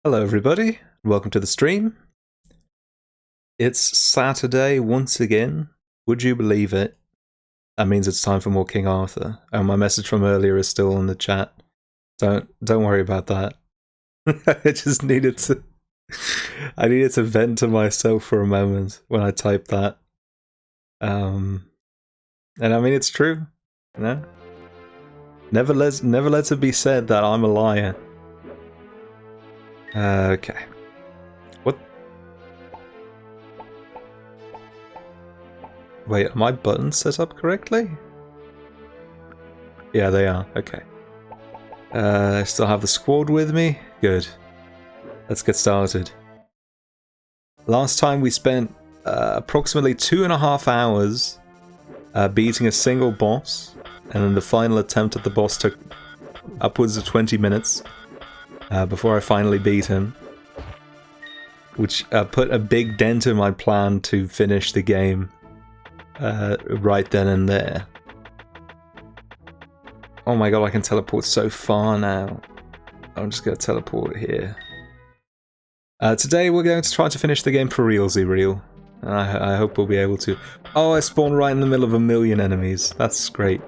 Hello everybody, welcome to the stream. It's Saturday once again. Would you believe it? That means it's time for more King Arthur. And my message from earlier is still in the chat. Don't worry about that. I just needed to vent to myself for a moment when I typed that. And I mean it's true, you know? Never let it be said that I'm a liar. Okay. What? Wait, are my buttons set up correctly? Yeah, they are. Okay. I still have the squad with me. Good. Let's get started. Last time we spent approximately 2.5 hours beating a single boss, and then the final attempt at the boss took upwards of 20 minutes before I finally beat him, which put a big dent in my plan to finish the game right then and there. Oh my god, I can teleport so far now. I'm just going to teleport here. Today we're going to try to finish the game for realsy real. And I hope we'll be able to. Oh, I spawned right in the middle of 1,000,000 enemies. That's great.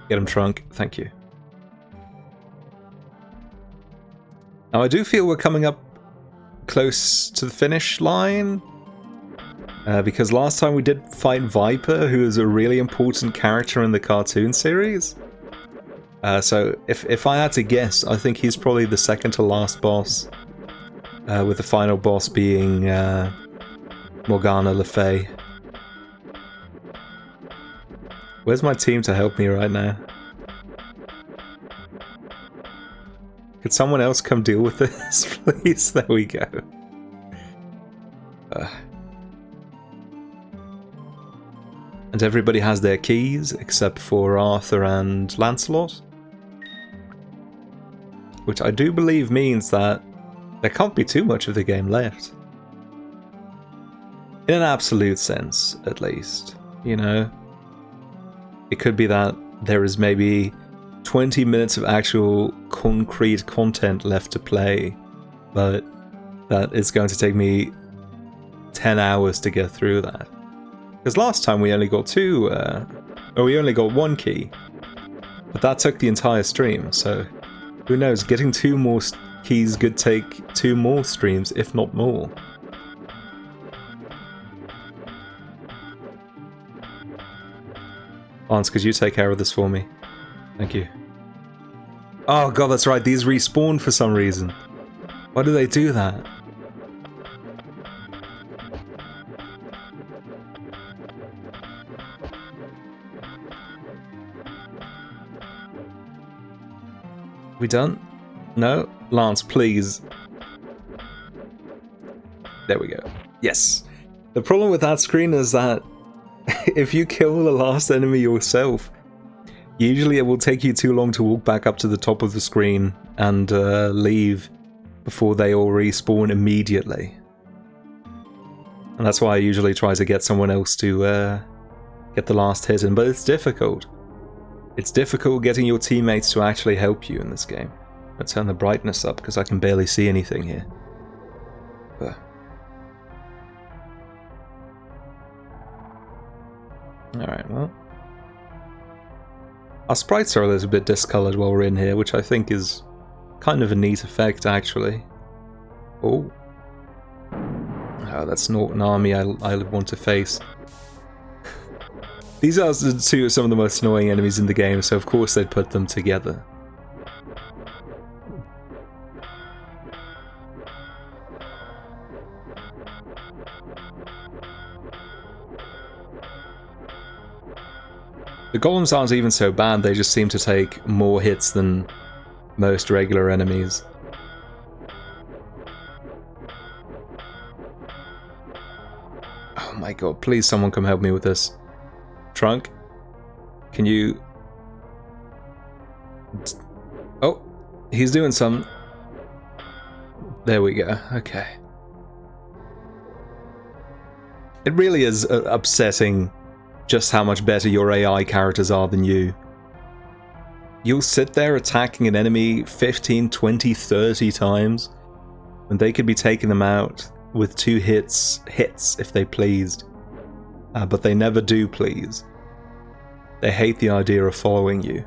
Get him, Trunk. Thank you. Now I do feel we're coming up close to the finish line. Because last time we did fight Viper, who is a really important character in the cartoon series. So if I had to guess, I think he's probably the second to last boss. With the final boss being Morgana Le Fay. Where's my team to help me right now? Could someone else come deal with this, please? There we go. And everybody has their keys, except for Arthur and Lancelot. Which I do believe means that there can't be too much of the game left. In an absolute sense, at least. You know? It could be that there is maybe 20 minutes of actual concrete content left to play, but that is going to take me 10 hours to get through that. Because last time we only got we only got one key. But that took the entire stream, so who knows, getting 2 more keys could take 2 more streams, if not more. Lance, could you take care of this for me? Thank you. Oh god, that's right, these respawn for some reason. Why do they do that? We done? No? Lance, please. There we go. Yes. The problem with that screen is that if you kill the last enemy yourself, usually it will take you too long to walk back up to the top of the screen and leave before they all respawn immediately. And that's why I usually try to get someone else to get the last hit in, but it's difficult. It's difficult getting your teammates to actually help you in this game. Let's turn the brightness up because I can barely see anything here. Alright, well. Our sprites are a little bit discolored while we're in here, which I think is kind of a neat effect, actually. Oh. Oh, that's not an army I want to face. These are some of the most annoying enemies in the game, so of course they'd put them together. The golems aren't even so bad, they just seem to take more hits than most regular enemies. Oh my god, please someone come help me with this. Trunk? Can you... Oh, he's doing some... There we go, okay. It really is upsetting just how much better your AI characters are than you. You'll sit there attacking an enemy 15, 20, 30 times when they could be taking them out with 2 hits if they pleased. But they never do please. They hate the idea of following you.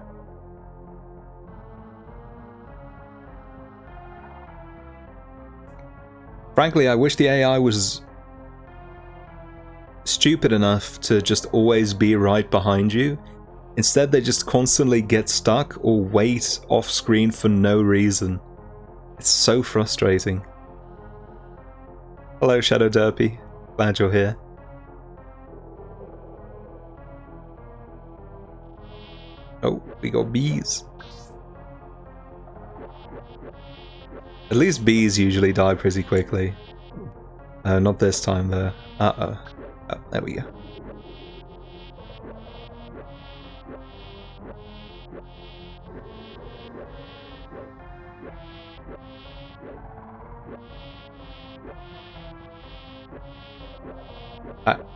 Frankly, I wish the AI was stupid enough to just always be right behind you. Instead, they just constantly get stuck or wait off screen for no reason. It's so frustrating. Hello, Shadow Derpy. Glad you're here. Oh, we got bees. At least bees usually die pretty quickly. Not this time though. Uh-oh. Oh, there we go.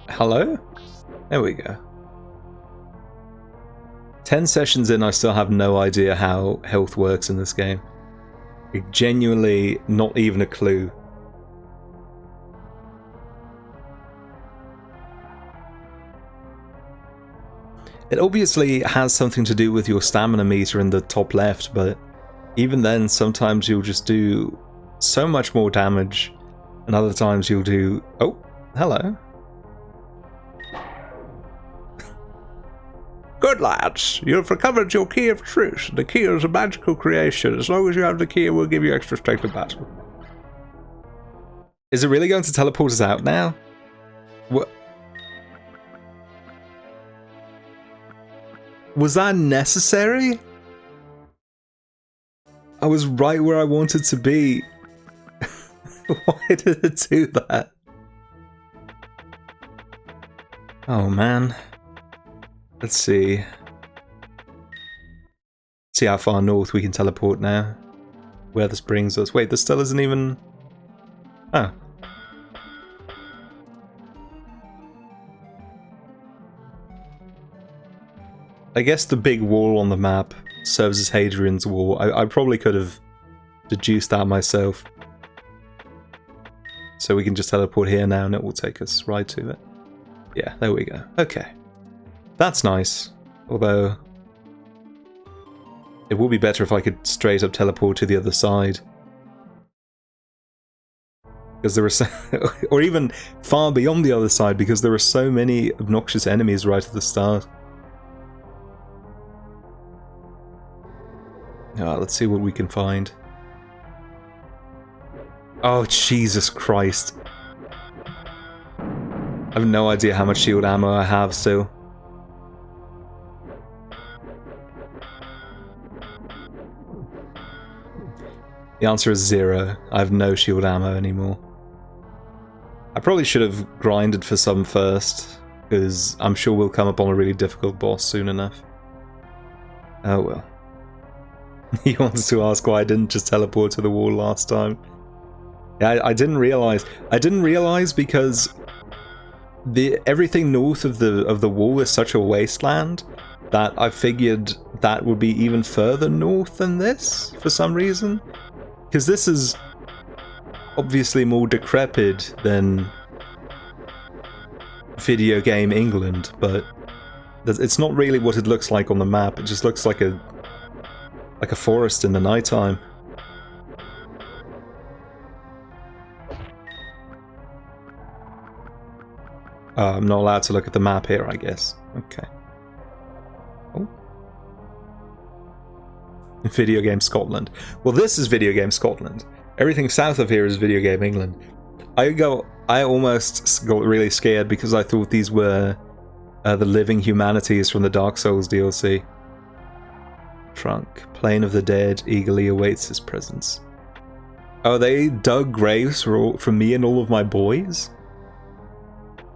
Hello? There we go. 10 sessions in, I still have no idea how health works in this game. Like, genuinely not even a clue. It obviously has something to do with your stamina meter in the top left, but even then, sometimes you'll just do so much more damage, and other times you'll do... Oh, hello. Good lads, you've recovered your Key of Truth. The key is a magical creation. As long as you have the key, it will give you extra strength to battle. Is it really going to teleport us out now? What? Was that necessary? I was right where I wanted to be. Why did it do that? Oh man. Let's see. See how far north we can teleport now. Where this brings us. Wait, this still isn't even... Oh. I guess the big wall on the map serves as Hadrian's Wall. I probably could have deduced that myself. So we can just teleport here now and it will take us right to it. Yeah, there we go. Okay. That's nice. Although... it would be better if I could straight up teleport to the other side. Because there are so... or even far beyond the other side, because there are so many obnoxious enemies right at the start. Let's see what we can find. Oh, Jesus Christ. I have no idea how much shield ammo I have still. The answer is 0. I have no shield ammo anymore. I probably should have grinded for some first, because I'm sure we'll come upon a really difficult boss soon enough. Oh well. He wants to ask why I didn't just teleport to the wall last time. Yeah, I didn't realize. I didn't realize because everything north of the wall is such a wasteland that I figured that would be even further north than this for some reason. Because this is obviously more decrepit than video game England, but it's not really what it looks like on the map. It just looks like a forest in the nighttime. I'm not allowed to look at the map here, I guess. Okay. Oh. Video Game Scotland. Well, this is Video Game Scotland. Everything south of here is Video Game England. I almost got really scared because I thought these were the living humanities from the Dark Souls DLC. Trunk. Plane of the Dead eagerly awaits his presence. Oh, they dug graves for me and all of my boys?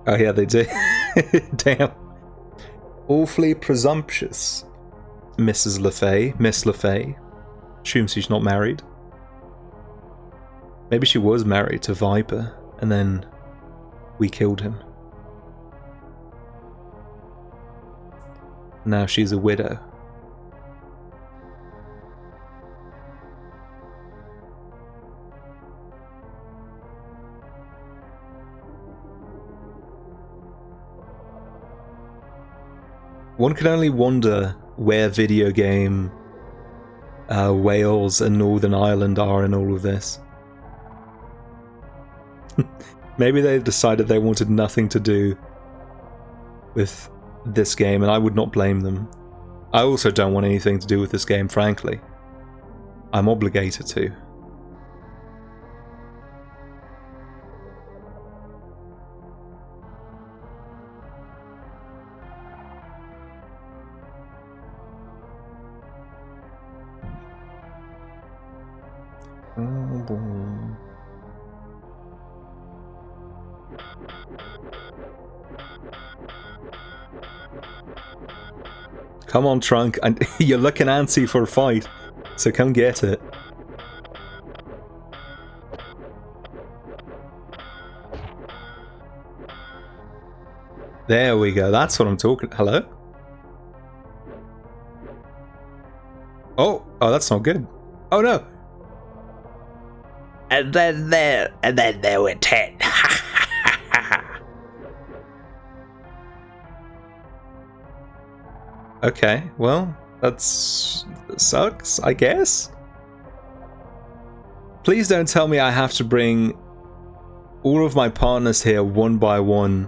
Oh yeah, they did. Damn. Awfully presumptuous. Mrs. LaFay. Miss LaFay. Assumes she's not married. Maybe she was married to Viper, and then we killed him. Now she's a widow. One can only wonder where video game Wales and Northern Ireland are in all of this. Maybe they decided they wanted nothing to do with this game, and I would not blame them. I also don't want anything to do with this game, frankly. I'm obligated to. Oh boy. Come on, Trunk, and you're looking antsy for a fight, so come get it. There we go, that's what I'm talking. Hello? Oh, that's not good. Oh no! And then there were 10. Okay, well, that sucks, I guess? Please don't tell me I have to bring all of my partners here one by one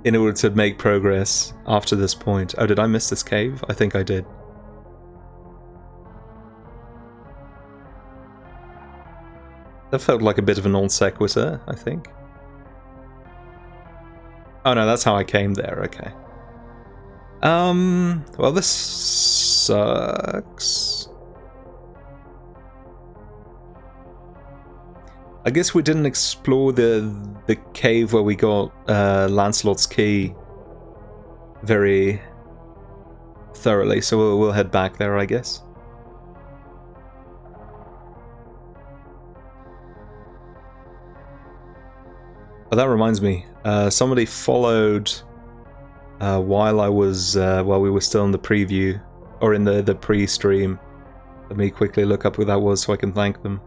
in order to make progress after this point. Oh, did I miss this cave? I think I did. That felt like a bit of a non sequitur, I think. Oh no, that's how I came there, okay. Well, this sucks. I guess we didn't explore the cave where we got Lancelot's key very thoroughly, so we'll head back there, I guess. Oh, that reminds me. Somebody followed while we were still in the preview or in the pre-stream. Let me quickly look up who that was so I can thank them.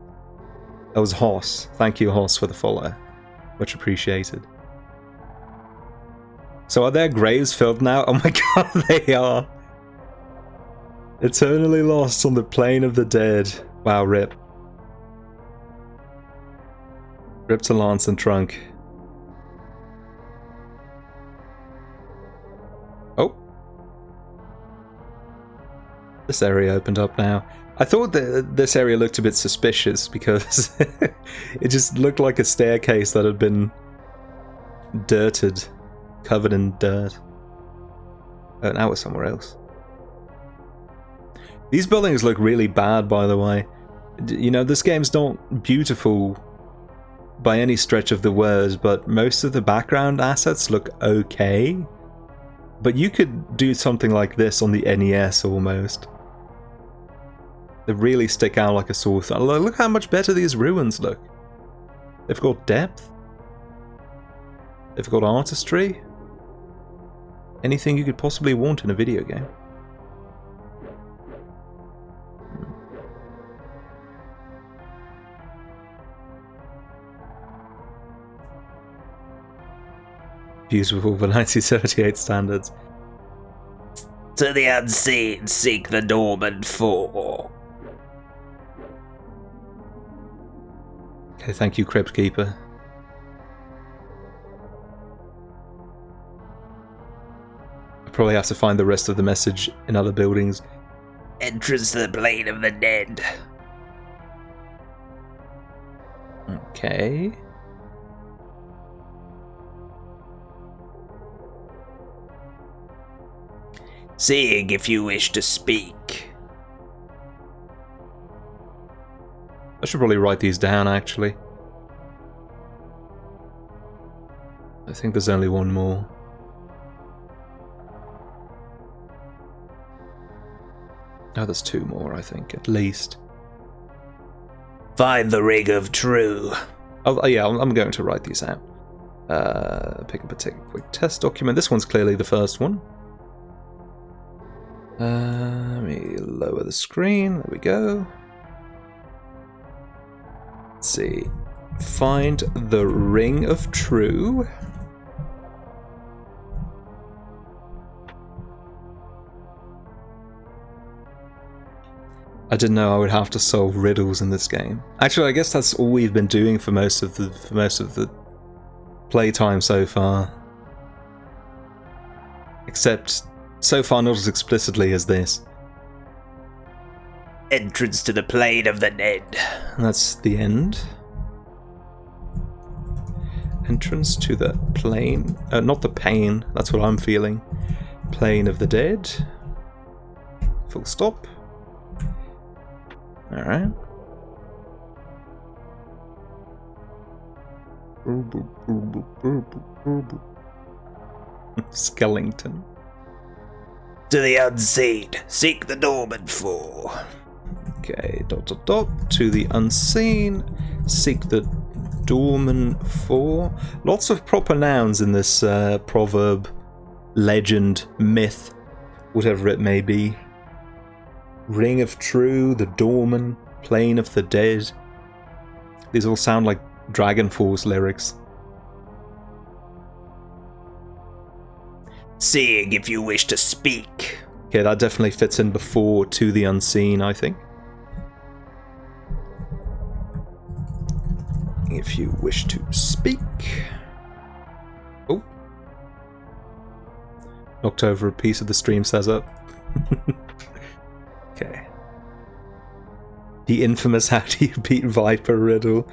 That was Hoss. Thank you, Hoss, for the follow. Much appreciated. So are their graves filled now? Oh my god, they are. Eternally lost on the plane of the dead. Wow, rip. Rip to Lance and Trunk. Oh. This area opened up now. I thought that this area looked a bit suspicious because it just looked like a staircase that had been dirted, covered in dirt. Oh, now we're somewhere else. These buildings look really bad, by the way. You know, this game's not beautiful by any stretch of the word, but most of the background assets look okay. But you could do something like this on the NES almost. They really stick out like a sore thumb. Look how much better these ruins look. They've got depth. They've got artistry. Anything you could possibly want in a video game. Beautiful for 1978 standards. To the unseen, seek the Norman 4. Okay, thank you, Crypt Keeper. I probably have to find the rest of the message in other buildings. Entrance to the plane of the dead. Okay. Seeing if you wish to speak. I should probably write these down, actually. I think there's only one more. Oh, there's two more, I think, at least. Find the Ring of True. Oh, yeah, I'm going to write these out. Pick up a quick test document. This one's clearly the first one. Let me lower the screen. There we go. Let's see. Find the Ring of True. I didn't know I would have to solve riddles in this game. Actually, I guess that's all we've been doing for most of the playtime so far. Except, so far not as explicitly as this. Entrance to the plane of the dead. And that's the end. Entrance to the plane... not the pain, that's what I'm feeling. Plane of the dead. Full stop. Alright. Skellington. To the unseen, seek the Norman 4. Okay, ... To the unseen, seek the Dorman 4. Lots of proper nouns in this proverb, legend, myth, whatever it may be. Ring of True, the Dorman, Plane of the Dead. These all sound like Dragon Force lyrics. Seeing if you wish to speak. Okay, that definitely fits in before To the Unseen, I think. If you wish to speak. Oh. Knocked over a piece of the stream setup. Okay. The infamous how do you beat Viper riddle.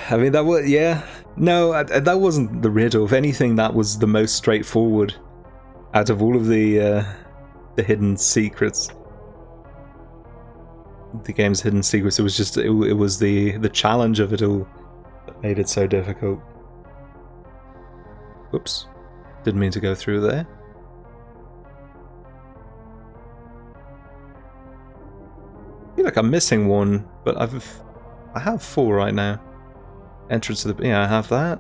I mean, that was, yeah. No, that wasn't the riddle. If anything, that was the most straightforward out of all of the hidden secrets. The game's hidden secrets. It was just, it was the challenge of it all that made it so difficult. Whoops. Didn't mean to go through there. I feel like I'm missing one, but I have 4 right now. Entrance to the... yeah, I have that.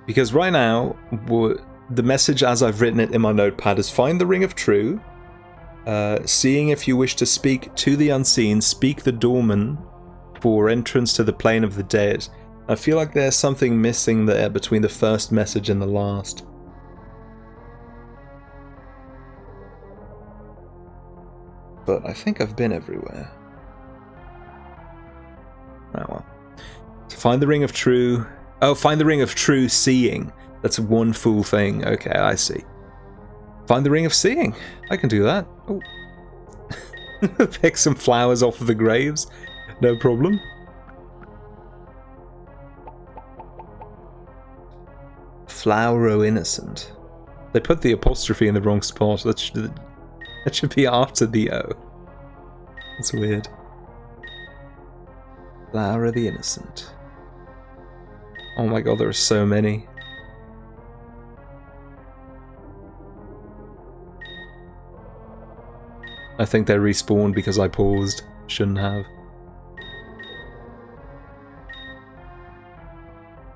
Because right now, the message as I've written it in my notepad is find the Ring of True, seeing if you wish to speak to the unseen, speak the Dorman for entrance to the plane of the dead. I feel like there's something missing there between the first message and the last. But I think I've been everywhere. Oh well. So find the Ring of True. Oh, find the Ring of True Seeing. That's one full thing. Okay, I see. Find the Ring of Seeing. I can do that. Oh. Pick some flowers off of the graves. No problem. Flower o' Innocent. They put the apostrophe in the wrong spot. That should be after the O. That's weird. Flower of the Innocent. Oh my god, there are so many. I think they respawned because I paused. Shouldn't have.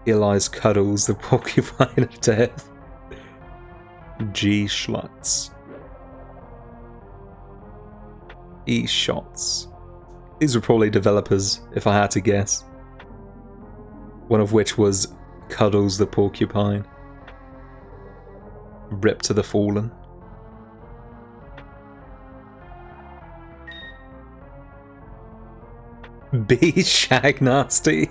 Eli's Cuddles, the Porcupine of Death. G. Schlutz. E. Shots. These were probably developers, if I had to guess. One of which was Cuddles the Porcupine. Rip to the Fallen. B. Shag Nasty.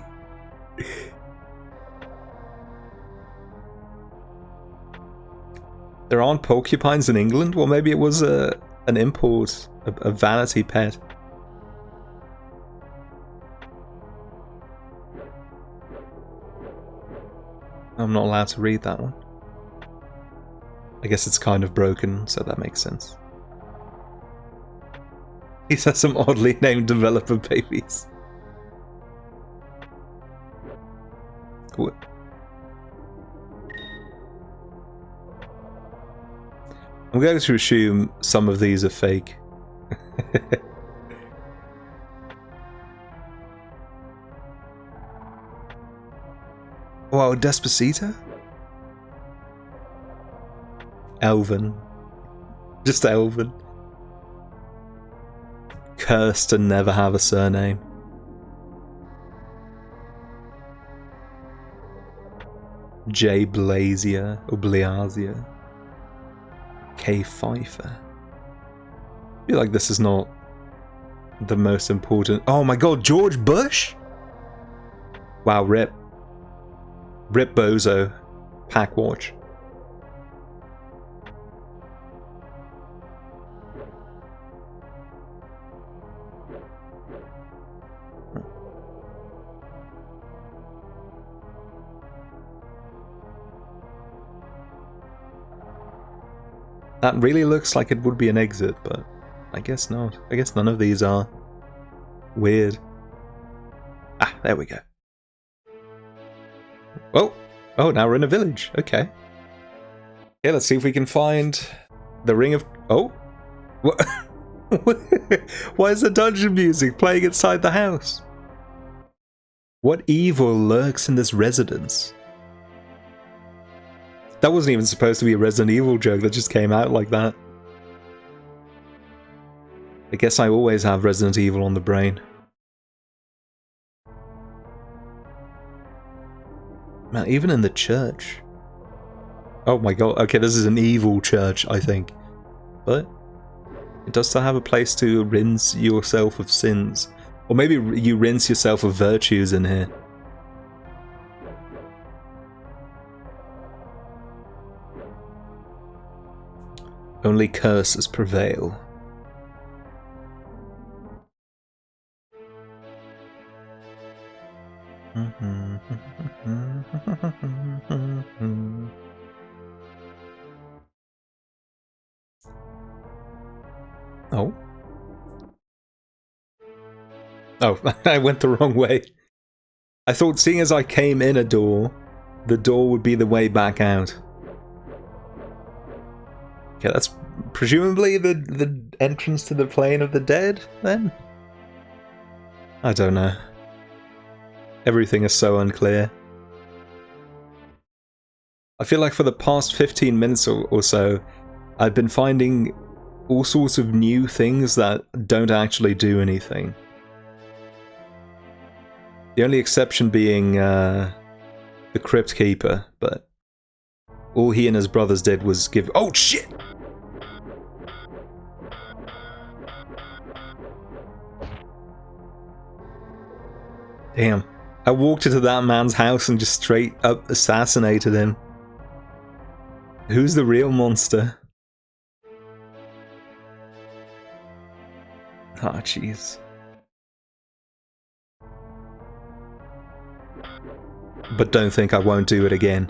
There aren't porcupines in England? Well, maybe it was an import, a vanity pet. I'm not allowed to read that one. I guess it's kind of broken, so that makes sense. These are some oddly named developer babies. What? I'm going to assume some of these are fake. Wow, Despacito? Elvin. Just Elvin. Cursed to never have a surname. J. Blazier or Bliazia. K. Pfeiffer. I feel like this is not the most important. Oh my god, George Bush? Wow, rip. Rip Bozo. Pack watch. That really looks like it would be an exit, but I guess not. I guess none of these are. Weird. Ah, there we go. Oh, oh, now we're in a village. Okay. Yeah, let's see if we can find the Ring of... Oh? What? Why is the dungeon music playing inside the house? What evil lurks in this residence? That wasn't even supposed to be a Resident Evil joke, that just came out like that. I guess I always have Resident Evil on the brain. Man, even in the church. Oh my god, okay, this is an evil church, I think. But it does still have a place to rinse yourself of sins. Or maybe you rinse yourself of virtues in here. Only curses prevail. Oh. Oh, I went the wrong way. I thought seeing as I came in a door, the door would be the way back out. Okay, that's presumably the entrance to the plane of the dead, then? I don't know. Everything is so unclear. I feel like for the past 15 minutes or so, I've been finding all sorts of new things that don't actually do anything. The only exception being the Crypt Keeper, but all he and his brothers did was give— oh shit! Damn. I walked into that man's house and just straight up assassinated him. Who's the real monster? Ah, jeez. But don't think I won't do it again.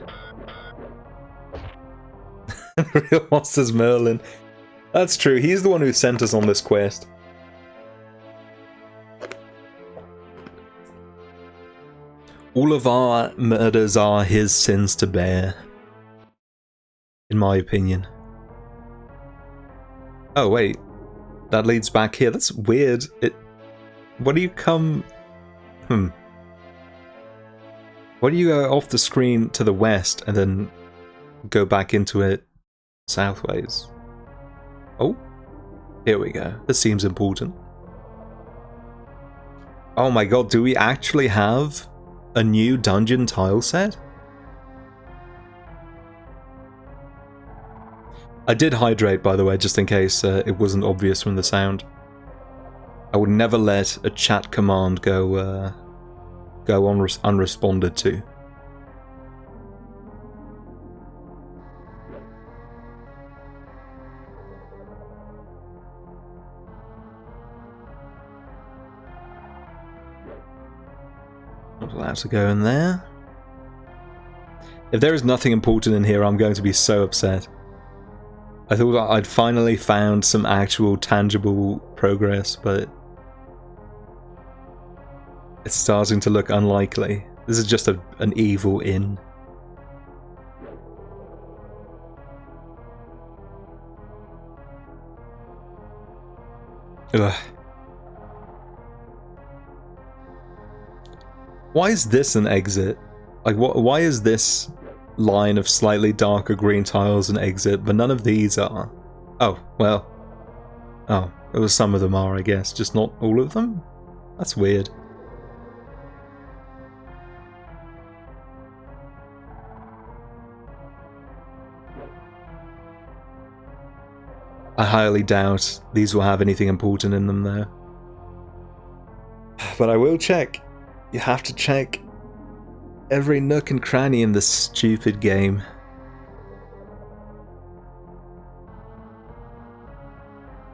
The real monster's Merlin. That's true, he's the one who sent us on this quest. All of our murders are his sins to bear. In my opinion. Oh wait. That leads back here. That's weird. What do you come... Why do you go off the screen to the west and then go back into it southways? Oh. Here we go. This seems important. Oh my god, do we actually have a new dungeon tile set? I did hydrate, by the way, just in case it wasn't obvious from the sound. I would never let a chat command go unresponded to. Not allowed to go in there. If there is nothing important in here, I'm going to be so upset. I thought I'd finally found some actual tangible progress, but it's starting to look unlikely. This is just an evil inn. Ugh. Why is this an exit? Like, why is this line of slightly darker green tiles an exit, but none of these are? Oh, well. Oh, it was some of them are, I guess, just not all of them? That's weird. I highly doubt these will have anything important in them though. But I will check. You have to check every nook and cranny in this stupid game.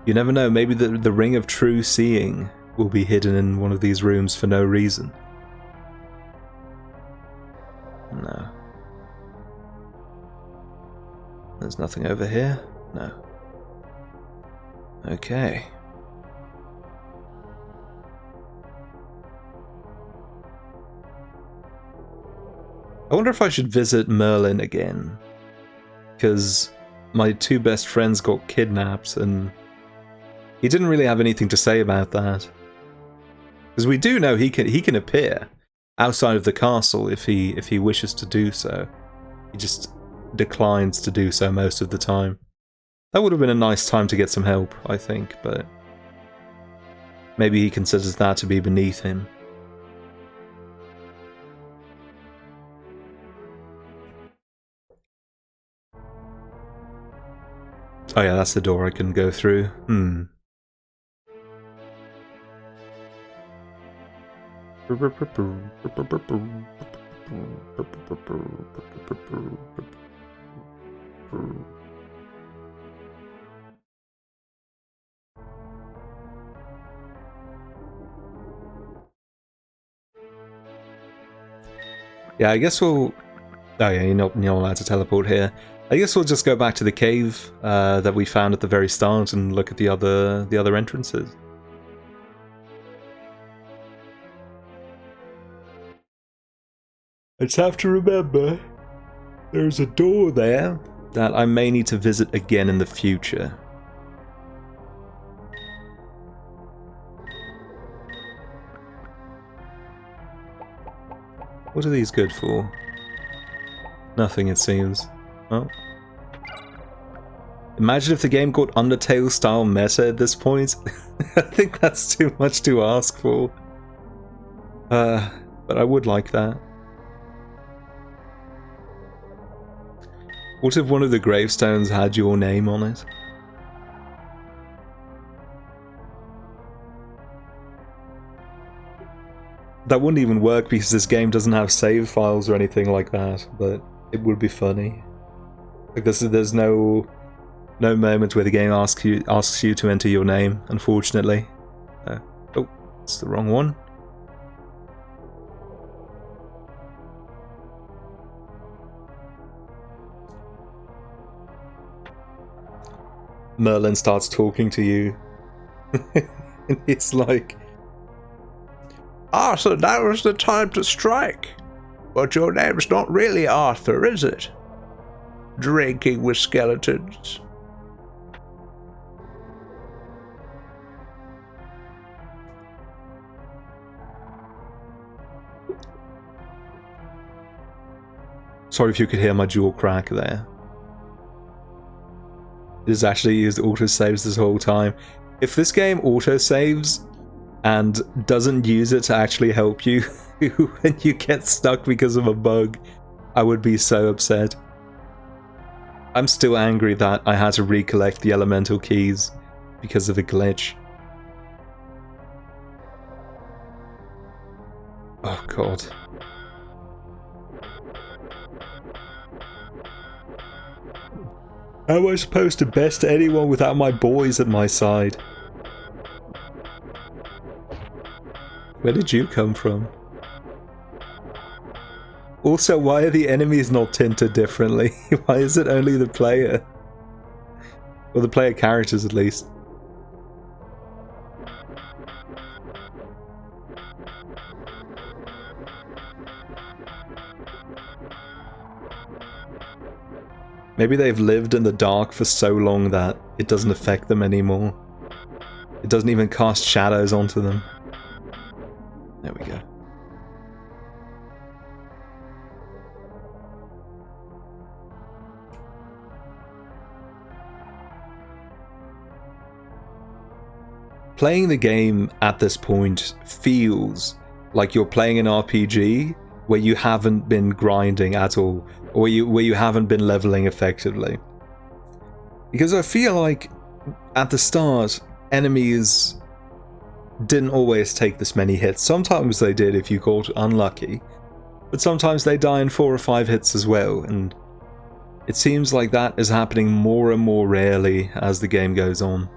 You never know, maybe the Ring of True Seeing will be hidden in one of these rooms for no reason. No. There's nothing over here? No. Okay. I wonder if I should visit Merlin again. Because my two best friends got kidnapped and he didn't really have anything to say about that. Because we do know he can appear outside of the castle if he wishes to do so. He just declines to do so most of the time. That would have been a nice time to get some help, I think, but maybe he considers that to be beneath him. Oh yeah, that's the door I can go through. Yeah, I guess we'll... Oh yeah, you're not allowed to teleport here. I guess we'll just go back to the cave that we found at the very start and look at the other entrances. I just have to remember, there's a door there that I may need to visit again in the future. What are these good for? Nothing, it seems. Well, imagine if the game got Undertale-style meta at this point. I think that's too much to ask for. But I would like that. What if one of the gravestones had your name on it? That wouldn't even work because this game doesn't have save files or anything like that, but it would be funny. Because there's no moment where the game asks you to enter your name, unfortunately. Oh, it's the wrong one. Merlin starts talking to you. And he's like, Arthur, now is the time to strike. But your name's not really Arthur, is it? Drinking with skeletons. Sorry if you could hear my jaw crack there. It has actually used autosaves this whole time. If this game autosaves and doesn't use it to actually help you when you get stuck because of a bug, I would be so upset. I'm still angry that I had to recollect the elemental keys because of a glitch. Oh god. How am I supposed to best anyone without my boys at my side? Where did you come from? Also, why are the enemies not tinted differently? Why is it only the player? Or the player characters, at least. Maybe they've lived in the dark for so long that it doesn't affect them anymore. It doesn't even cast shadows onto them. There we go. Playing the game at this point feels like you're playing an RPG where you haven't been grinding at all, or where you haven't been leveling effectively. Because I feel like at the start, enemies didn't always take this many hits. Sometimes they did if you got unlucky, but sometimes they die in 4 or 5 hits as well, and it seems like that is happening more and more rarely as the game goes on.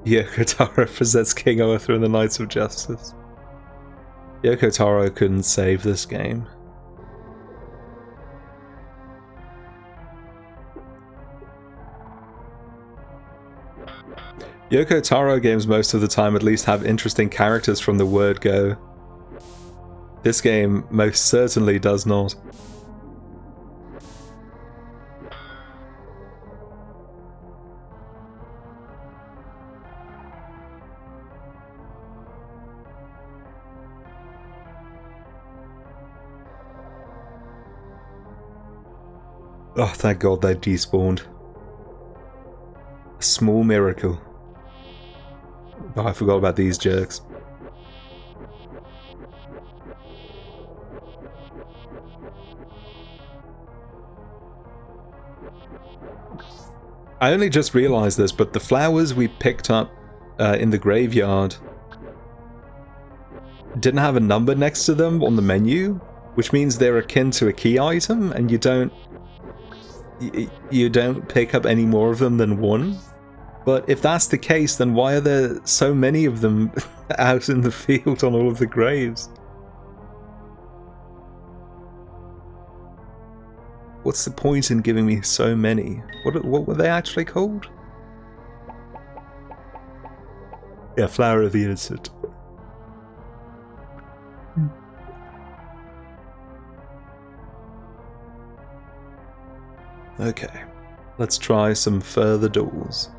Yoko Taro presents King Arthur and the Knights of Justice. Yoko Taro couldn't save this game. Yoko Taro games most of the time at least have interesting characters from the word go. This game most certainly does not. Oh, thank God they despawned. A small miracle. Oh, I forgot about these jerks. I only just realized this, but the flowers we picked up in the graveyard didn't have a number next to them on the menu, which means they're akin to a key item, and you don't pick up any more of them than one. But if that's the case, then why are there so many of them out in the field on all of the graves? What's the point in giving me so many? What were they actually called? Yeah, Flower of the Innocent. Okay, let's try some further doors.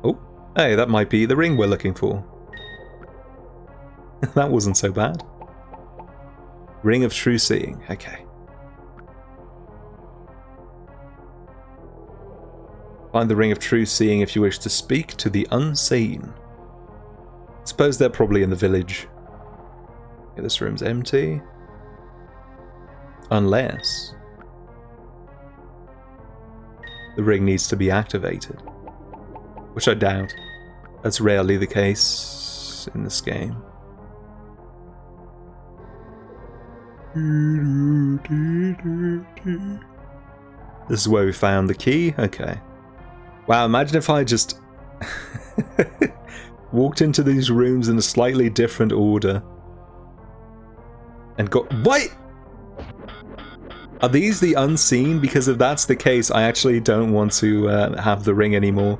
Oh, hey, that might be the ring we're looking for. That wasn't so bad. Ring of True Seeing, okay. Find the Ring of True Seeing if you wish to speak to the unseen. Suppose they're probably in the village. Okay, this room's empty. Unless the ring needs to be activated. Which I doubt. That's rarely the case in this game. This is where we found the key? Okay. Wow, imagine if I just walked into these rooms in a slightly different order and got... Wait! Are these the unseen? Because if that's the case, I actually don't want to have the ring anymore.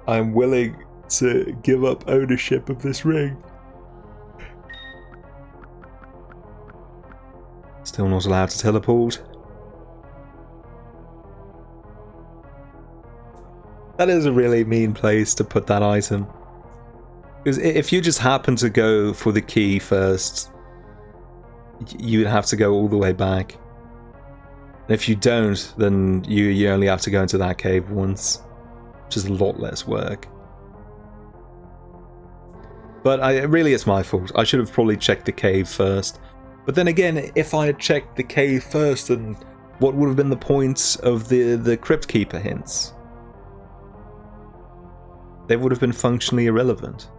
I'm willing to give up ownership of this ring. Still not allowed to teleport. That is a really mean place to put that item. Because if you just happen to go for the key first, you'd have to go all the way back. And if you don't, then you only have to go into that cave once, which is a lot less work. But really it's my fault. I should have probably checked the cave first. But then again, if I had checked the cave first, then what would have been the point of the Crypt Keeper hints? They would have been functionally irrelevant.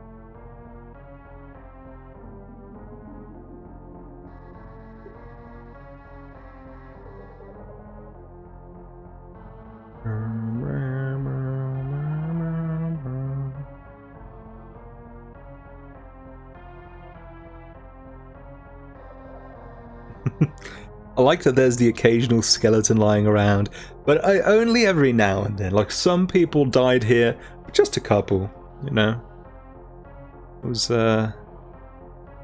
I like that there's the occasional skeleton lying around, but only every now and then. Like, some people died here, just a couple, you know. It was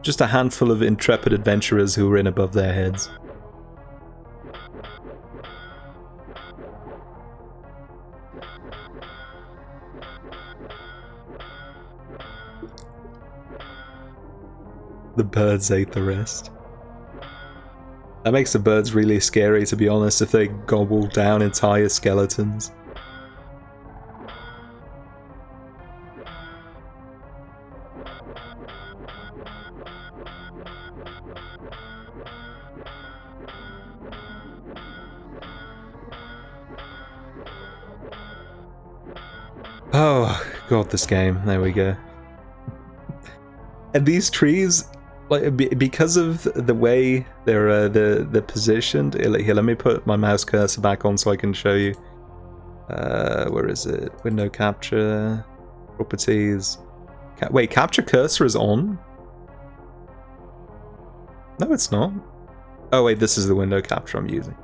just a handful of intrepid adventurers who were in above their heads. The birds ate the rest. That makes the birds really scary, to be honest, if they gobble down entire skeletons. Oh, God, this game. There we go. And these trees, like, because of the way they're positioned. Here, let me put my mouse cursor back on so I can show you. Where is it? Window capture, properties. Wait, capture cursor is on? No, it's not. Oh wait, this is the window capture I'm using.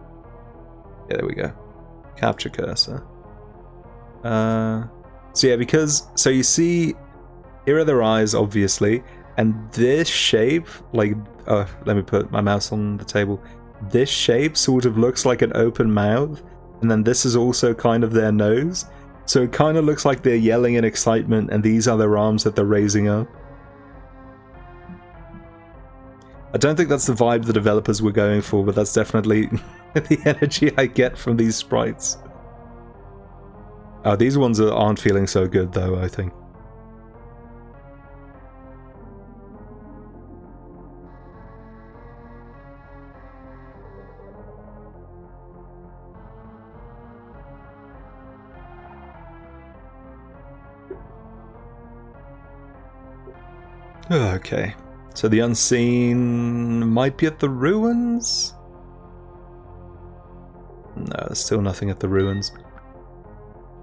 Yeah, there we go. Capture cursor. So yeah, so you see, here are their eyes, obviously, and this shape, like, let me put my mouse on the table. This shape sort of looks like an open mouth, and then this is also kind of their nose. So it kind of looks like they're yelling in excitement, and these are their arms that they're raising up. I don't think that's the vibe the developers were going for, but that's definitely the energy I get from these sprites. Oh, these ones aren't feeling so good, though, I think. Okay, so the unseen might be at the ruins? No, there's still nothing at the ruins.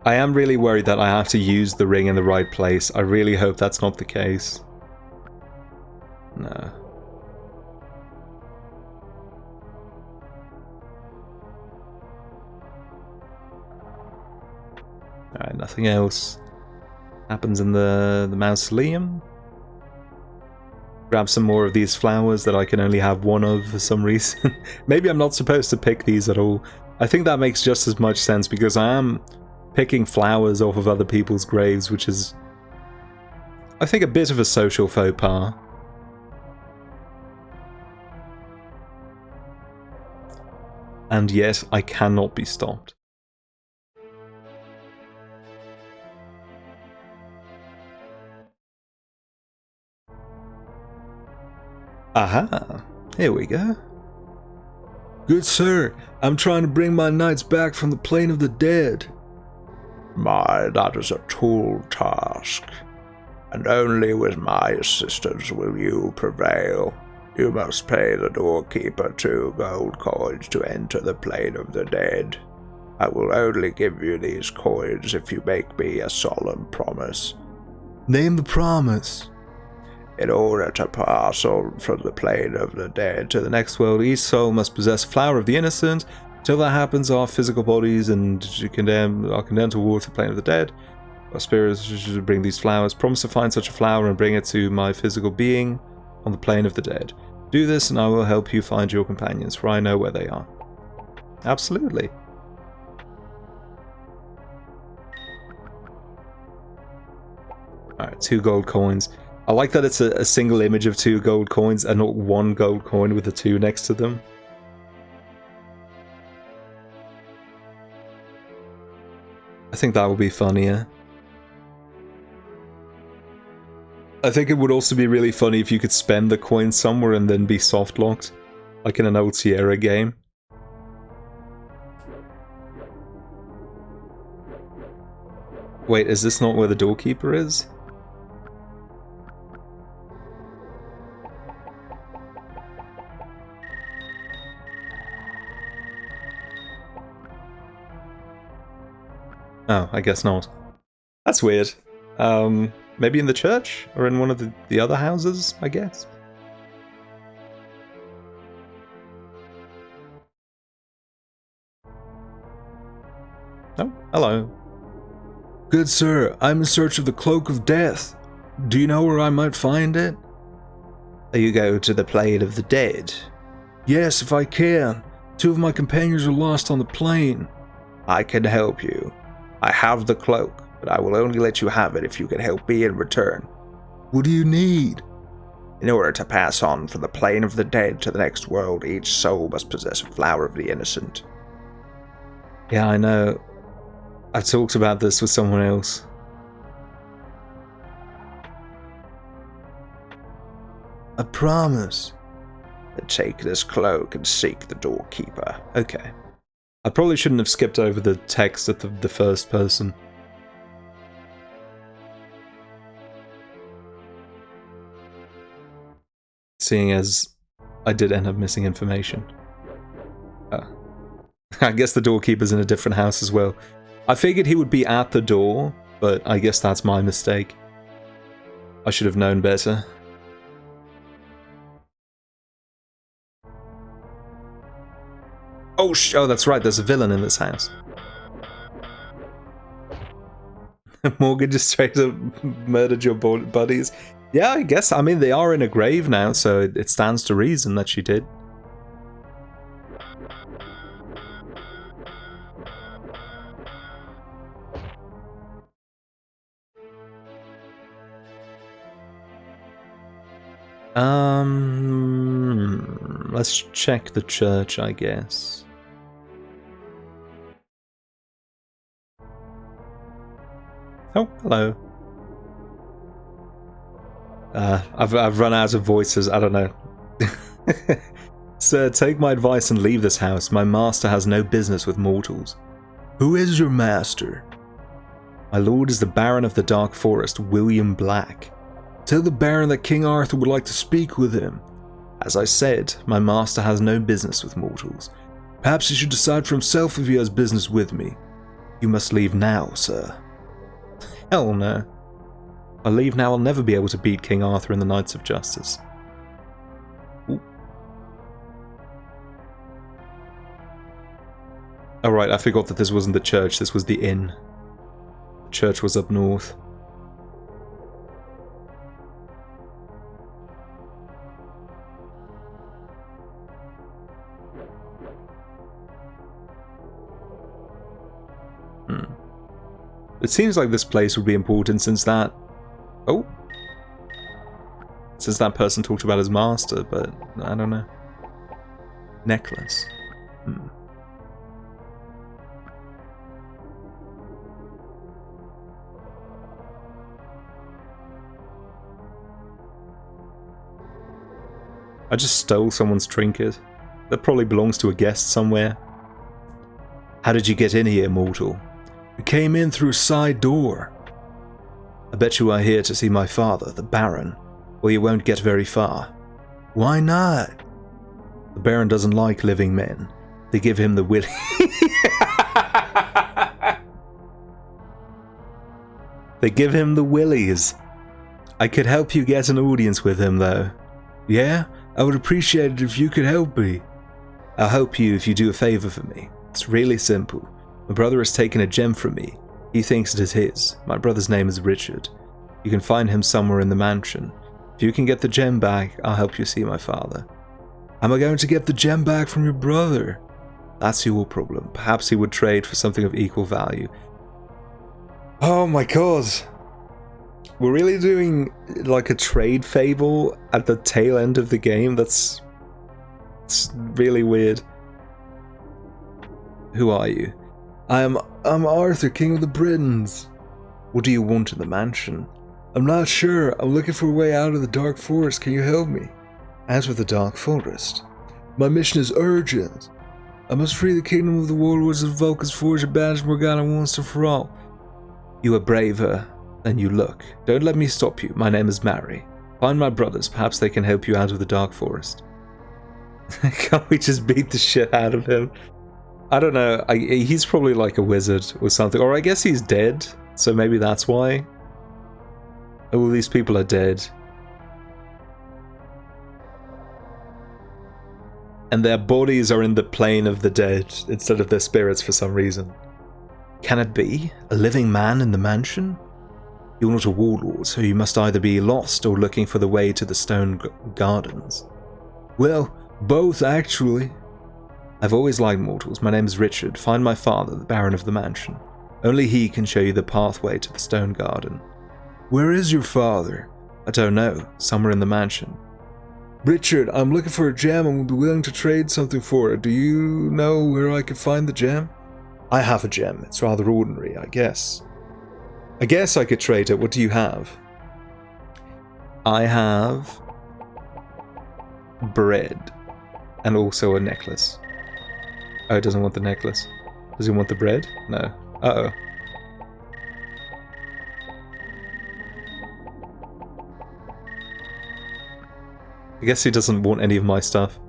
I am really worried that I have to use the ring in the right place. I really hope that's not the case. No. Alright, nothing else happens in the mausoleum. Grab some more of these flowers that I can only have one of for some reason. Maybe I'm not supposed to pick these at all. I think that makes just as much sense because I am picking flowers off of other people's graves, which is, I think, a bit of a social faux pas. And yet, I cannot be stopped. Aha! Here we go. Good sir, I'm trying to bring my knights back from the plane of the dead. My, that is a tall task, and only with my assistance will you prevail. You must pay the doorkeeper 2 gold coins to enter the plane of the dead. I will only give you these coins if you make me a solemn promise. Name the promise. In order to pass on from the plane of the dead to the next world, each soul must possess Flower of the Innocent. Till that happens, our physical bodies are condemned towards the plane of the dead. Our spirits should bring these flowers. Promise to find such a flower and bring it to my physical being on the plane of the dead. Do this and I will help you find your companions, for I know where they are. Absolutely. Alright, 2 gold coins. I like that it's a single image of 2 gold coins and not 1 gold coin with a 2 next to them. I think that would be funnier. I think it would also be really funny if you could spend the coin somewhere and then be soft locked, like in an old Sierra game. Wait, is this not where the doorkeeper is? Oh, I guess not. That's weird. Maybe in the church? Or in one of the other houses, I guess? Oh, hello. Good sir, I'm in search of the Cloak of Death. Do you know where I might find it? You go to the plane of the dead? Yes, if I can. 2 of my companions are lost on the plane. I can help you. I have the cloak, but I will only let you have it if you can help me in return. What do you need? In order to pass on from the plane of the dead to the next world, each soul must possess a flower of the innocent. Yeah, I know. I talked about this with someone else. I promise. Then take this cloak and seek the doorkeeper. Okay. I probably shouldn't have skipped over the text at the first person. Seeing as I did end up missing information. I guess the doorkeeper's in a different house as well. I figured he would be at the door, but I guess that's my mistake. I should have known better. Oh, that's right, there's a villain in this house. Morgan just straight up murdered your buddies. Yeah, I guess. I mean, they are in a grave now, so it stands to reason that she did. Let's check the church, I guess. Oh, hello. I've run out of voices, I don't know. Sir, take my advice and leave this house. My master has no business with mortals. Who is your master? My lord is the Baron of the Dark Forest, William Black. Tell the Baron that King Arthur would like to speak with him. As I said, my master has no business with mortals. Perhaps he should decide for himself if he has business with me. You must leave now, sir. Hell no. If I leave now, I'll never be able to beat King Arthur and the Knights of Justice. Alright, I forgot that this wasn't the church, this was the inn. The church was up north. It seems like this place would be important since that... Oh! Since that person talked about his master, but I don't know. Necklace. I just stole someone's trinket. That probably belongs to a guest somewhere. How did you get in here, mortal? I came in through a side door. I bet you are here to see my father, the Baron, or you won't get very far. Why not? The Baron doesn't like living men. They give him the willy. They give him the willies. I could help you get an audience with him, though. Yeah? I would appreciate it if you could help me. I'll help you if you do a favor for me. It's really simple. My brother has taken a gem from me. He thinks it is his. My brother's name is Richard. You can find him somewhere in the mansion. If you can get the gem back, I'll help you see my father. Am I going to get the gem back from your brother? That's your problem. Perhaps he would trade for something of equal value. Oh my god. We're really doing like a trade fable at the tail end of the game? It's really weird. Who are you? I'm Arthur, King of the Britons. What do you want in the mansion? I'm not sure. I'm looking for a way out of the Dark Forest. Can you help me? Out of the Dark Forest? My mission is urgent. I must free the kingdom of the warlords of Vulcan's Forge and banish Morgana once and for all. You are braver than you look. Don't let me stop you. My name is Mary. Find my brothers. Perhaps they can help you out of the Dark Forest. Can't we just beat the shit out of him? I don't know. He's probably like a wizard or something. Or I guess he's dead. So maybe that's why. All these people are dead. And their bodies are in the plane of the dead instead of their spirits for some reason. Can it be? A living man in the mansion? You're not a warlord, so you must either be lost or looking for the way to the Stone Gardens. Well, both actually. I've always liked mortals. My name is Richard. Find my father, the Baron of the Mansion. Only he can show you the pathway to the Stone Garden. Where is your father? I don't know. Somewhere in the mansion. Richard, I'm looking for a gem and would be willing to trade something for it. Do you know where I could find the gem? I have a gem. It's rather ordinary, I guess. I guess I could trade it. What do you have? I have bread and also a necklace. Oh, it doesn't want the necklace. Does he want the bread? No. Uh-oh. I guess he doesn't want any of my stuff.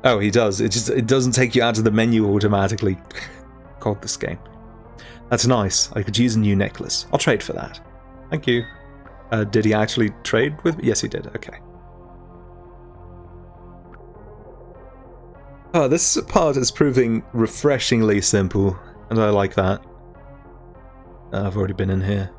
Oh, he does. It doesn't take you out of the menu automatically. God, this game. That's nice. I could use a new necklace. I'll trade for that. Thank you. Did he actually trade with me? Yes, he did. Okay. Oh, this part is proving refreshingly simple, and I like that. I've already been in here.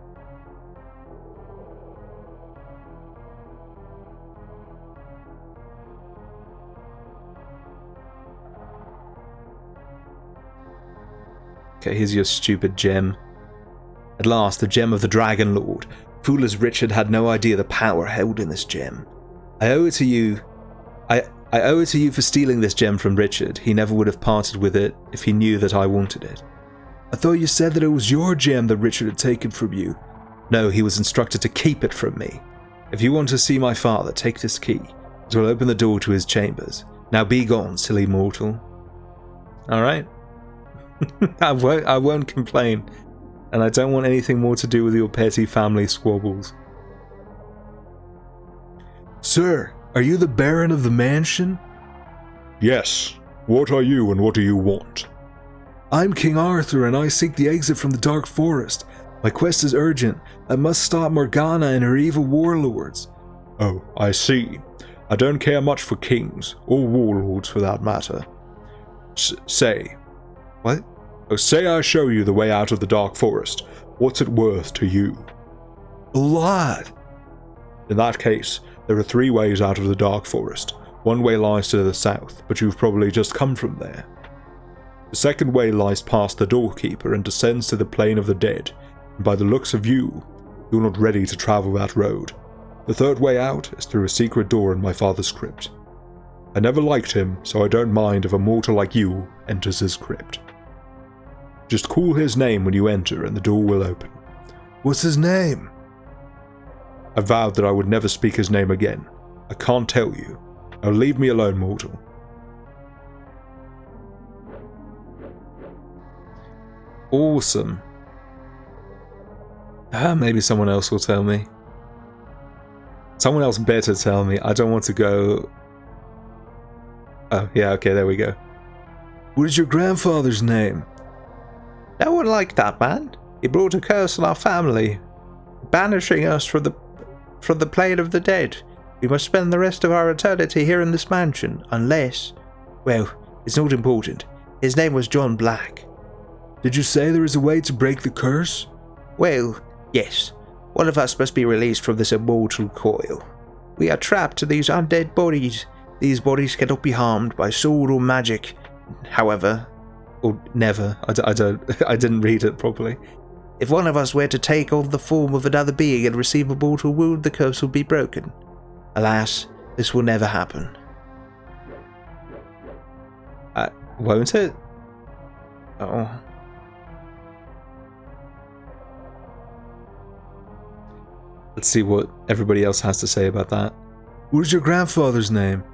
Okay, here's your stupid gem. At last, the gem of the Dragon Lord. Fool as Richard had no idea the power held in this gem. I owe it to you. I owe it to you for stealing this gem from Richard. He never would have parted with it if he knew that I wanted it. I thought you said that it was your gem that Richard had taken from you. No, he was instructed to keep it from me. If you want to see my father, take this key. It will open the door to his chambers. Now be gone, silly mortal. Alright. I won't complain. And I don't want anything more to do with your petty family squabbles. Sir, are you the Baron of the mansion? Yes. What are you and what do you want? I'm King Arthur and I seek the exit from the Dark Forest. My quest is urgent. I must stop Morgana and her evil warlords. Oh, I see. I don't care much for kings, or warlords for that matter. Say. What? Oh, say I show you the way out of the Dark Forest. What's it worth to you? A lot. In that case, there are 3 ways out of the Dark Forest. One way lies to the south, but you've probably just come from there. The second way lies past the doorkeeper and descends to the Plain of the Dead, and by the looks of you, you're not ready to travel that road. The third way out is through a secret door in my father's crypt. I never liked him, so I don't mind if a mortal like you enters his crypt. Just call his name when you enter and the door will open. What's his name? I vowed that I would never speak his name again. I can't tell you. Now leave me alone, mortal. Awesome. Maybe someone else will tell me. Someone else better tell me. I don't want to go... Oh, yeah, okay, there we go. What is your grandfather's name? No one liked that man. He brought a curse on our family, banishing us from the plane of the dead. We must spend the rest of our eternity here in this mansion, unless... Well, it's not important. His name was John Black. Did you say there is a way to break the curse? Well, yes. One of us must be released from this immortal coil. We are trapped in these undead bodies. These bodies cannot be harmed by sword or magic. However... Or never. I didn't read it properly. If one of us were to take on the form of another being and receive a mortal wound, the curse would be broken. Alas, this will never happen. Won't it? Oh. Let's see what everybody else has to say about that. What is your grandfather's name?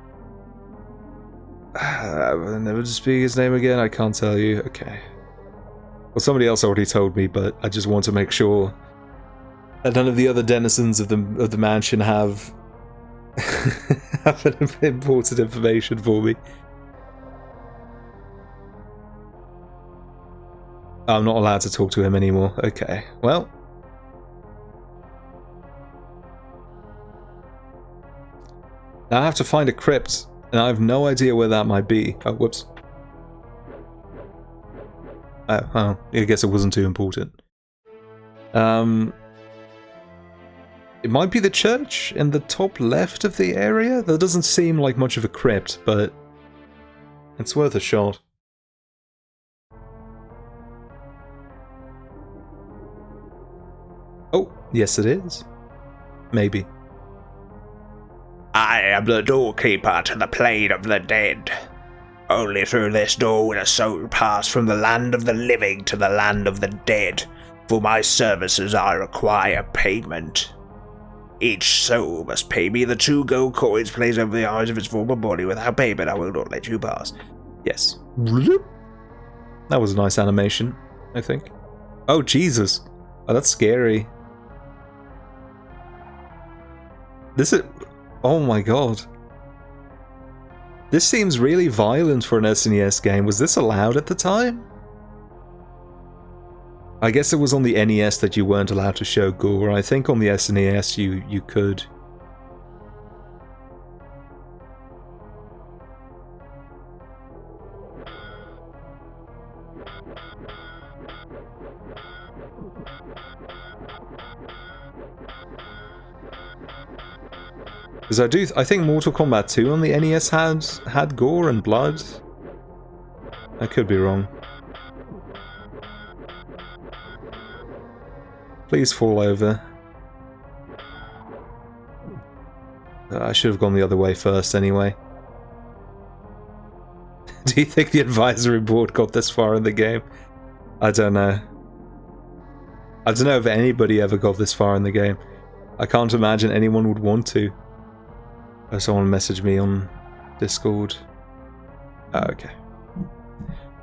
I'll never to speak his name again, I can't tell you. Okay. Well, somebody else already told me, but I just want to make sure that none of the other denizens of the mansion have important information for me. I'm not allowed to talk to him anymore. Okay, well. Now I have to find a crypt, and I have no idea where that might be. Oh, whoops. Oh, I guess it wasn't too important. It might be the church in the top left of the area? That doesn't seem like much of a crypt, but it's worth a shot. Oh, yes it is. Maybe. I I am the doorkeeper to the plane of the dead. Only through this door will a soul pass from the land of the living to the land of the dead. For my services I require payment. Each soul must pay me the 2 gold coins placed over the eyes of its former body. Without payment, I will not let you pass. Yes. That was a nice animation, I think. Oh, Jesus. Oh, that's scary. This is... Oh my god. This seems really violent for an SNES game. Was this allowed at the time? I guess it was on the NES that you weren't allowed to show gore. I think on the SNES you could. Because I think Mortal Kombat 2 on the NES had gore and blood. I could be wrong. Please fall over. I should have gone the other way first anyway. Do you think the advisory board got this far in the game? I don't know. I don't know if anybody ever got this far in the game. I can't imagine anyone would want to. Oh, someone messaged me on Discord. Oh, okay.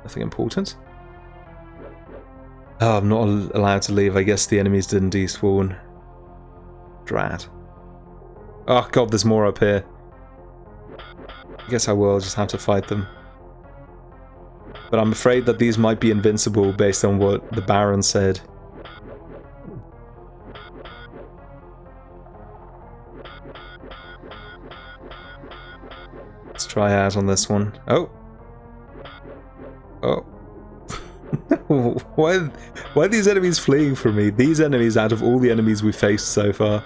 Nothing important. Oh, I'm not allowed to leave. I guess the enemies didn't despawn. Drat. Oh god, there's more up here. I guess I will just have to fight them. But I'm afraid that these might be invincible based on what the Baron said. Let's try out on this one. Oh. Oh. Why are these enemies fleeing from me? These enemies out of all the enemies we've faced so far.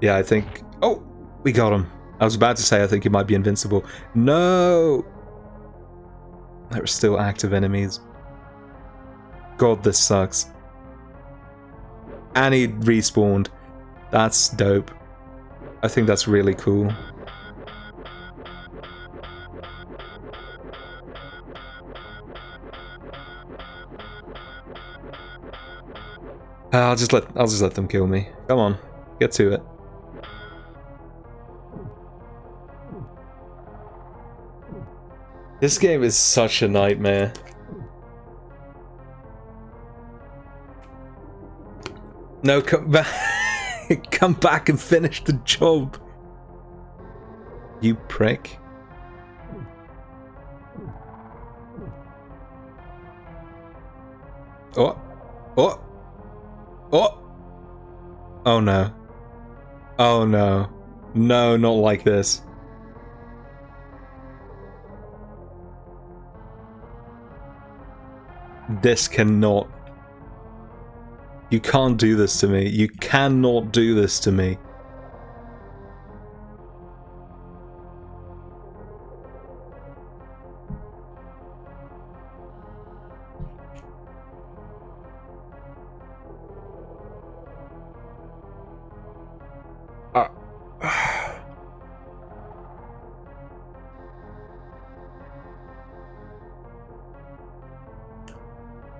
Yeah, I think... Oh! We got him. I was about to say I think he might be invincible. No! There are still active enemies. God, this sucks. And he respawned. That's dope. I think that's really cool. I'll just let them kill me. Come on, get to it. This game is such a nightmare. No, come back. Come back and finish the job. You prick. Oh. Oh. Oh. Oh no. Oh no. No, not like this. This cannot. You can't do this to me. You cannot do this to me.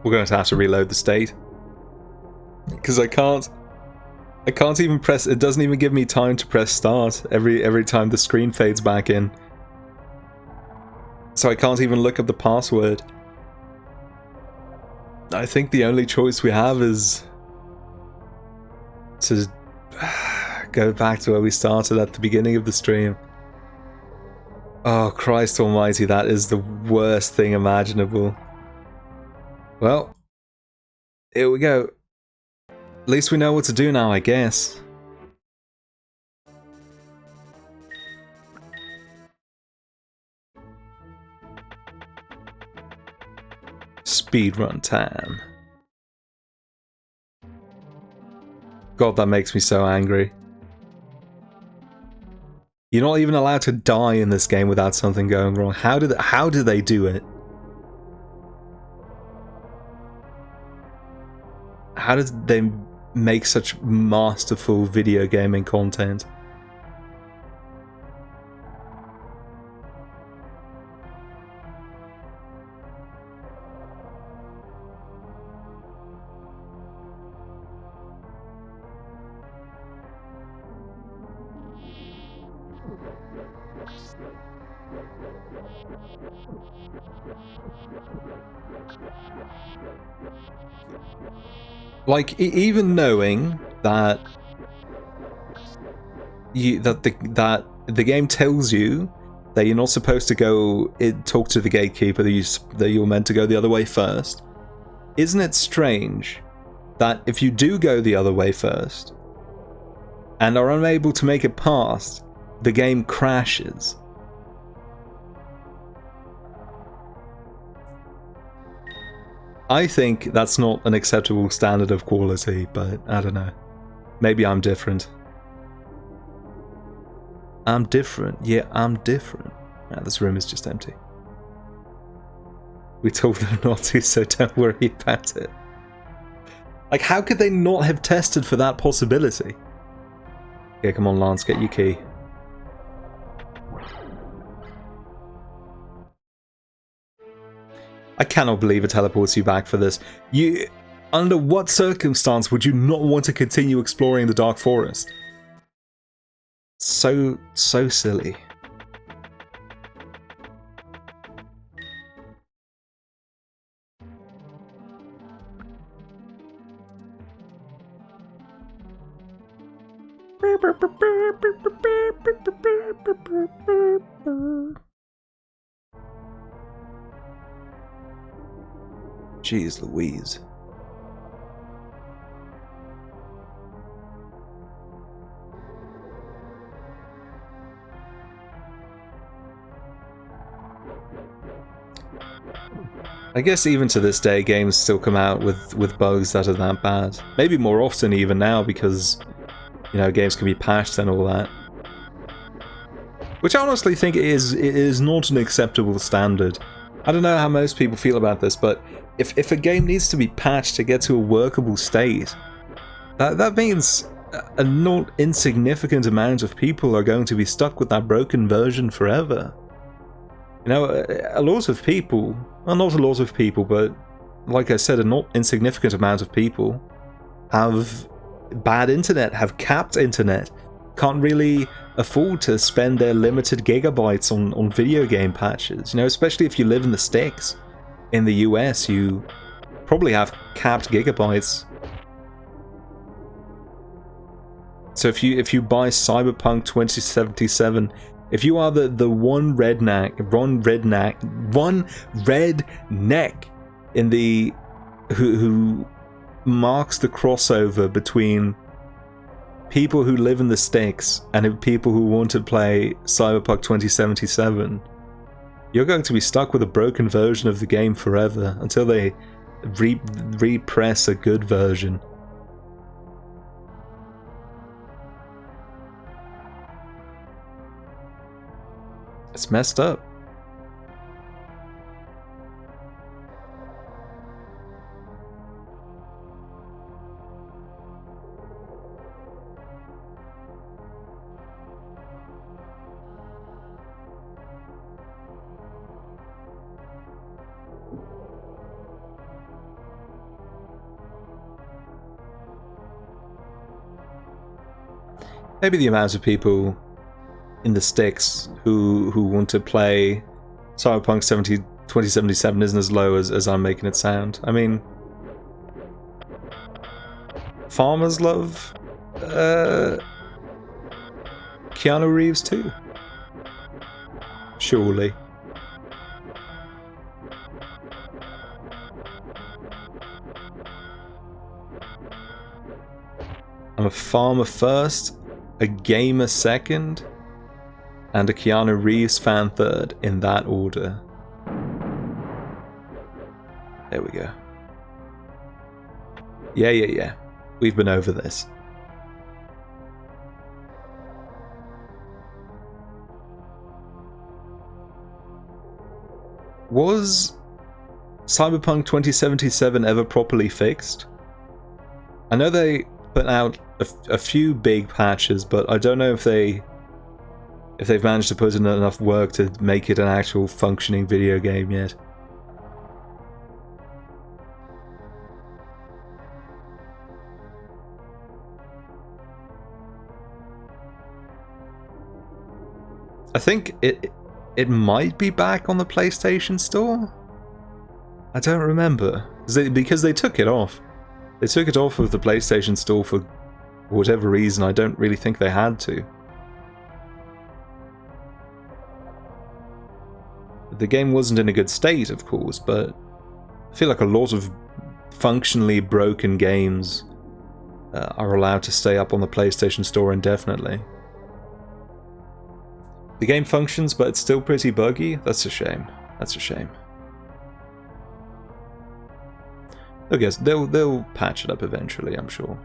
We're going to have to reload the state. Because I can't even press, it doesn't even give me time to press start every time the screen fades back in. So I can't even look up the password. I think the only choice we have is to go back to where we started at the beginning of the stream. Oh, Christ almighty, that is the worst thing imaginable. Well, here we go. At least we know what to do now, I guess. Speedrun time. God, that makes me so angry. You're not even allowed to die in this game without something going wrong. How do they do it? How did they make such masterful video gaming content? Like, even knowing that that the game tells you that you're not supposed to go talk to the gatekeeper, that you're meant to go the other way first, isn't it strange that if you do go the other way first and are unable to make it past, the game crashes? I think that's not an acceptable standard of quality, but I don't know. Maybe I'm different. I'm different. Yeah, I'm different. Nah, this room is just empty. We told them not to, so don't worry about it. Like, how could they not have tested for that possibility? Okay, come on, Lance, get your key. I cannot believe it teleports you back for this. Under what circumstance would you not want to continue exploring the Dark Forest? So silly. Jeez Louise. I guess even to this day, games still come out with bugs that are that bad. Maybe more often even now, because, you know, games can be patched and all that. Which I honestly think it is not an acceptable standard. I don't know how most people feel about this, but if a game needs to be patched to get to a workable state, that means a not insignificant amount of people are going to be stuck with that broken version forever. You know, a lot of people, well, not a lot of people, but like I said, a not insignificant amount of people have bad internet, have capped internet, can't really afford to spend their limited gigabytes on video game patches. You know, especially if you live in the sticks. In the US, you probably have capped gigabytes. So if you buy Cyberpunk 2077, if you are the one redneck in the who marks the crossover between people who live in the sticks and people who want to play Cyberpunk 2077, you're going to be stuck with a broken version of the game forever until they repress a good version. It's messed up. Maybe the amount of people in the sticks who want to play Cyberpunk 2077 isn't as low as I'm making it sound. I mean, farmers love Keanu Reeves too. Surely. I'm a farmer first, a gamer second, and a Keanu Reeves fan third, in that order. There we go. Yeah. We've been over this. Was Cyberpunk 2077 ever properly fixed? I know they put out a few big patches, but I don't know if they've managed to put in enough work to make it an actual functioning video game yet. I think it might be back on the PlayStation Store? I don't remember. Because they took it off. They took it off of the PlayStation Store for whatever reason. I don't really think they had to. The game wasn't in a good state, of course, but I feel like a lot of functionally broken games are allowed to stay up on the PlayStation Store indefinitely. The game functions, but it's still pretty buggy. That's a shame. That's a shame. I guess they'll patch it up eventually, I'm sure.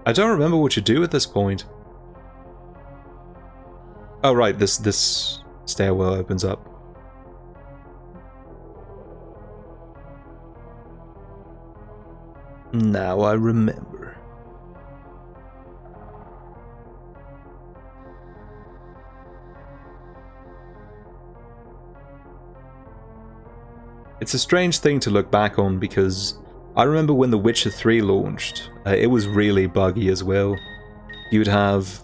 I don't remember what you do at this point. Oh right, this stairwell opens up. Now I remember. It's a strange thing to look back on because I remember when The Witcher 3 launched, it was really buggy as well. You'd have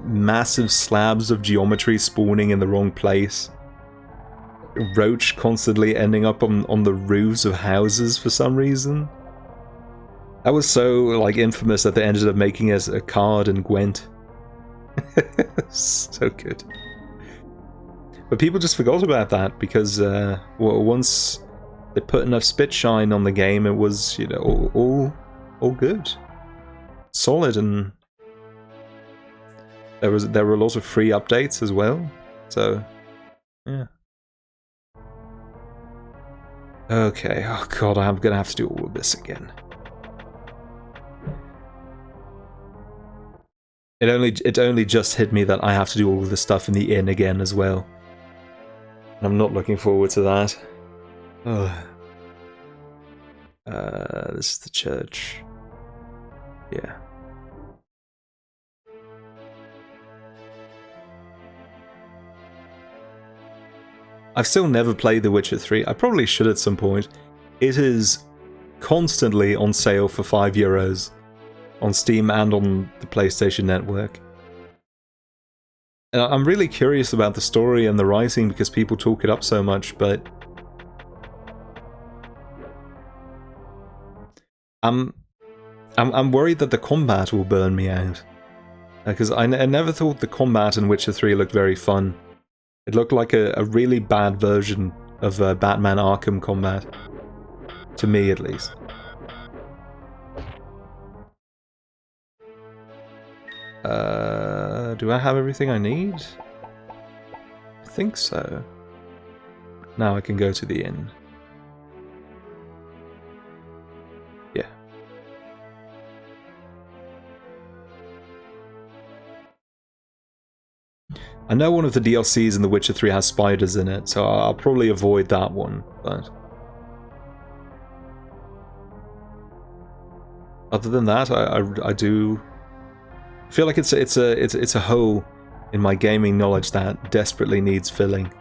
massive slabs of geometry spawning in the wrong place. Roach constantly ending up on the roofs of houses for some reason. That was so like infamous that they ended up making as a card in Gwent. So good. But people just forgot about that because once they put enough spit shine on the game, it was, you know, all good, solid, and there were a lot of free updates as well. So yeah. Okay. Oh god, I'm gonna have to do all of this again. It only just hit me that I have to do all of this stuff in the inn again as well. I'm not looking forward to that. Oh. This is the church. Yeah. I've still never played The Witcher 3. I probably should at some point. It is constantly on sale for €5 on Steam and on the PlayStation Network. I'm really curious about the story and the writing because people talk it up so much, but I'm worried that the combat will burn me out. Because I never thought the combat in Witcher 3 looked very fun. It looked like a really bad version of Batman Arkham combat. To me, at least. Do I have everything I need? I think so. Now I can go to the inn. Yeah. I know one of the DLCs in The Witcher 3 has spiders in it, so I'll probably avoid that one, but other than that, I do feel like it's a hole in my gaming knowledge that desperately needs filling.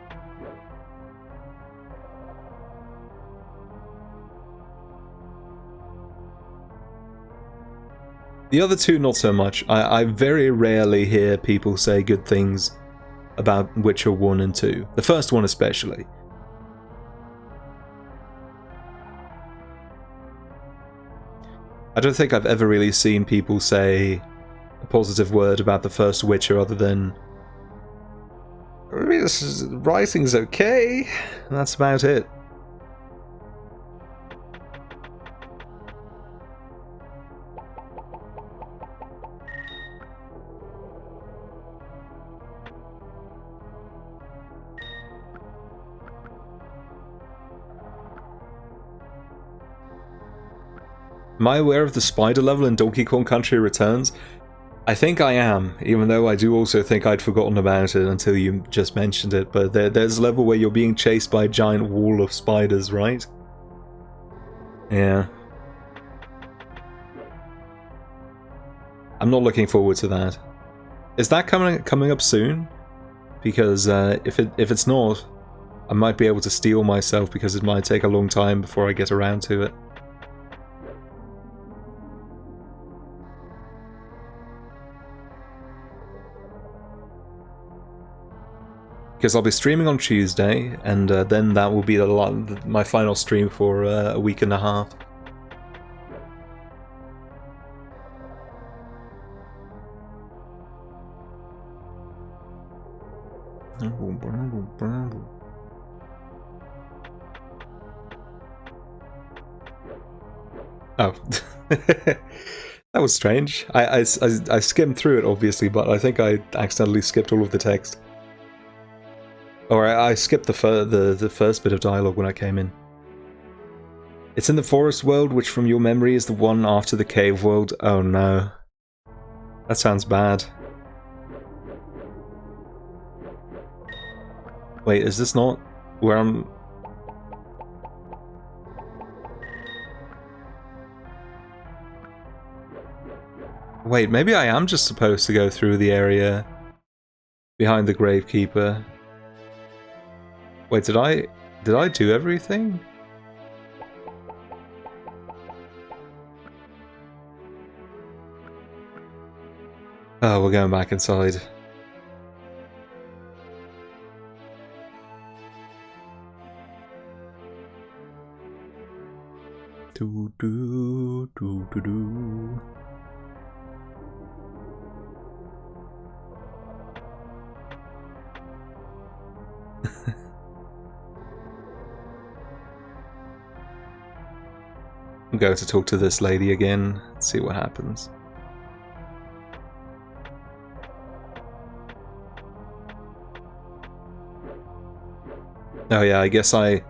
The other two, not so much. I very rarely hear people say good things about Witcher 1 and 2. The first one especially. I don't think I've ever really seen people say a positive word about the first Witcher other than writing's okay, and that's about it. Am I aware of the spider level in Donkey Kong Country Returns? I think I am, even though I do also think I'd forgotten about it until you just mentioned it, but there's a level where you're being chased by a giant wall of spiders, right? Yeah. I'm not looking forward to that. Is that coming up soon? Because if it's not, I might be able to steel myself because it might take a long time before I get around to it. Because I'll be streaming on Tuesday, and then that will be my final stream for a week and a half. Oh, that was strange. I skimmed through it, obviously, but I think I accidentally skipped all of the text. Or I skipped the first bit of dialogue when I came in. It's in the forest world, which from your memory is the one after the cave world. Oh no. That sounds bad. Wait, is this not where I'm... Wait, maybe I am just supposed to go through the area behind the Gravekeeper. Wait, did I do everything? Oh, we're going back inside. Do do do do do. I'm going to talk to this lady again, see what happens. Oh yeah, I guess I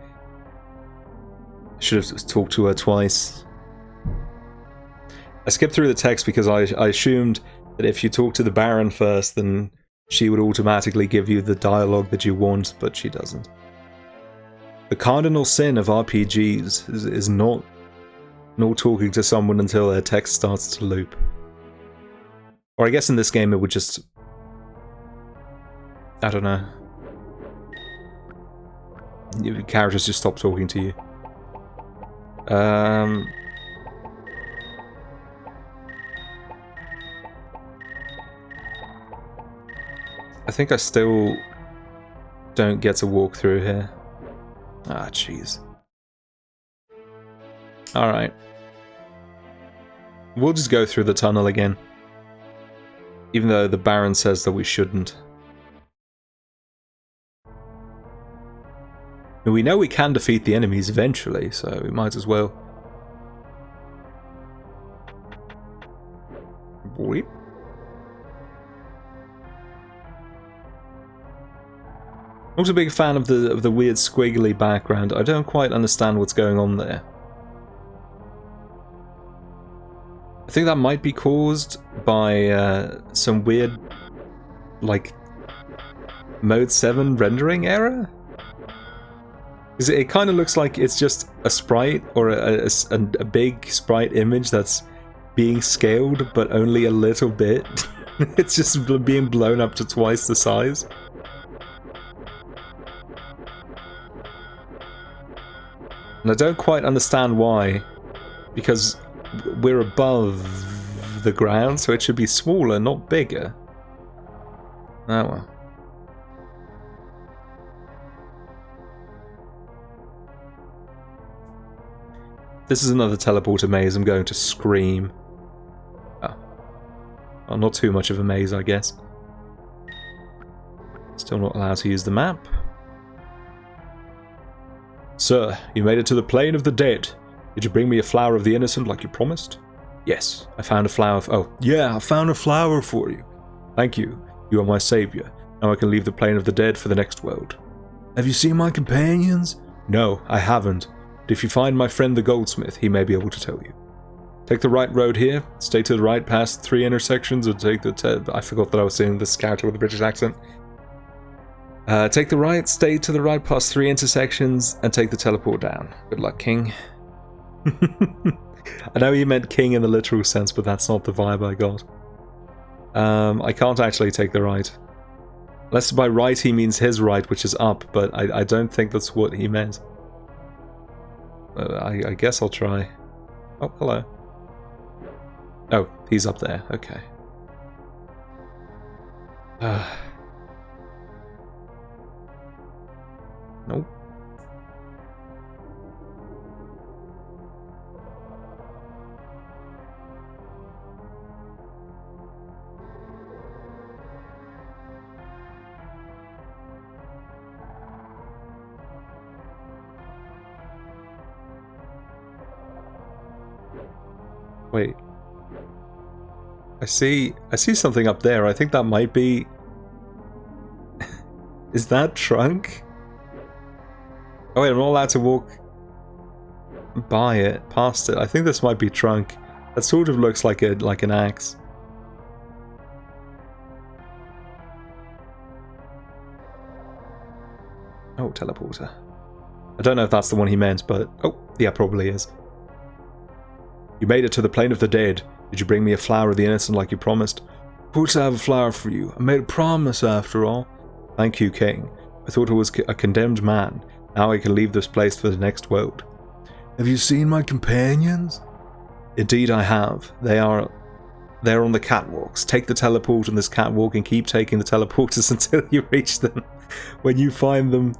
should have talked to her twice. I skipped through the text because I assumed that if you talk to the Baron first, then she would automatically give you the dialogue that you want, but she doesn't. The cardinal sin of RPGs is not talking to someone until their text starts to loop. Or I guess in this game it would just... I don't know. Your characters just stop talking to you. I think I still don't get to walk through here. Ah, jeez. Alright. We'll just go through the tunnel again. Even though the Baron says that we shouldn't. And we know we can defeat the enemies eventually, so we might as well. Boop. Not a big fan of the weird squiggly background. I don't quite understand what's going on there. I think that might be caused by some weird, like, Mode 7 rendering error? Because it kind of looks like it's just a sprite, or a big sprite image that's being scaled, but only a little bit. It's just being blown up to twice the size. And I don't quite understand why, because we're above the ground, so it should be smaller, not bigger. Oh well. This is another teleporter maze. I'm going to scream. Oh. Well, not too much of a maze, I guess. Still not allowed to use the map. Sir, you made it to the Plane of the Dead. Did you bring me a flower of the innocent like you promised? Yes, I found a flower. Oh, yeah, I found a flower for you. Thank you. You are my savior. Now I can leave the Plane of the Dead for the next world. Have you seen my companions? No, I haven't. But if you find my friend the goldsmith, he may be able to tell you. Take the right road here. Stay to the right past 3 intersections, or take the... I forgot that I was saying the scouter with a British accent. Take the right, stay to the right past 3 intersections, and take the teleport down. Good luck, King. I know you meant king in the literal sense, but that's not the vibe I got. I can't actually take the right. Unless by right he means his right, which is up, but I don't think that's what he meant. I guess I'll try. Oh, hello. Oh, he's up there. Okay. Nope. Wait. I see something up there. I think that might be... Is that Trunk? Oh wait, I'm not allowed to walk by it, past it. I think this might be Trunk. That sort of looks like an axe. Oh, teleporter. I don't know if that's the one he meant, but... Oh, yeah, probably is. You made it to the plane of the dead. Did you bring me a flower of the innocent like you promised? Of course I have a flower for you. I made a promise after all. Thank you, King. I thought I was a condemned man. Now I can leave this place for the next world. Have you seen my companions? Indeed I have. They're on the catwalks. Take the teleport on this catwalk and keep taking the teleporters until you reach them. When you find them,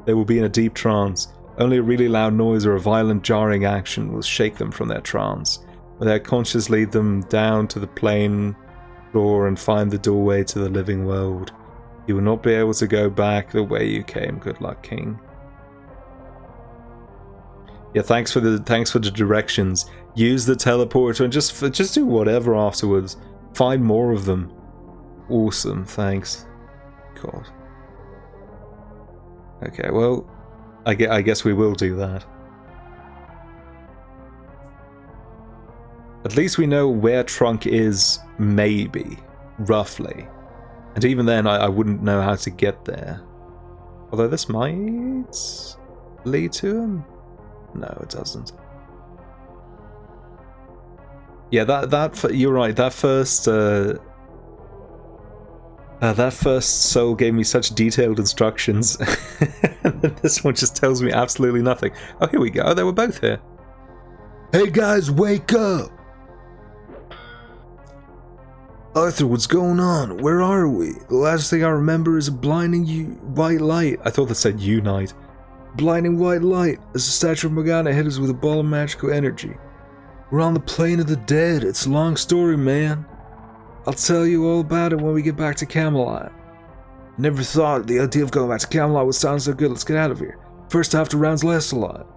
they will be in a deep trance. Only a really loud noise or a violent jarring action will shake them from their trance. When their conscience lead them down to the plane floor and find the doorway to the living world. You will not be able to go back the way you came. Good luck, King. Yeah, thanks for the directions. Use the teleporter and just do whatever afterwards. Find more of them. Awesome, thanks. God. Okay, well, I guess we will do that. At least we know where Trunk is, maybe, roughly. And even then, I wouldn't know how to get there. Although this might lead to him? No, it doesn't. Yeah, you're right. That first soul gave me such detailed instructions. And then this one just tells me absolutely nothing. Oh, here we go. Oh, they were both here. Hey guys, wake up! Arthur, what's going on? Where are we? The last thing I remember is a blinding white light. I thought that said unite. Blinding white light as the statue of Morgana hit us with a ball of magical energy. We're on the plane of the dead. It's a long story, man. I'll tell you all about it when we get back to Camelot. Never thought the idea of going back to Camelot would sound so good. Let's get out of here. First half to rounds Lancelot.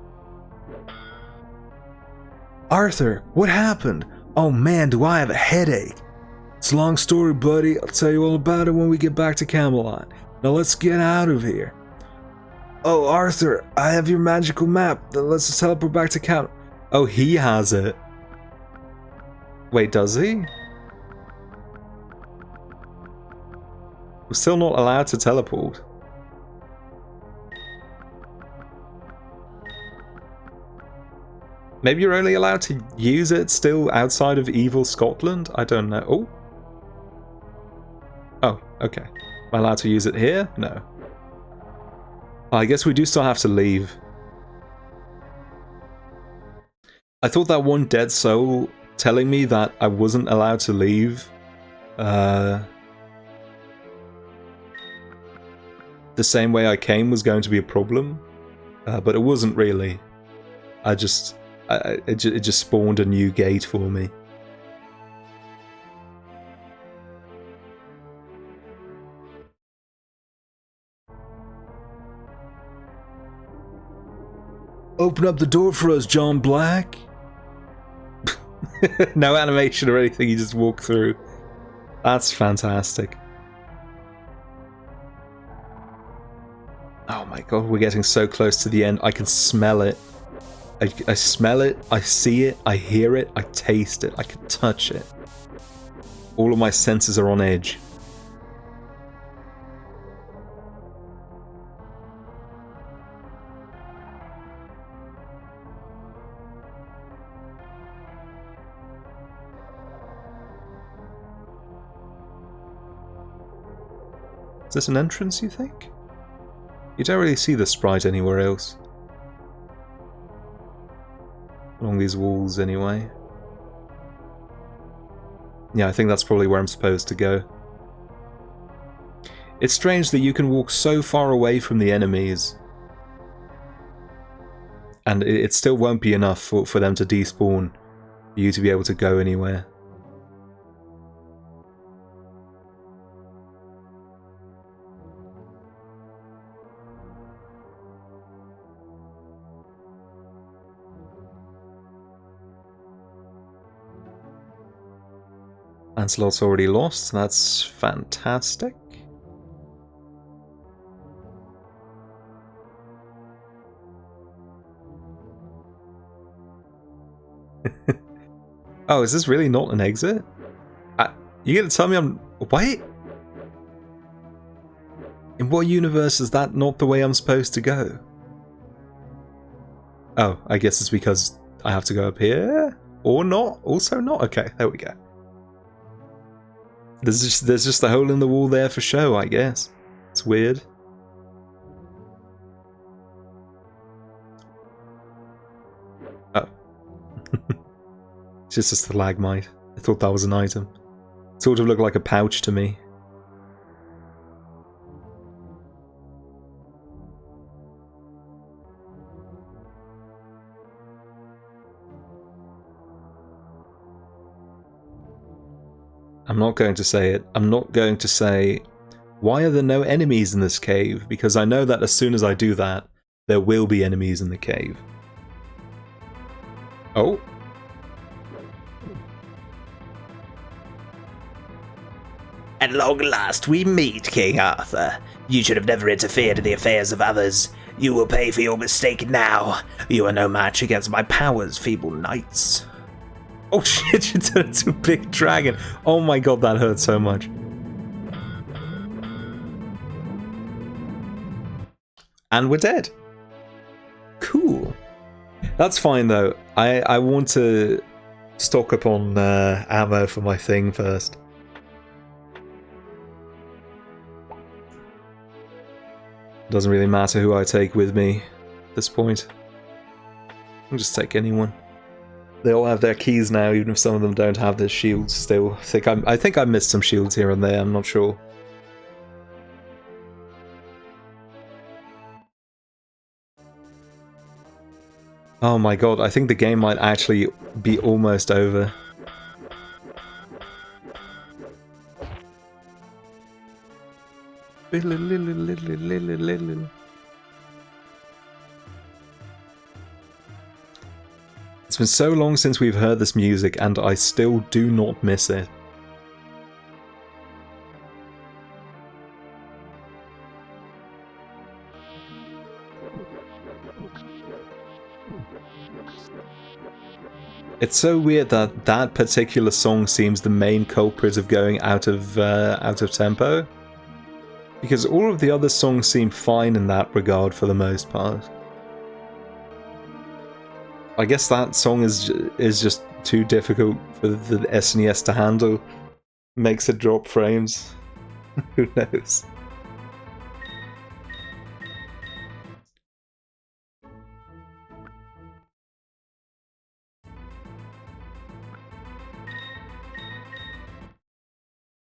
Arthur, what happened? Oh man, do I have a headache. It's a long story, buddy. I'll tell you all about it when we get back to Camelot. Now let's get out of here. Oh, Arthur, I have your magical map that lets us teleport back to Camelot. Oh, he has it. Wait, does he? We're still not allowed to teleport. Maybe you're only allowed to use it still outside of evil Scotland? I don't know. Oh. Oh, okay. Am I allowed to use it here? No. I guess we do still have to leave. I thought that one dead soul telling me that I wasn't allowed to leave the same way I came was going to be a problem, but it wasn't really. It just spawned a new gate for me. Open up the door for us, John Black. No animation or anything, you just walk through. That's fantastic. Oh my god, we're getting so close to the end. I can smell it. I smell it, I see it, I hear it, I taste it, I can touch it. All of my senses are on edge. Is this an entrance, you think? You don't really see the sprite anywhere else. Along these walls, anyway. Yeah, I think that's probably where I'm supposed to go. It's strange that you can walk so far away from the enemies, and it still won't be enough for them to despawn, for you to be able to go anywhere. Lancelot's already lost, that's fantastic. Oh, is this really not an exit? You gonna tell me I'm... Wait? In what universe is that not the way I'm supposed to go? Oh, I guess it's because I have to go up here? Or not? Also not? Okay, there we go. There's just a hole in the wall there for show, I guess. It's weird. Oh. It's just a stalagmite. I thought that was an item. It sort of looked like a pouch to me. I'm not going to say it. I'm not going to say, why are there no enemies in this cave? Because I know that as soon as I do that, there will be enemies in the cave. Oh. At long last we meet, King Arthur. You should have never interfered in the affairs of others. You will pay for your mistake now. You are no match against my powers, feeble knights. Oh shit, you turned into a big dragon. Oh my god, that hurt so much. And we're dead. Cool. That's fine though. I want to stock up on ammo for my thing first. Doesn't really matter who I take with me at this point. I'll just take anyone. They all have their keys now, even if some of them don't have their shields still. I think I missed some shields here and there, I'm not sure. Oh my god, I think the game might actually be almost over. It's been so long since we've heard this music, and I still do not miss it. It's so weird that that particular song seems the main culprit of going out of tempo, because all of the other songs seem fine in that regard for the most part. I guess that song is just too difficult for the SNES to handle. Makes it drop frames. Who knows?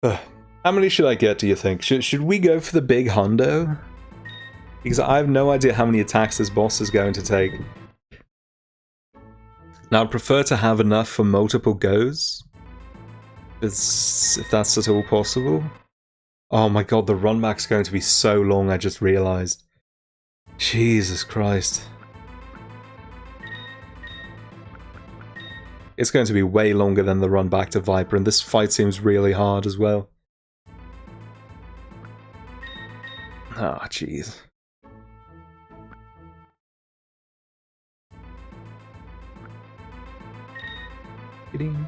How many should I get, do you think? Should we go for the big hundo? Because I have no idea how many attacks this boss is going to take. Now, I'd prefer to have enough for multiple goes, if that's at all possible. Oh my god, the run back's going to be so long, I just realised. Jesus Christ. It's going to be way longer than the run back to Viper, and this fight seems really hard as well. Ah, jeez. Ding.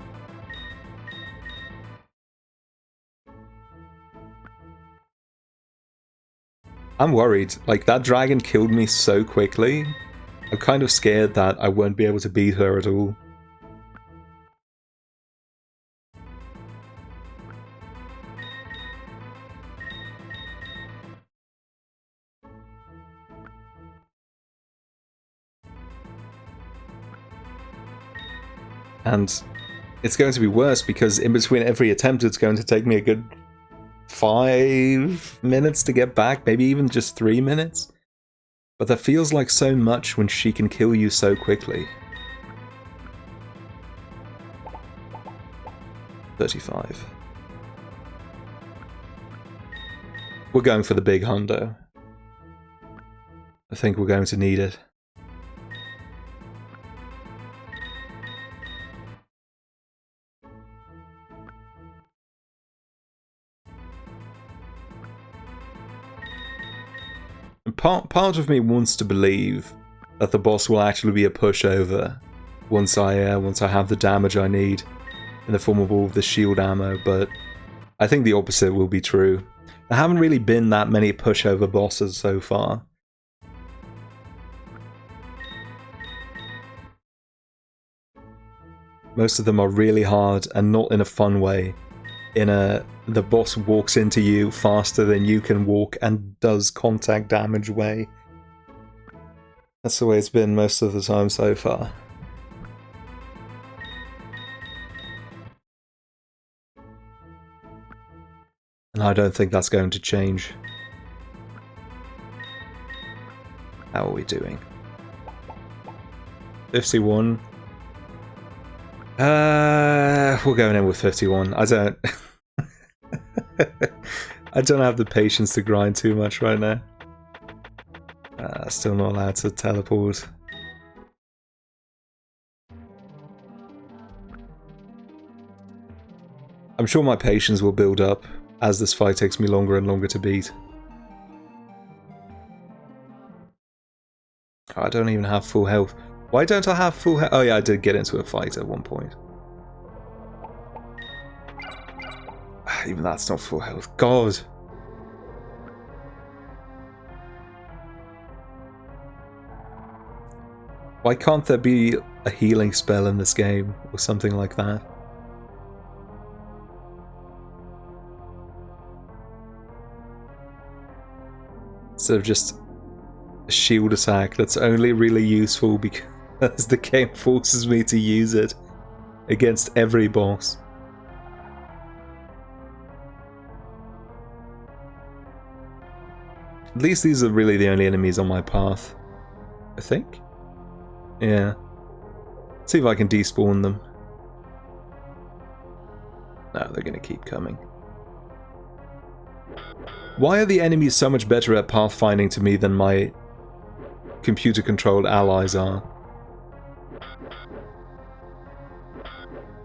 I'm worried. Like, that dragon killed me so quickly. I'm kind of scared that I won't be able to beat her at all. And it's going to be worse because in between every attempt it's going to take me a good 5 minutes to get back, maybe even just 3 minutes. But that feels like so much when she can kill you so quickly. 35. We're going for the big hundo. I think we're going to need it. Part of me wants to believe that the boss will actually be a pushover once I have the damage I need in the form of all of the shield ammo, but I think the opposite will be true. There haven't really been that many pushover bosses so far. Most of them are really hard and not in a fun way. The boss walks into you faster than you can walk and does contact damage way. That's the way it's been most of the time so far. And I don't think that's going to change. How are we doing? 51. We're going in with 51. I don't have the patience to grind too much right now. Still not allowed to teleport. I'm sure my patience will build up as this fight takes me longer and longer to beat. Oh, I don't even have full health. Why don't I have full health? Oh yeah, I did get into a fight at one point. Even that's not full health. God. Why can't there be a healing spell in this game or something like that? Instead of just a shield attack that's only really useful because the game forces me to use it against every boss. At least these are really the only enemies on my path, I think. Yeah. Let's see if I can despawn them. No, they're gonna keep coming. Why are the enemies so much better at pathfinding to me than my computer-controlled allies are?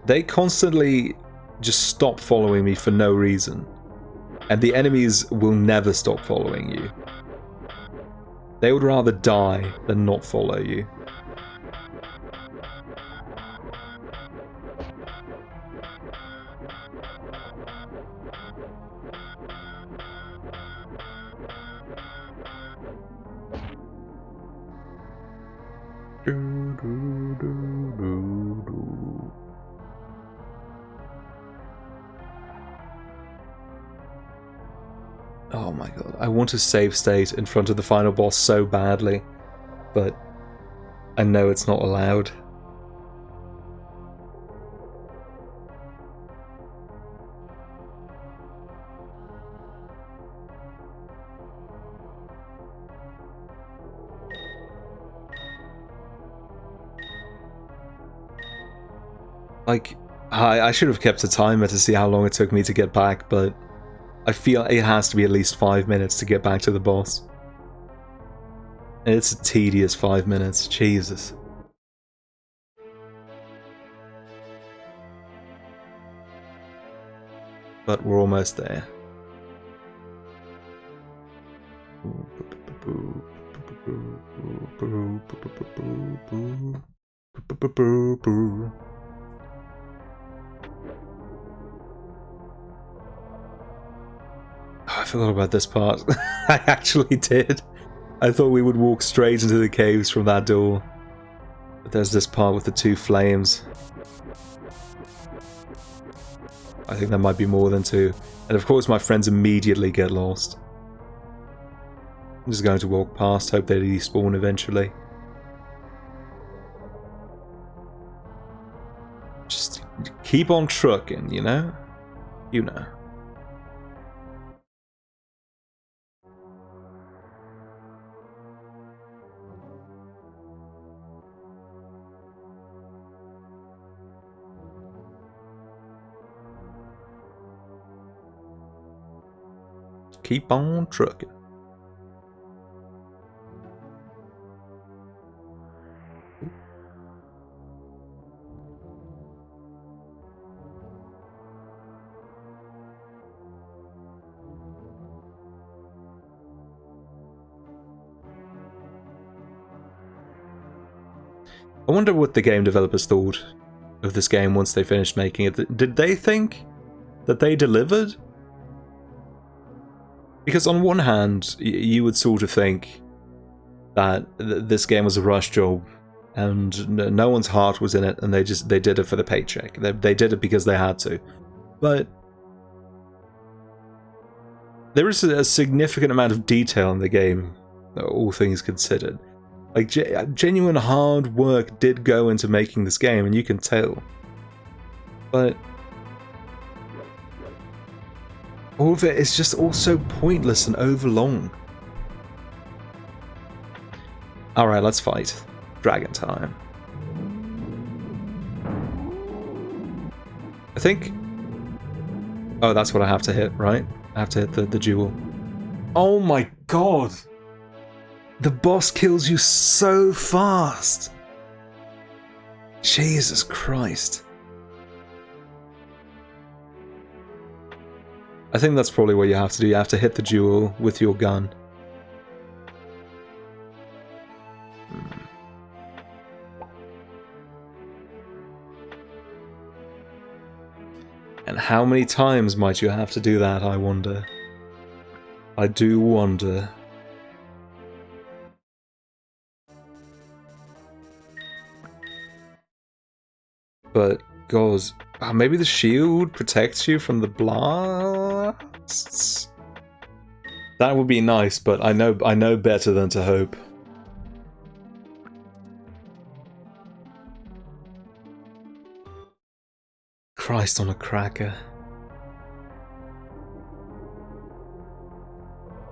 They constantly just stop following me for no reason. And the enemies will never stop following you. They would rather die than not follow you. Oh my god, I want to save state in front of the final boss so badly, but I know it's not allowed. Like, I should have kept a timer to see how long it took me to get back, but I feel it has to be at least 5 minutes to get back to the boss. And it's a tedious 5 minutes, Jesus. But we're almost there. forgot about this part. I actually did. I thought we would walk straight into the caves from that door. But there's this part with the 2 flames. I think there might be more than 2. And of course my friends immediately get lost. I'm just going to walk past, hope they despawn eventually. Just keep on trucking, you know? You know. Keep on trucking. I wonder what the game developers thought of this game once they finished making it. Did they think that they delivered? Because on one hand, you would sort of think that this game was a rush job and no one's heart was in it and they did it for the paycheck. They did it because they had to. But there is a significant amount of detail in the game, all things considered. Like, genuine hard work did go into making this game, and you can tell. But all of it is just all so pointless and overlong. Alright, let's fight. Dragon time. I think... Oh, that's what I have to hit, right? I have to hit the jewel. Oh my god! The boss kills you so fast! Jesus Christ. I think that's probably what you have to do. You have to hit the jewel with your gun. And how many times might you have to do that, I wonder? I do wonder. But, God, maybe the shield protects you from the blasts? That would be nice, but I know better than to hope. Christ on a cracker.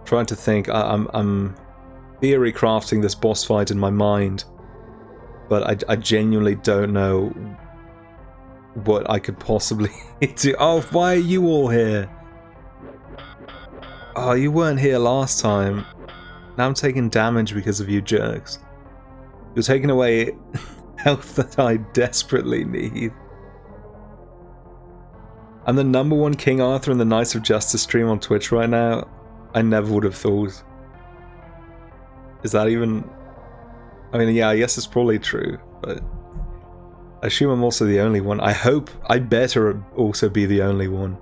Trying to think, I'm theory crafting this boss fight in my mind, but I genuinely don't know what I could possibly do. Oh, why are you all here? Oh, you weren't here last time. Now I'm taking damage because of you jerks. You're taking away health that I desperately need. I'm the #1 King Arthur in the Knights of Justice stream on Twitch right now. I never would have thought. Is that even... I mean, yeah, I guess it's probably true, but... I assume I'm also the only one. I hope... I better also be the only one.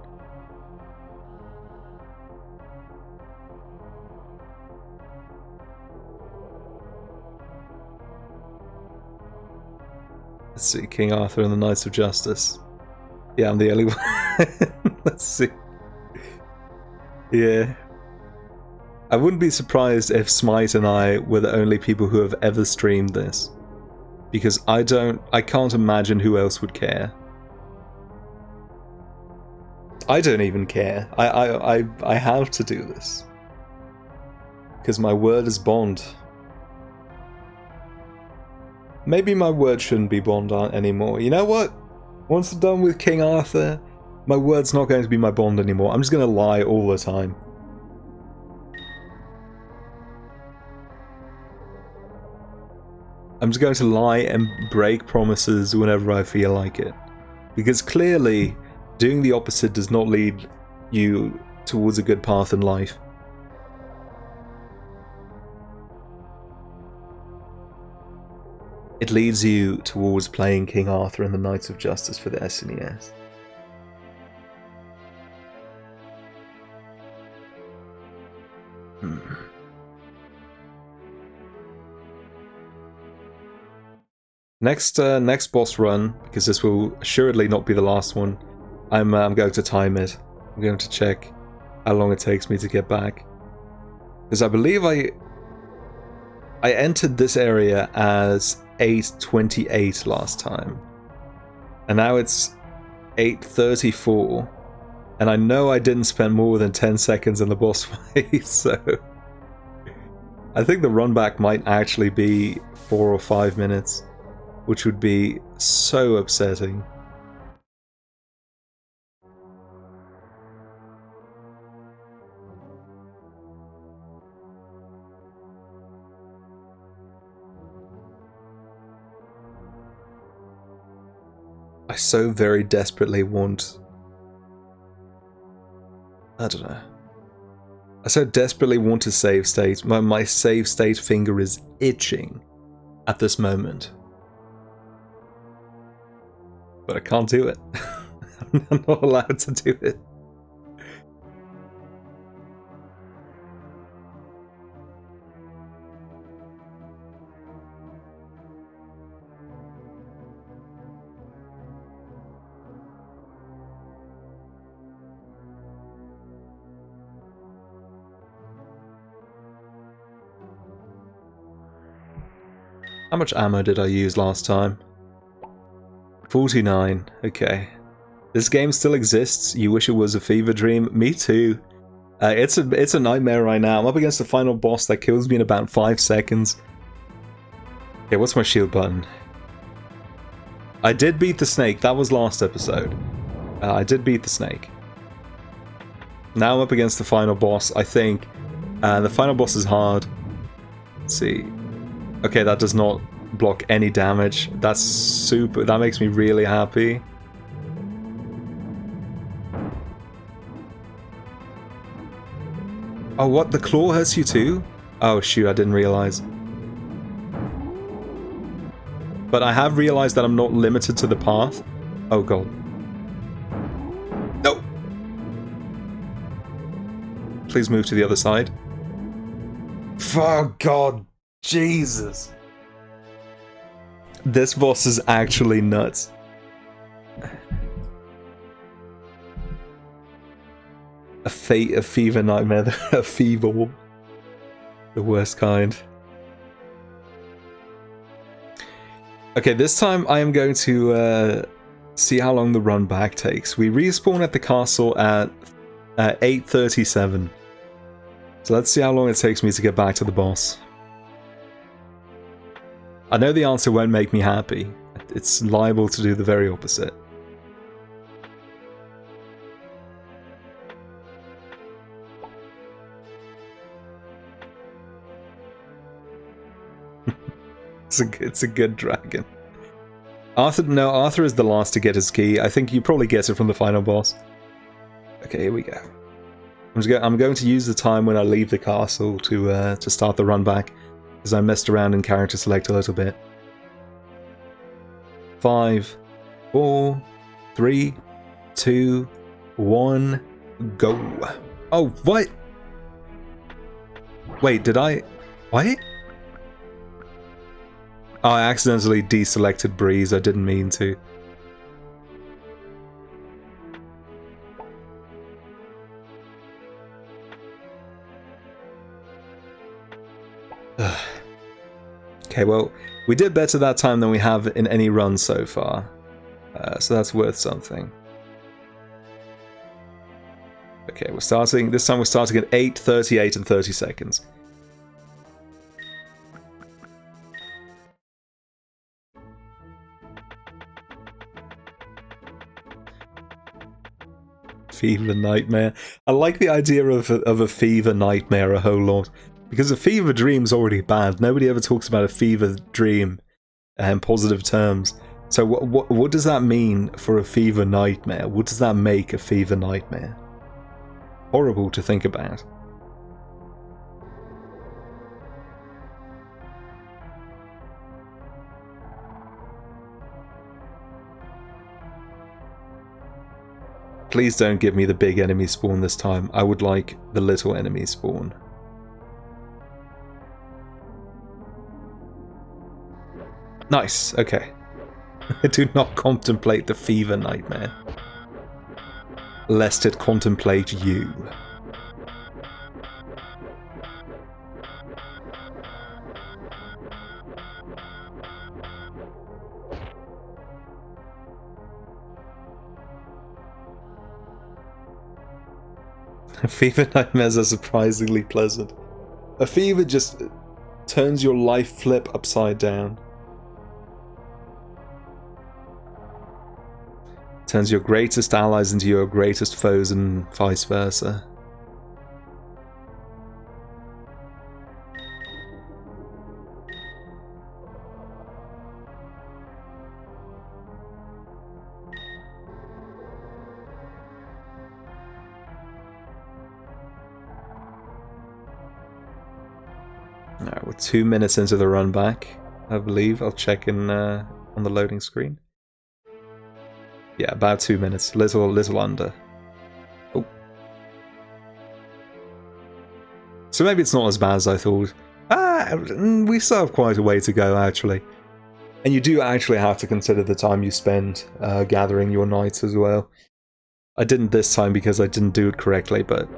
Let's see. King Arthur and the Knights of Justice. Yeah, I'm the only one. Let's see. Yeah. I wouldn't be surprised if Smite and I were the only people who have ever streamed this. Because I can't imagine who else would care. I don't even care. I have to do this. Because my word is bond. Maybe my word shouldn't be bond anymore. You know what? Once I'm done with King Arthur, my word's not going to be my bond anymore. I'm just going to lie all the time. I'm just going to lie and break promises whenever I feel like it. Because clearly, doing the opposite does not lead you towards a good path in life. It leads you towards playing King Arthur and the Knights of Justice for the SNES. Next boss run, because this will assuredly not be the last one. I'm going to time it. I'm going to check how long it takes me to get back, because I believe I entered this area as 8:28 last time, and now it's 8:34, and I know I didn't spend more than 10 seconds in the boss fight, so I think the run back might actually be 4 or 5 minutes, which would be so upsetting. I so very desperately want... I don't know. I so desperately want to save state. My save state finger is itching at this moment. But I can't do it. I'm not allowed to do it. How much ammo did I use last time? 49. Okay. This game still exists. You wish it was a fever dream? Me too. It's a nightmare right now. I'm up against the final boss that kills me in about 5 seconds. Okay, what's my shield button? I did beat the snake. That was last episode. I did beat the snake. Now I'm up against the final boss, I think. The final boss is hard. Let's see. Okay, that does not block any damage. That's super. That makes me really happy. Oh, what? The claw hurts you too? Oh, shoot, I didn't realize. But I have realized that I'm not limited to the path. Oh, God. No! Please move to the other side. Oh, God. Jesus. This boss is actually nuts. A fever nightmare, a fever one. The worst kind. Okay, this time I am going to see how long the run back takes. We respawn at the castle at 8:37. So let's see how long it takes me to get back to the boss. I know the answer won't make me happy. It's liable to do the very opposite. It's a good dragon. Arthur is the last to get his key. I think you probably get it from the final boss. Okay, here we go. I'm going to use the time when I leave the castle to start the run back, because I messed around in character select a little bit. 5, 4, 3, 2, 1, go. Oh, what? Wait, did I... What? Oh, I accidentally deselected Breeze. I didn't mean to. Okay, well, we did better that time than we have in any run so far. So that's worth something. Okay, we're starting... This time we're starting at 8:38 and 30 seconds. Fever nightmare. I like the idea of a fever nightmare a whole lot. Because a fever dream's already bad. Nobody ever talks about a fever dream in positive terms. So what does that mean for a fever nightmare? What does that make a fever nightmare? Horrible to think about. Please don't give me the big enemy spawn this time. I would like the little enemy spawn. Nice, okay. Do not contemplate the fever nightmare, lest it contemplate you. Fever nightmares are surprisingly pleasant. A fever just turns your life flip upside down. Turns your greatest allies into your greatest foes and vice versa. Alright, we're 2 minutes into the run back, I believe. I'll check in on the loading screen. Yeah, about 2 minutes. Little under. Oh. So maybe it's not as bad as I thought. We still have quite a way to go, actually. And you do actually have to consider the time you spend gathering your knights as well. I didn't this time because I didn't do it correctly, but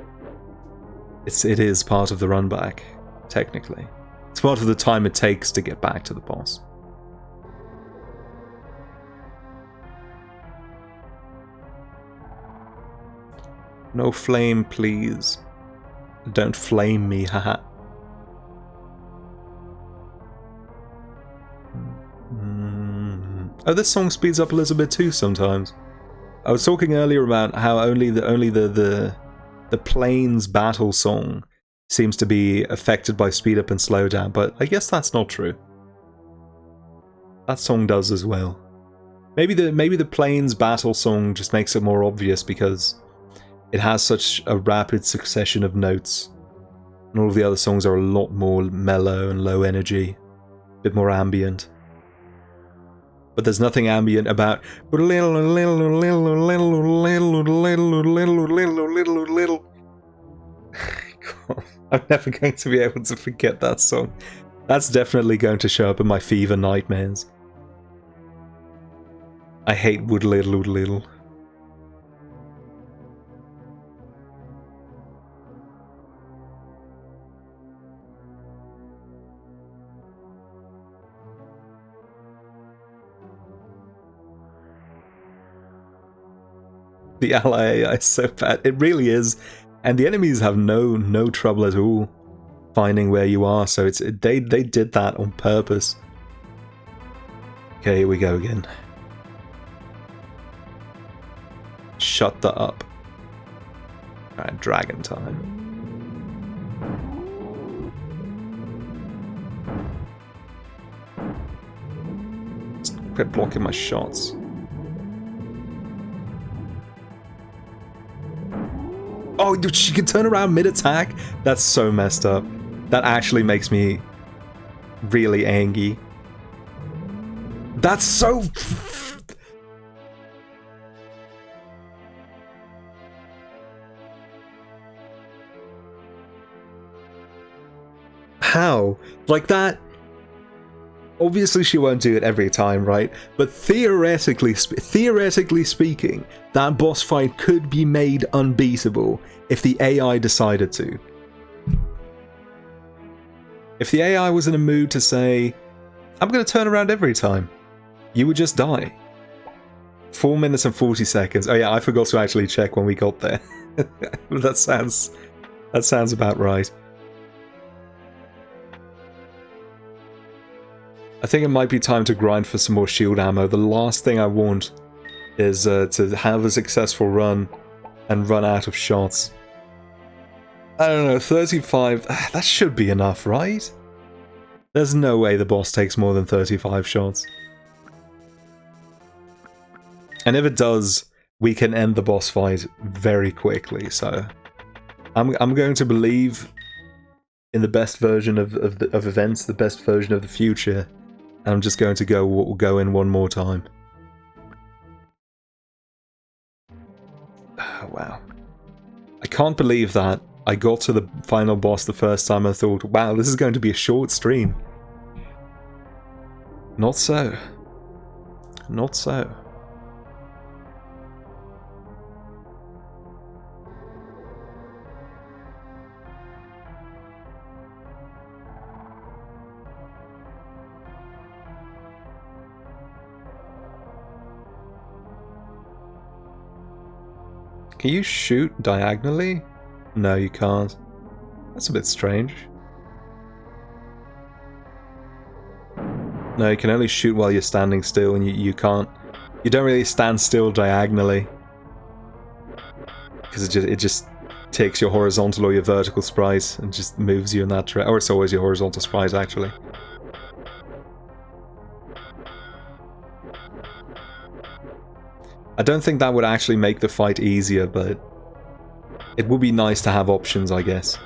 it is part of the run back, technically. It's part of the time it takes to get back to the boss. No flame, please. Don't flame me, haha. Oh, this song speeds up a little bit too sometimes. I was talking earlier about how only the Plains battle song seems to be affected by speed up and slow down, but I guess that's not true. That song does as well. Maybe the Plains battle song just makes it more obvious because it has such a rapid succession of notes, and all of the other songs are a lot more mellow and low energy, a bit more ambient. But there's nothing ambient about I'm never going to be able to forget that song. That's definitely going to show up in my fever nightmares. I hate wood little. The ally AI is so bad. It really is. And the enemies have no trouble at all finding where you are, so they did that on purpose. Okay, here we go again. Shut that up. Alright, dragon time. Quit blocking my shots. Oh, dude, she can turn around mid-attack? That's so messed up. That actually makes me really angry. That's so... How? Like that... Obviously she won't do it every time, right? But theoretically speaking, that boss fight could be made unbeatable if the AI decided to. If the AI was in a mood to say, I'm going to turn around every time, you would just die. 4 minutes and 40 seconds. Oh yeah, I forgot to actually check when we got there. That sounds about right. I think it might be time to grind for some more shield ammo. The last thing I want is to have a successful run and run out of shots. I don't know, 35... That should be enough, right? There's no way the boss takes more than 35 shots. And if it does, we can end the boss fight very quickly, so... I'm going to believe in the best version of events, the best version of the future. And I'm just going to go in one more time. Oh, wow. I can't believe that I got to the final boss the first time and thought, wow, this is going to be a short stream. Not so. Not so. Can you shoot diagonally? No, you can't. That's a bit strange. No, you can only shoot while you're standing still, and you can't... You don't really stand still diagonally. Because it just takes your horizontal or your vertical sprite and just moves you in that direction. Or it's always your horizontal sprite, actually. I don't think that would actually make the fight easier, but it would be nice to have options, I guess.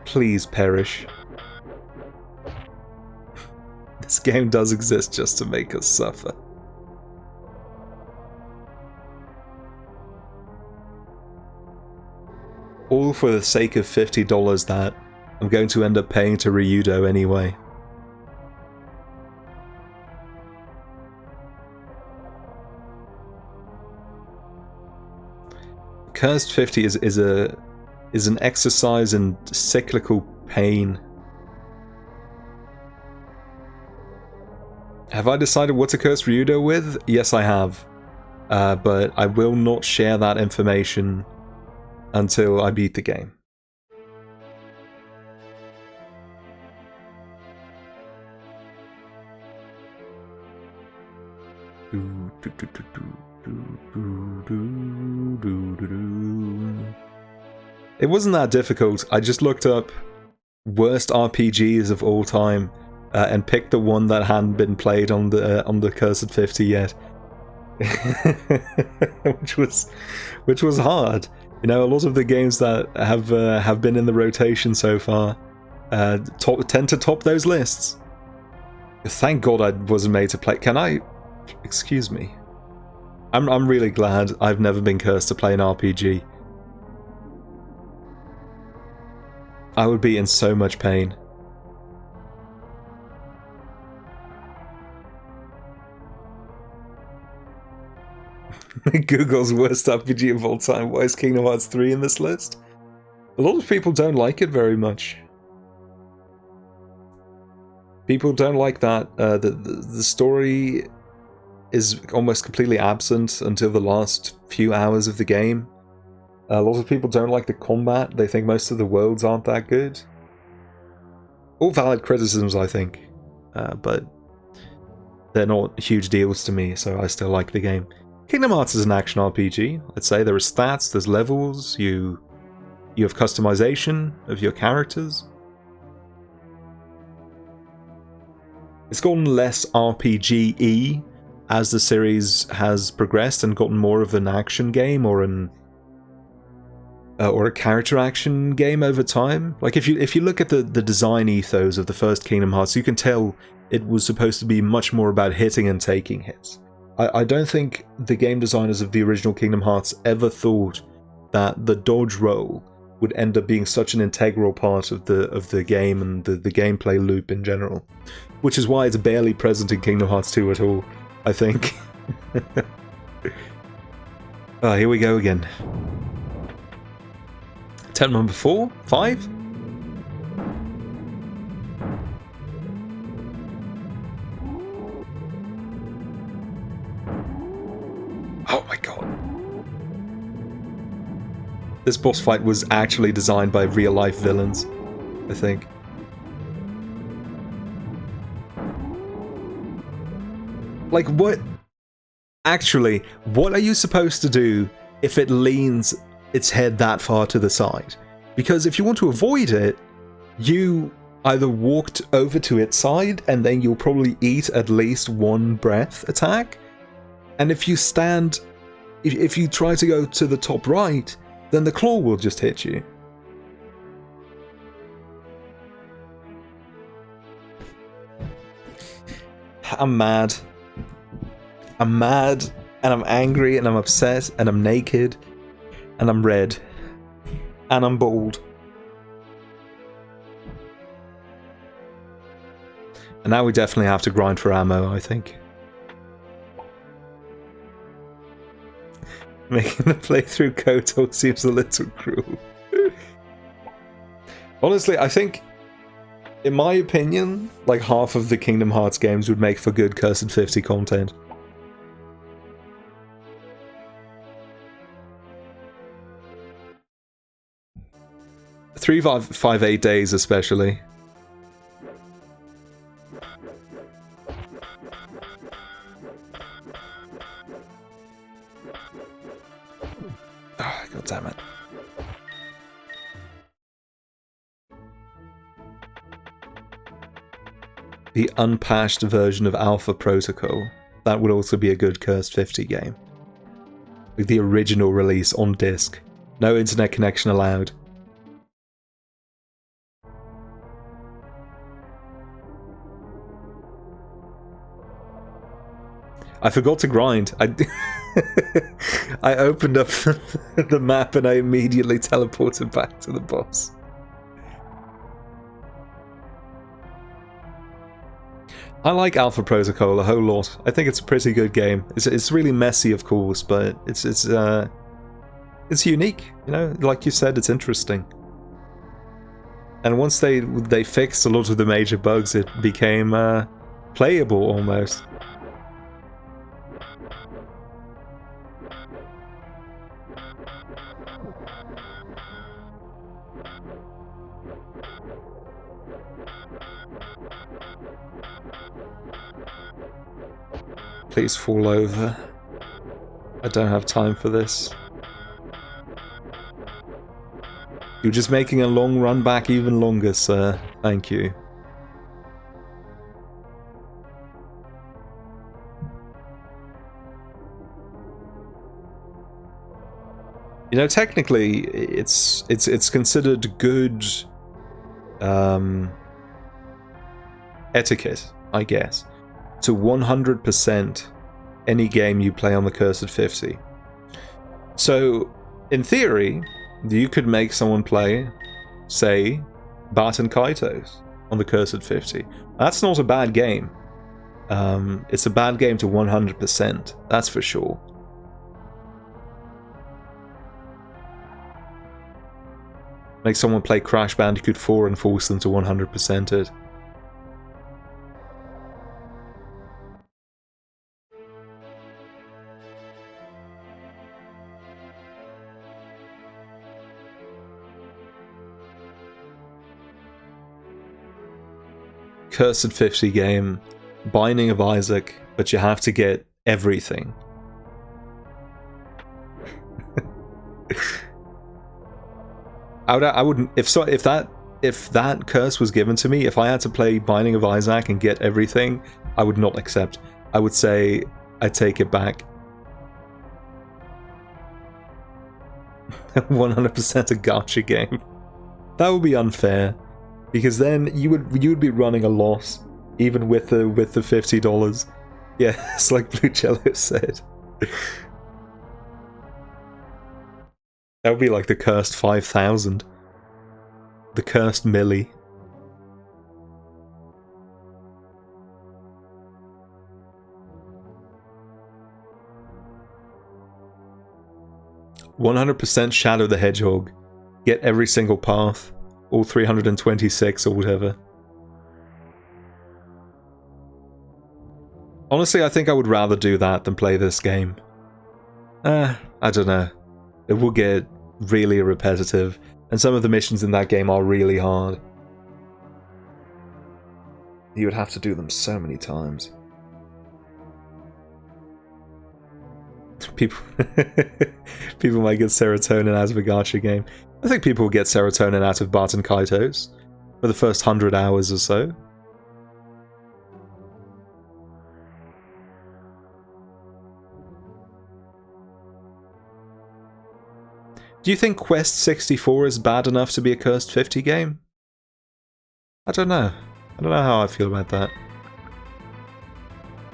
Please perish. This game does exist just to make us suffer. All for the sake of $50 that I'm going to end up paying to Ryudo anyway. Cursed 50 is an exercise in cyclical pain. Have I decided what to curse Ryudo with? Yes, I have. But I will not share that information until I beat the game. It wasn't that difficult. I just looked up worst RPGs of all time and picked the one that hadn't been played on the Cursed 50 yet, which was hard. You know, a lot of the games that have been in the rotation so far tend to top those lists. Thank God I wasn't made to play. Can I? Excuse me. I'm really glad I've never been cursed to play an RPG. I would be in so much pain. Google's worst RPG of all time. Why is Kingdom Hearts 3 in this list? A lot of people don't like it very much. People don't like that. The story is almost completely absent until the last few hours of the game. A lot of people don't like the combat. They think most of the worlds aren't that good. All valid criticisms, I think. But they're not huge deals to me, so I still like the game. Kingdom Hearts is an action RPG. I'd say there are stats, there's levels, you have customization of your characters. It's gotten less RPG-y as the series has progressed and gotten more of an action game or a character action game over time. Like if you look at the design ethos of the first Kingdom Hearts, you can tell it was supposed to be much more about hitting and taking hits. I don't think the game designers of the original Kingdom Hearts ever thought that the dodge roll would end up being such an integral part of the game and the gameplay loop in general. Which is why it's barely present in Kingdom Hearts 2 at all, I think. Here we go again. Attempt number 4? 5? Oh my god. This boss fight was actually designed by real-life villains, I think. Like, what? Actually, what are you supposed to do if it leans its head that far to the side? Because if you want to avoid it, you either walked over to its side and then you'll probably eat at least one breath attack. And if you stand, if you try to go to the top right, then the claw will just hit you. I'm mad. I'm mad, and I'm angry, and I'm upset, and I'm naked, and I'm red, and I'm bald. And now we definitely have to grind for ammo, I think. Making the playthrough KOTOR seems a little cruel. Honestly, I think, in my opinion, like half of the Kingdom Hearts games would make for good Cursed 50 content. Three, 5, 8 days especially. Oh, God damn it. The unpatched version of Alpha Protocol. That would also be a good Cursed 50 game. Like the original release on disc. No internet connection allowed. I forgot to grind. I opened up the map and I immediately teleported back to the boss. I like Alpha Protocol a whole lot. I think it's a pretty good game. It's really messy, of course, but it's unique. You know, like you said, it's interesting. And once they fixed a lot of the major bugs, it became playable almost. Please fall over. I don't have time for this. You're just making a long run back even longer, sir. Thank you. You know, technically, it's considered good etiquette, I guess, to 100% any game you play on the Cursed 50. So, in theory, you could make someone play, say, Baten Kaitos on the Cursed 50. That's not a bad game. It's a bad game to 100%, that's for sure. Make someone play Crash Bandicoot 4 and force them to 100% it. Cursed 50 game, Binding of Isaac, but you have to get everything. I wouldn't, if that curse was given to me, if I had to play Binding of Isaac and get everything, I would not accept. I would say I take it back. 100% a gacha game. That would be unfair. Because then you would be running a loss, even with the $50. Yeah, it's like Blue Jello said. That would be like the cursed 5,000. The cursed milli. "100% Shadow the Hedgehog. Get every single path. All 326 or whatever." Honestly, I think I would rather do that than play this game. I don't know. It will get really repetitive, and some of the missions in that game are really hard. You would have to do them so many times. People might get serotonin out of a gacha game. I think people will get serotonin out of Baten Kaitos for the first 100 hours or so. Do you think Quest 64 is bad enough to be a Cursed 50 game? I don't know. I don't know how I feel about that.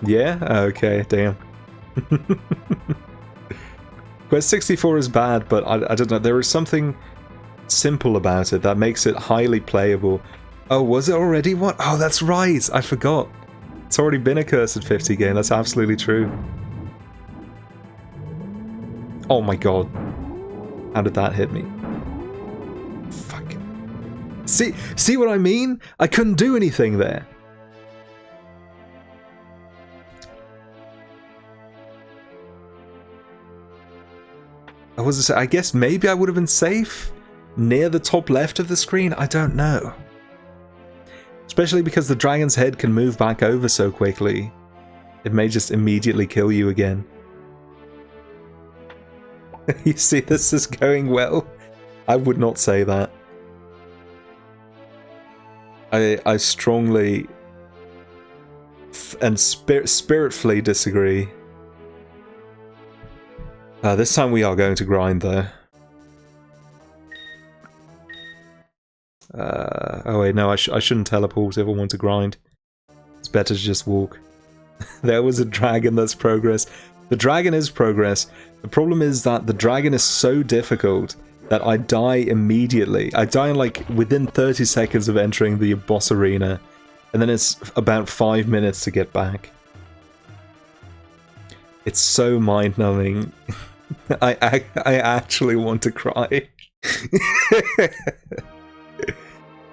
Yeah? Okay, damn. Quest 64 is bad, but I don't know. There is something simple about it that makes it highly playable. Oh, was it already one? Oh, that's right. I forgot. It's already been a Cursed 50 game. That's absolutely true. Oh my god. How did that hit me? Fuck. See what I mean? I couldn't do anything there. I guess maybe I would have been safe near the top left of the screen. I don't know. Especially because the dragon's head can move back over so quickly. It may just immediately kill you again. You see, this is going well. I would not say that. I strongly and spiritfully disagree. This time we are going to grind, though. Oh wait, no, I shouldn't teleport if I want to grind. It's better to just walk. There was a dragon that's progress. The dragon is progress. The problem is that the dragon is so difficult that I die immediately. I die like within 30 seconds of entering the boss arena, and then it's about 5 minutes to get back. It's so mind-numbing. I actually want to cry.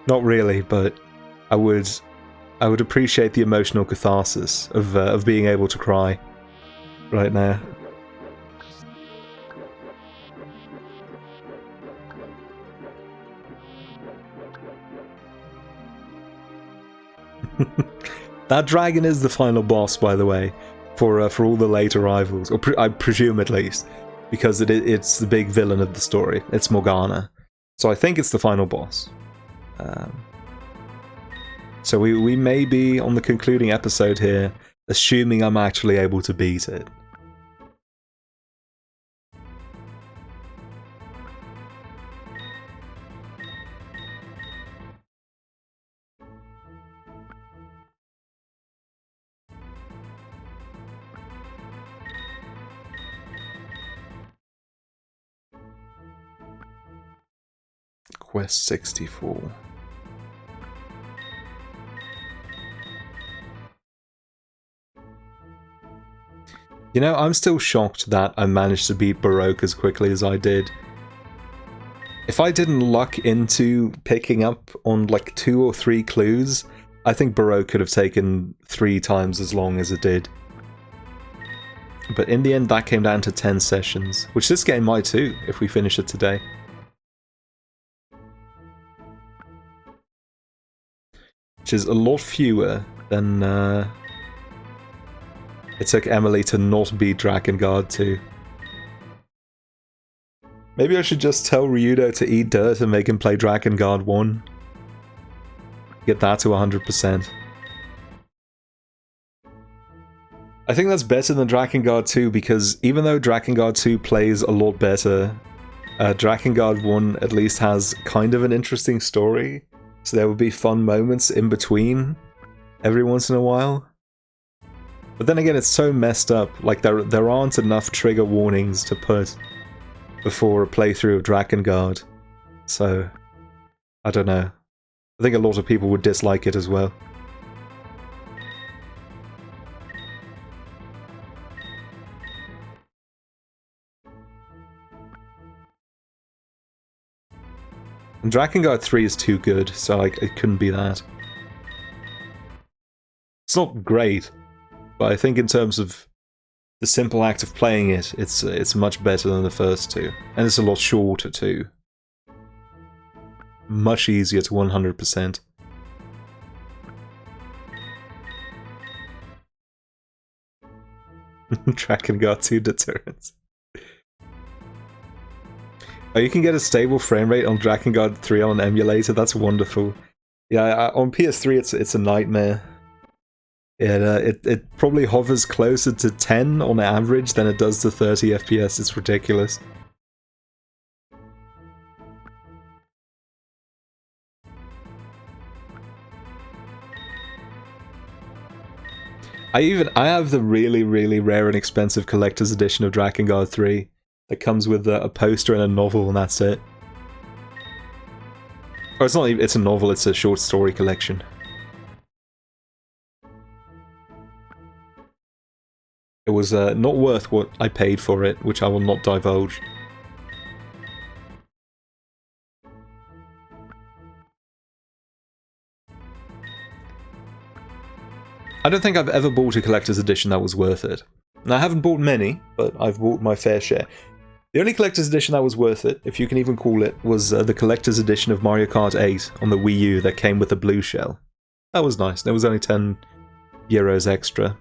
Not really, but I would appreciate the emotional catharsis of being able to cry right now. That dragon is the final boss, by the way, for all the late arrivals, or I presume at least, because it's the big villain of the story. It's Morgana, so I think it's the final boss. So we may be on the concluding episode here, assuming I'm actually able to beat it. Quest 64. You know, I'm still shocked that I managed to beat Baroque as quickly as I did. If I didn't luck into picking up on like 2 or 3 clues, I think Baroque could have taken 3 times as long as it did. But in the end, that came down to 10 sessions, which this game might too, if we finish it today. Which is a lot fewer than it took Emily to not beat Drakengard 2. Maybe I should just tell Ryudo to eat dirt and make him play Drakengard 1. Get that to 100%. I think that's better than Drakengard 2 because even though Drakengard 2 plays a lot better, Drakengard 1 at least has kind of an interesting story. So there would be fun moments in between every once in a while. But then again, it's so messed up, like there aren't enough trigger warnings to put before a playthrough of Drakengard. So, I don't know. I think a lot of people would dislike it as well. And Drakengard 3 is too good, so like it couldn't be that. It's not great, but I think in terms of the simple act of playing it, it's much better than the first 2. And it's a lot shorter too. Much easier to 100%. Drakengard 2 deterrence. Oh, you can get a stable frame rate on Drakengard 3 on an emulator. That's wonderful. Yeah, on PS3 it's a nightmare. It probably hovers closer to 10 on average than it does to 30 FPS. It's ridiculous. I have the really, really rare and expensive collector's edition of Drakengard 3 that comes with a poster and a novel, and that's it. Oh, it's not even, it's a novel, it's a short story collection. It was not worth what I paid for it, which I will not divulge. I don't think I've ever bought a collector's edition that was worth it. And I haven't bought many, but I've bought my fair share. The only collector's edition that was worth it, if you can even call it, was the collector's edition of Mario Kart 8 on the Wii U that came with a blue shell. That was nice. There was only €10 extra.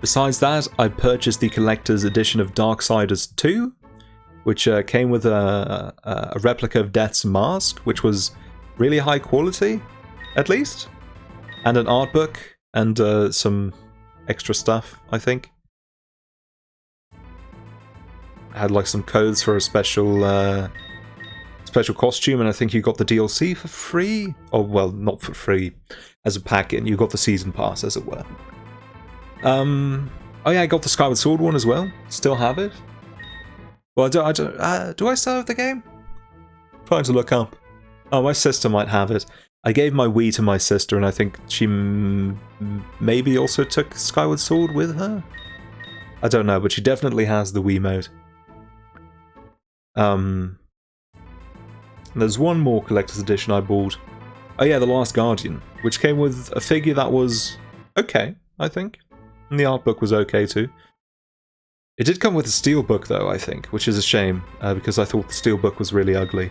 Besides that, I purchased the collector's edition of Darksiders 2, which came with a replica of Death's Mask, which was really high quality, at least, and an art book, and some extra stuff, I think. I had like some codes for a special costume, and I think you got the DLC for free, or well, not for free, as a pack-in. You got the season pass, as it were. Oh yeah, I got the Skyward Sword one as well. Still have it. Well, do I still have the game? I'm trying to look up. Oh, my sister might have it. I gave my Wii to my sister, and I think she maybe also took Skyward Sword with her? I don't know, but she definitely has the Wiimote. There's one more collector's edition I bought. Oh yeah, The Last Guardian, which came with a figure that was okay, I think. And the art book was okay too. It did come with a steelbook though, I think, which is a shame, because I thought the steelbook was really ugly.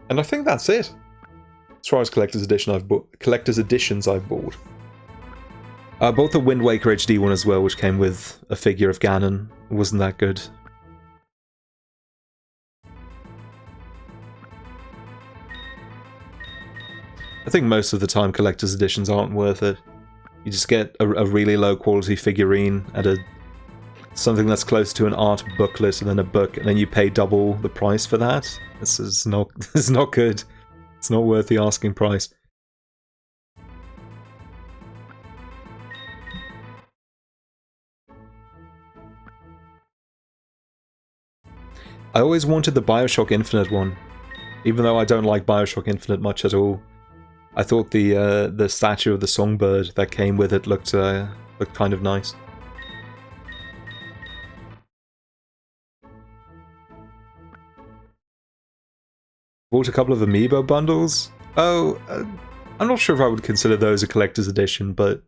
And I think that's it, as far as collector's editions I've bought. I bought the Wind Waker HD one as well, which came with a figure of Ganon. It wasn't that good. I think most of the time collector's editions aren't worth it. You just get a really low quality figurine at something that's close to an art booklet and then a book, and then you pay double the price for that. This is not good. It's not worth the asking price. I always wanted the Bioshock Infinite one, even though I don't like Bioshock Infinite much at all. I thought the statue of the songbird that came with it looked kind of nice. Bought a couple of Amiibo bundles. Oh, I'm not sure if I would consider those a collector's edition, but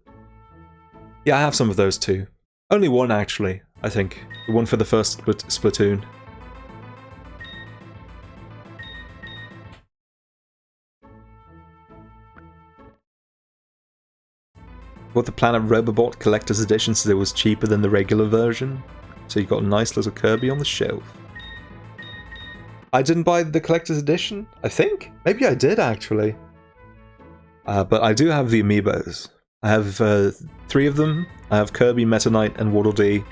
yeah, I have some of those too. Only one actually, I think. The one for the first Splatoon. Bought the Planet Robobot collector's edition so it was cheaper than the regular version. So you got a nice little Kirby on the shelf. I didn't buy the collector's edition, I think? Maybe I did, actually. But I do have the Amiibos. I have 3 of them. I have Kirby, Meta Knight, and Waddle Dee.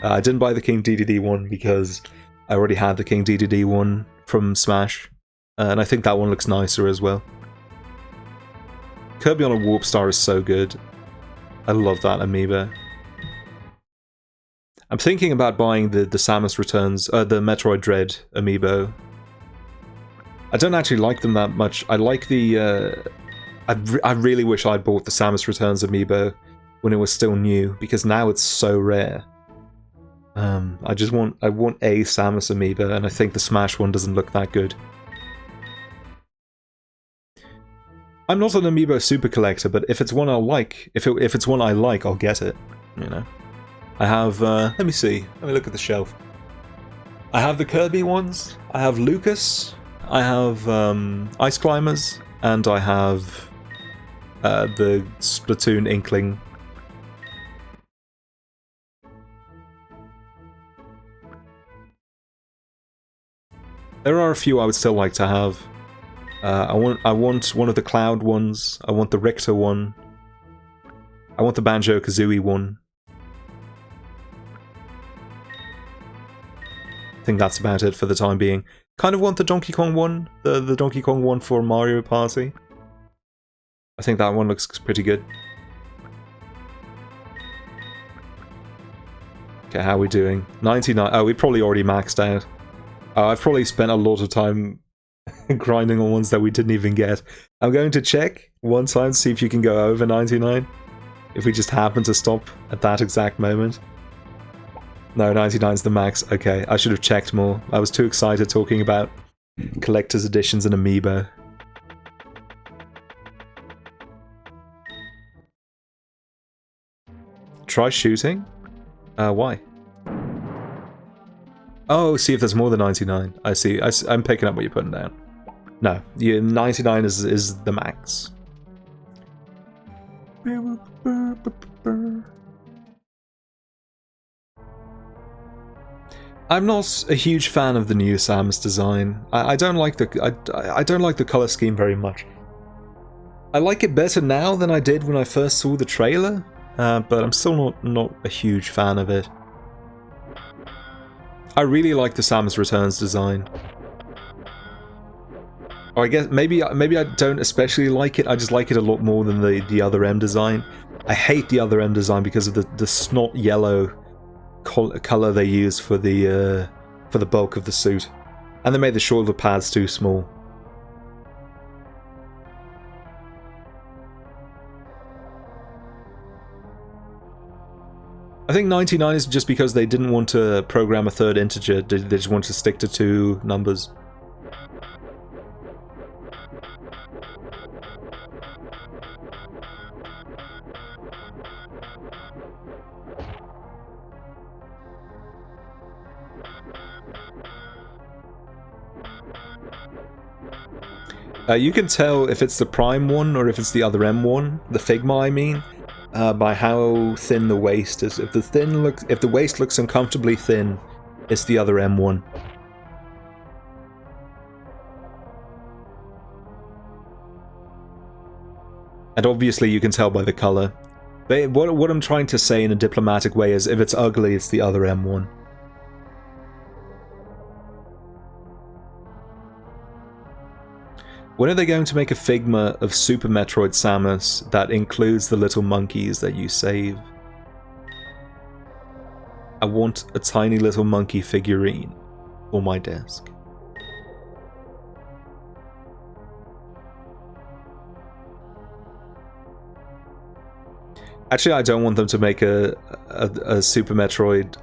I didn't buy the King Dedede one because I already had the King Dedede one from Smash. And I think that one looks nicer as well. Kirby on a Warp Star is so good. I love that Amiibo. I'm thinking about buying the Samus Returns, the Metroid Dread Amiibo. I don't actually like them that much. I like the... I really wish I'd bought the Samus Returns Amiibo when it was still new, because now it's so rare. I want a Samus Amiibo, and I think the Smash one doesn't look that good. I'm not an Amiibo super collector, but if it's one I like, if it's one I like, I'll get it. You know, I have. Let me see. Let me look at the shelf. I have the Kirby ones. I have Lucas. I have Ice Climbers, and I have the Splatoon Inkling. There are a few I would still like to have. I want one of the Cloud ones. I want the Richter one. I want the Banjo-Kazooie one. I think that's about it for the time being. Kind of want the Donkey Kong one, the Donkey Kong one for Mario Party. I think that one looks pretty good. Okay, how are we doing? 99. Oh, we probably already maxed out. I've probably spent a lot of time grinding on ones that we didn't even get. I'm going to check one time to see if you can go over 99. If we just happen to stop at that exact moment. No, 99's the max. Okay, I should have checked more. I was too excited talking about collector's editions and amiibo. Try shooting? Why? Oh, see if there's more than 99. I see. I'm picking up what you're putting down. No, 99 is the max. I'm not a huge fan of the new Samus design. I don't like I don't like the color scheme very much. I like it better now than I did when I first saw the trailer, but I'm still not a huge fan of it. I really like the Samus Returns design. Or I guess maybe I don't especially like it. I just like it a lot more than the Other M design. I hate the Other M design because of the snot yellow color they use for the bulk of the suit, and they made the shoulder pads too small. I think 99 is just because they didn't want to program a third integer, they just wanted to stick to 2 numbers. You can tell if it's the Prime one or if it's the Other M one, the Figma I mean, by how thin the waist is. If the waist looks uncomfortably thin, it's the Other M one. And obviously you can tell by the color. What I'm trying to say in a diplomatic way is if it's ugly, it's the Other M one. When are they going to make a Figma of Super Metroid Samus that includes the little monkeys that you save? I want a tiny little monkey figurine for my desk. Actually, I don't want them to make a Super Metroid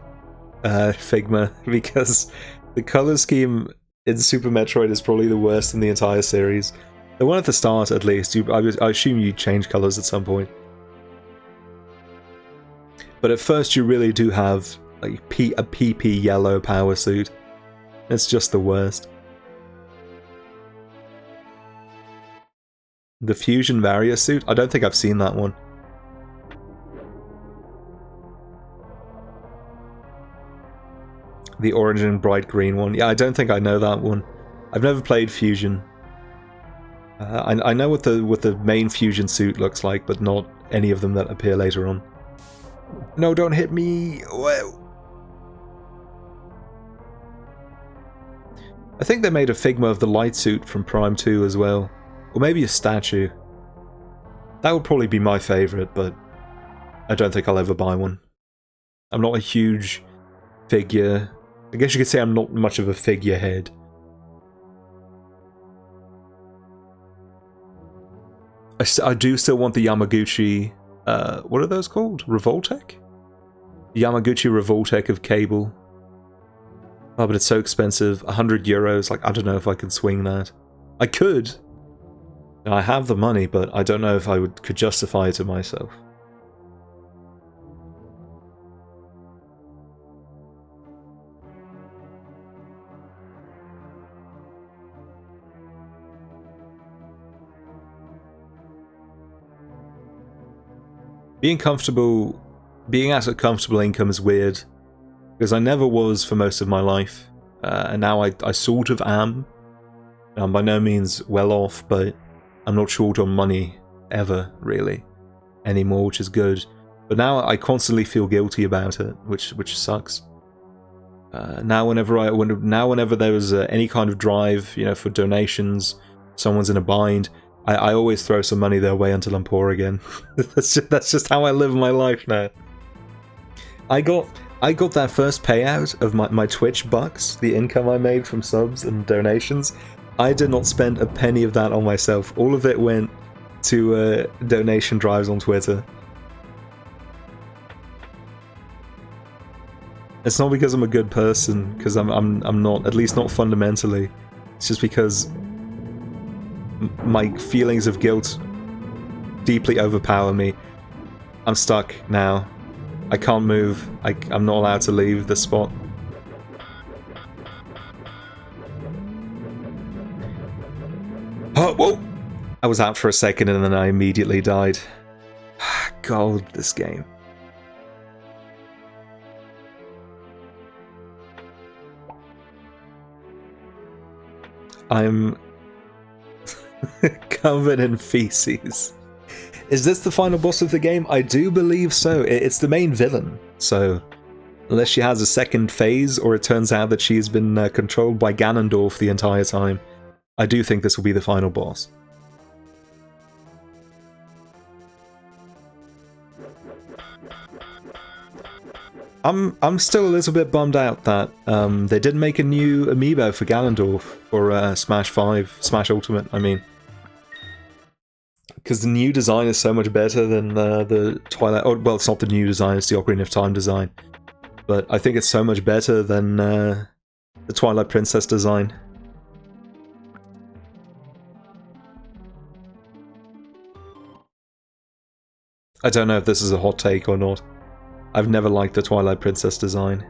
Figma, because the color scheme in Super Metroid is probably the worst in the entire series. The one at the start, at least. I assume you change colors at some point. But at first you really do have like a PP yellow power suit. It's just the worst. The Fusion Varia suit? I don't think I've seen that one. The orange and bright green one. Yeah, I don't think I know that one. I've never played Fusion. I know what the main Fusion suit looks like, but not any of them that appear later on. No, don't hit me! Whoa. I think they made a Figma of the light suit from Prime 2 as well. Or maybe a statue. That would probably be my favourite, but I don't think I'll ever buy one. I'm not a huge figure. I guess you could say I'm not much of a figurehead. I do still want the Yamaguchi... what are those called? Revoltech? Yamaguchi Revoltech of Cable. Oh, but it's so expensive. 100 euros. Like, I don't know if I can swing that. I could. I have the money, but I don't know if I could justify it to myself. Being at a comfortable income is weird, because I never was for most of my life, and now I sort of am. I'm by no means well off, but I'm not short on money ever, really, anymore, which is good. But now I constantly feel guilty about it, which sucks. Now whenever there is any kind of drive, you know, for donations, someone's in a bind, I always throw some money their way until I'm poor again. That's just how I live my life now. I got I got that first payout of my Twitch bucks, the income I made from subs and donations. I did not spend a penny of that on myself. All of it went to donation drives on Twitter. It's not because I'm a good person, because I'm not, at least not fundamentally. It's just because my feelings of guilt deeply overpower me. I'm stuck now. I can't move. I'm not allowed to leave the spot. Oh, whoa! I was out for a second and then I immediately died. God, this game. I'm covered in feces. Is this the final boss of the game? I do believe so. It's the main villain, so unless she has a second phase or it turns out that she's been controlled by Ganondorf the entire time, I do think this will be the final boss. I'm still a little bit bummed out that they didn't make a new amiibo for Ganondorf for Smash 5, Smash Ultimate, I mean. Because the new design is so much better than the Twilight... Oh, well, it's not the new design, it's the Ocarina of Time design. But I think it's so much better than the Twilight Princess design. I don't know if this is a hot take or not. I've never liked the Twilight Princess design.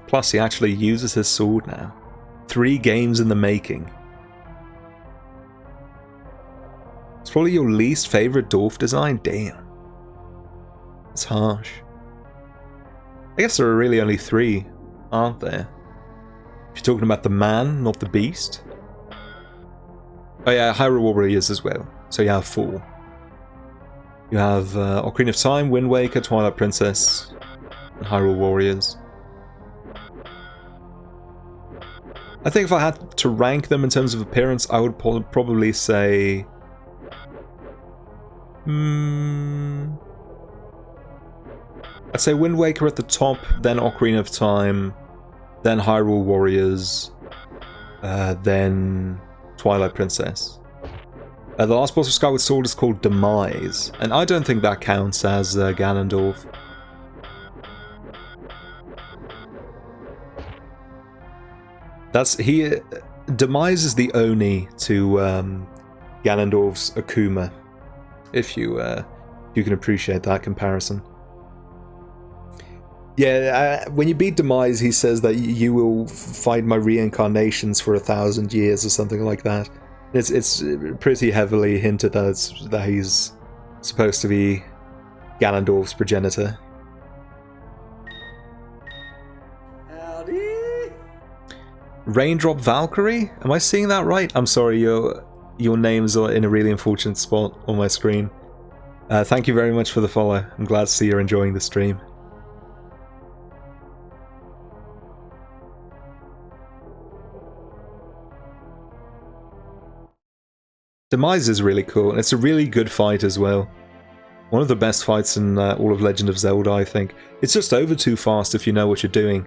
Plus, he actually uses his sword now. 3 games in the making. It's probably your least favorite Dorf design? Damn. It's harsh. I guess there are really only 3, aren't there? If you're talking about the man, not the beast. Oh yeah, Hyrule Warriors as well. So you have 4. You have Ocarina of Time, Wind Waker, Twilight Princess, and Hyrule Warriors. I think if I had to rank them in terms of appearance, I would probably say... I'd say Wind Waker at the top, then Ocarina of Time, then Hyrule Warriors, then Twilight Princess. The last boss of Skyward Sword is called Demise, and I don't think that counts as Ganondorf. Demise is the Oni to Ganondorf's Akuma, if you can appreciate that comparison. Yeah, when you beat Demise, he says that you will fight my reincarnations for 1,000 years or something like that. It's pretty heavily hinted that he's supposed to be Ganondorf's progenitor. Howdy. Raindrop Valkyrie? Am I seeing that right? I'm sorry, your names are in a really unfortunate spot on my screen. Thank you very much for the follow. I'm glad to see you're enjoying the stream. Demise is really cool, and it's a really good fight as well. One of the best fights in all of Legend of Zelda, I think. It's just over too fast if you know what you're doing,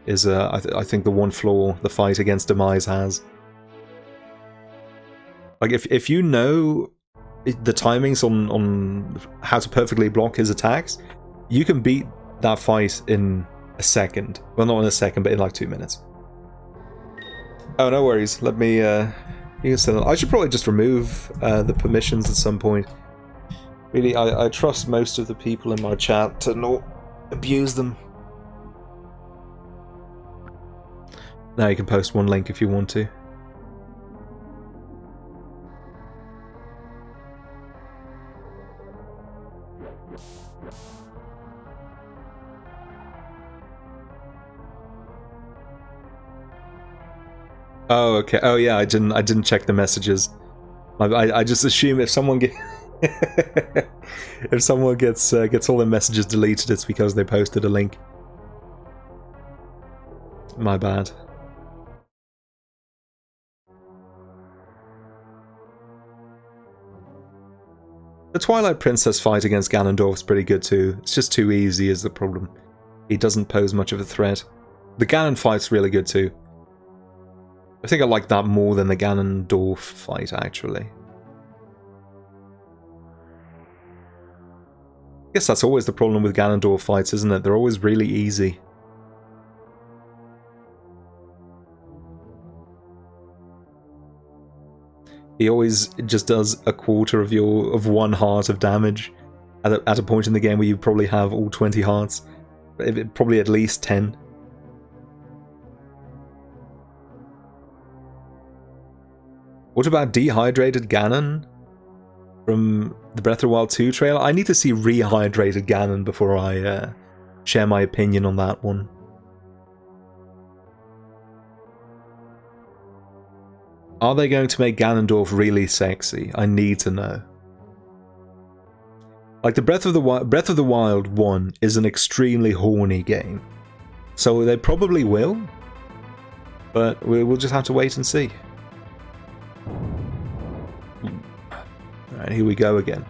is I think the one flaw the fight against Demise has. Like, if you know the timings on how to perfectly block his attacks, you can beat that fight in a second. Well, not in a second, but in like 2 minutes. Oh, no worries. Let me... You can send them. I should probably just remove the permissions at some point. Really, I trust most of the people in my chat to not abuse them. Now you can post one link if you want to. Oh, okay. Oh, yeah. I didn't check the messages. I just assume if someone if someone gets all their messages deleted, it's because they posted a link. My bad. The Twilight Princess fight against Ganondorf's pretty good too. It's just too easy is the problem. He doesn't pose much of a threat. The Ganon fight's really good too. I think I like that more than the Ganondorf fight, actually. I guess that's always the problem with Ganondorf fights, isn't it? They're always really easy. He always just does a quarter of 1 heart of damage at a point in the game where you probably have all 20 hearts. Probably at least 10. What about Dehydrated Ganon from the Breath of the Wild 2 trailer? I need to see Rehydrated Ganon before I share my opinion on that one. Are they going to make Ganondorf really sexy? I need to know. Like, the Breath of the Wild 1 is an extremely horny game. So they probably will. But we'll just have to wait and see. Alright, here we go again.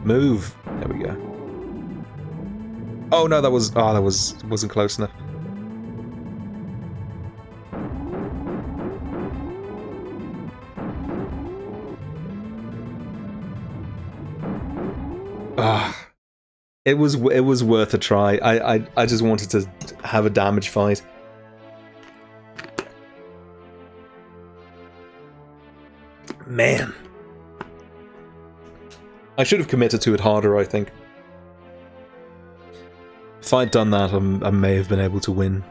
Move. There we go. Oh no, that wasn't close enough. It was worth a try. I just wanted to have a damage fight. Man. I should have committed to it harder, I think. If I'd done that, I may have been able to win.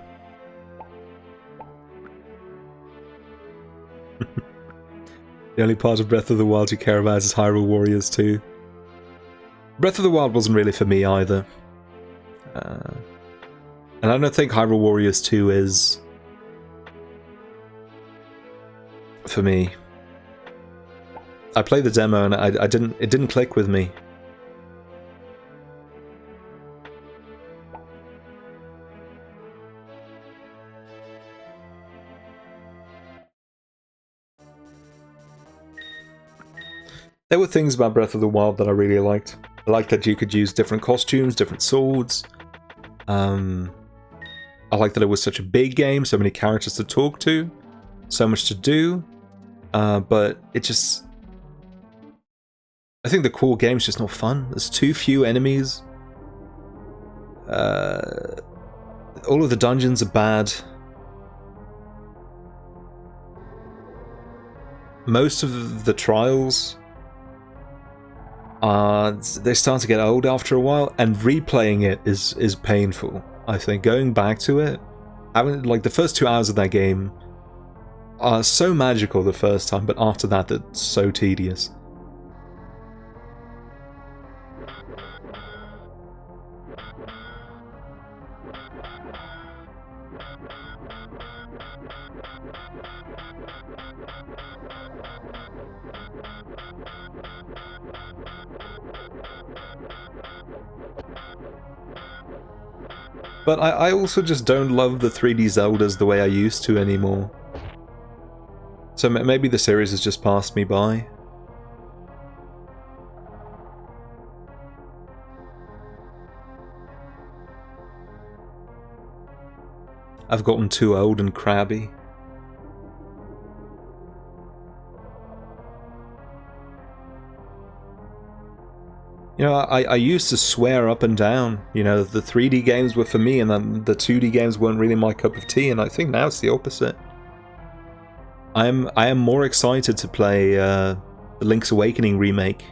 The only part of Breath of the Wild you care about is Hyrule Warriors 2. Breath of the Wild wasn't really for me either. And I don't think Hyrule Warriors 2 is for me. I played the demo and it didn't click with me. There were things about Breath of the Wild that I really liked. I liked that you could use different costumes, different swords. I liked that it was such a big game, so many characters to talk to, so much to do. But it just... I think the core game's just not fun. There's too few enemies. All of the dungeons are bad. Most of the trials... they start to get old after a while, and replaying it is painful. I think going back to it, like the first 2 hours of that game are so magical the first time, but after that, it's so tedious. But I also just don't love the 3D Zeldas the way I used to anymore. So maybe the series has just passed me by. I've gotten too old and crabby. You know, I used to swear up and down, you know, the 3D games were for me and then the 2D games weren't really my cup of tea, and I think now it's the opposite. I am more excited to play the Link's Awakening remake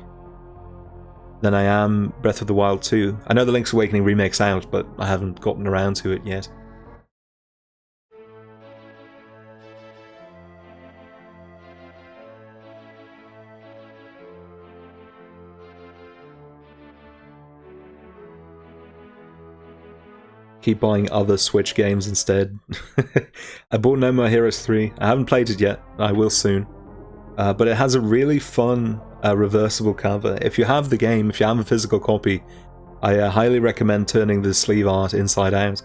than I am Breath of the Wild 2. I know the Link's Awakening remake's out, but I haven't gotten around to it yet. Keep buying other Switch games instead. I bought No More Heroes 3. I haven't played it yet. I will soon. But it has a really fun reversible cover. If you have the game, if you have a physical copy, I highly recommend turning the sleeve art inside out.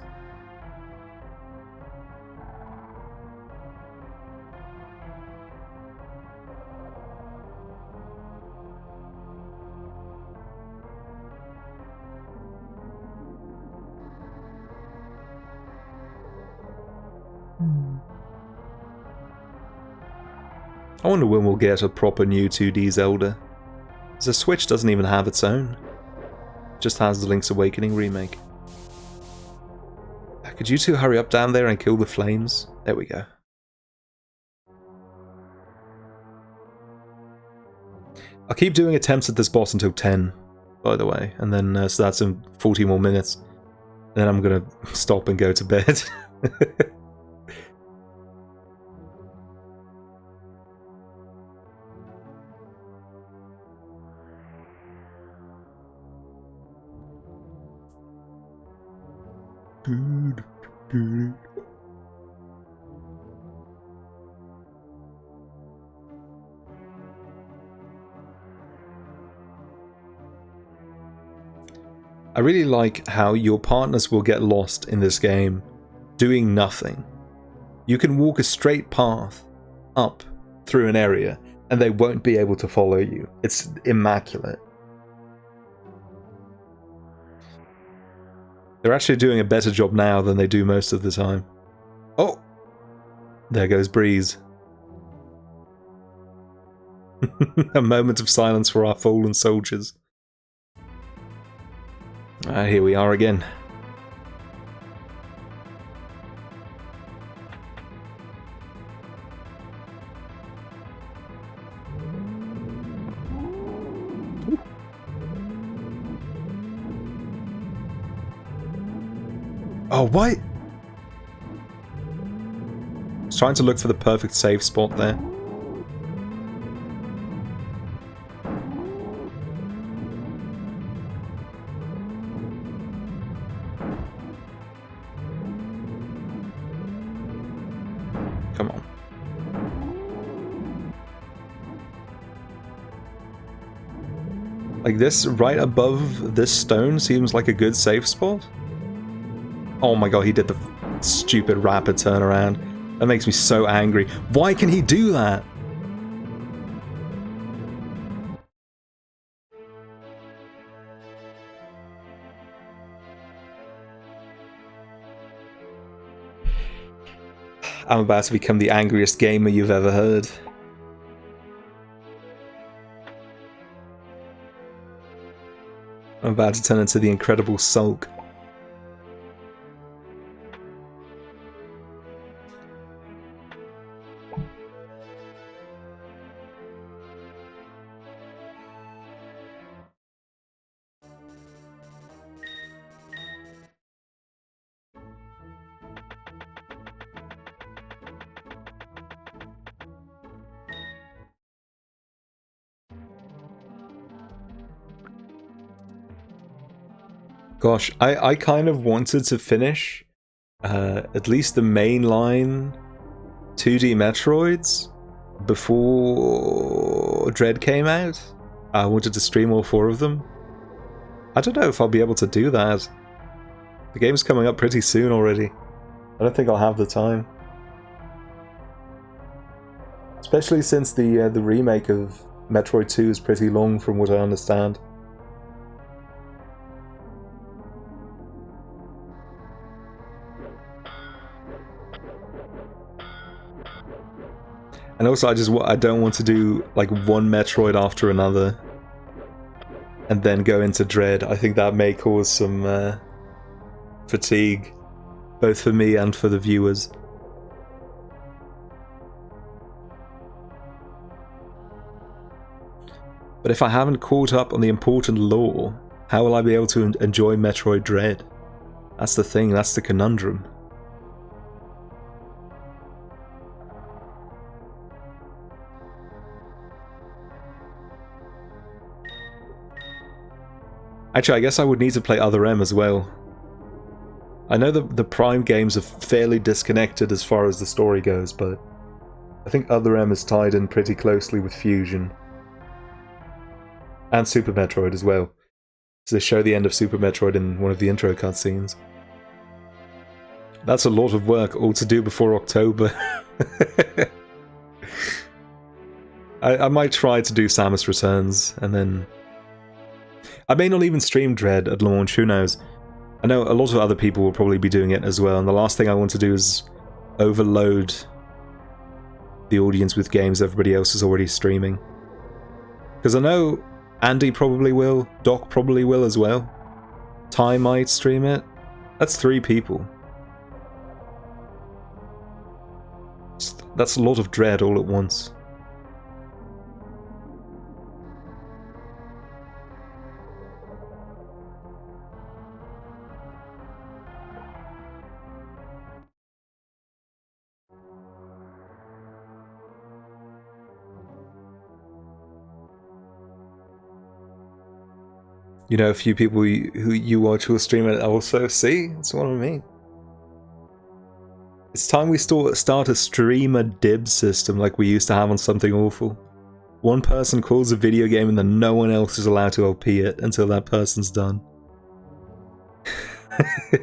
I wonder when we'll get a proper new 2D Zelda. Because the Switch doesn't even have its own. It just has the Link's Awakening remake. Could you two hurry up down there and kill the flames? There we go. I'll keep doing attempts at this boss until 10, by the way. And then, so that's in 40 more minutes. And then I'm gonna stop and go to bed. I really like how your partners will get lost in this game doing nothing. You can walk a straight path up through an area and they won't be able to follow you. It's immaculate. They're actually doing a better job now than they do most of the time. Oh! There goes Breeze. A moment of silence for our fallen soldiers. Here we are again. Oh, why? I was trying to look for the perfect save spot there. Come on. Like this, right above this stone seems like a good save spot. Oh my god, he did the stupid rapid turnaround. That makes me so angry. Why can he do that? I'm about to become the angriest gamer you've ever heard. I'm about to turn into the Incredible Sulk. Gosh, I kind of wanted to finish at least the mainline 2D Metroids before Dread came out. I wanted to stream all 4 of them. I don't know if I'll be able to do that. The game's coming up pretty soon already. I don't think I'll have the time. Especially since the remake of Metroid 2 is pretty long from what I understand. And also, I don't want to do like one Metroid after another, and then go into Dread. I think that may cause some fatigue, both for me and for the viewers. But if I haven't caught up on the important lore, how will I be able to enjoy Metroid Dread? That's the thing. That's the conundrum. Actually, I guess I would need to play Other M as well. I know the Prime games are fairly disconnected as far as the story goes, but I think Other M is tied in pretty closely with Fusion. And Super Metroid as well. So they show the end of Super Metroid in one of the intro cutscenes. That's a lot of work, all to do before October. I might try to do Samus Returns, and then... I may not even stream Dread at launch, who knows. I know a lot of other people will probably be doing it as well, and the last thing I want to do is overload the audience with games everybody else is already streaming. Because I know Andy probably will, Doc probably will as well. Ty might stream it. That's 3 people. That's a lot of dread all at once. You know, a few people who you watch will stream it also. See? That's what I mean. It's time we start a streamer dib system like we used to have on Something Awful. One person calls a video game and then no one else is allowed to LP it until that person's done.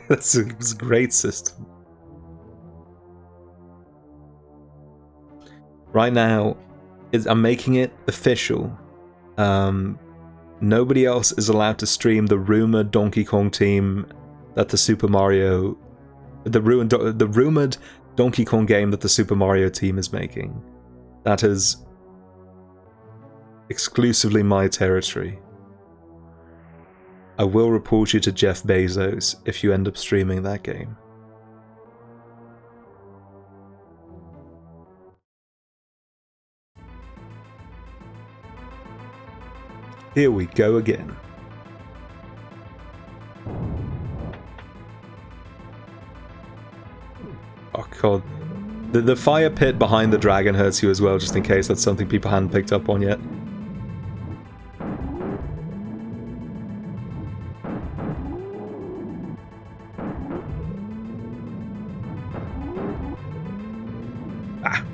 That's a great system. Right now, I'm making it official. Nobody else is allowed to stream the rumored Donkey Kong team that the rumored Donkey Kong game that the Super Mario team is making. That is exclusively my territory. I will report you to Jeff Bezos if you end up streaming that game. Here we go again. Oh god. The fire pit behind the dragon hurts you as well, just in case that's something people hadn't picked up on yet. Ah.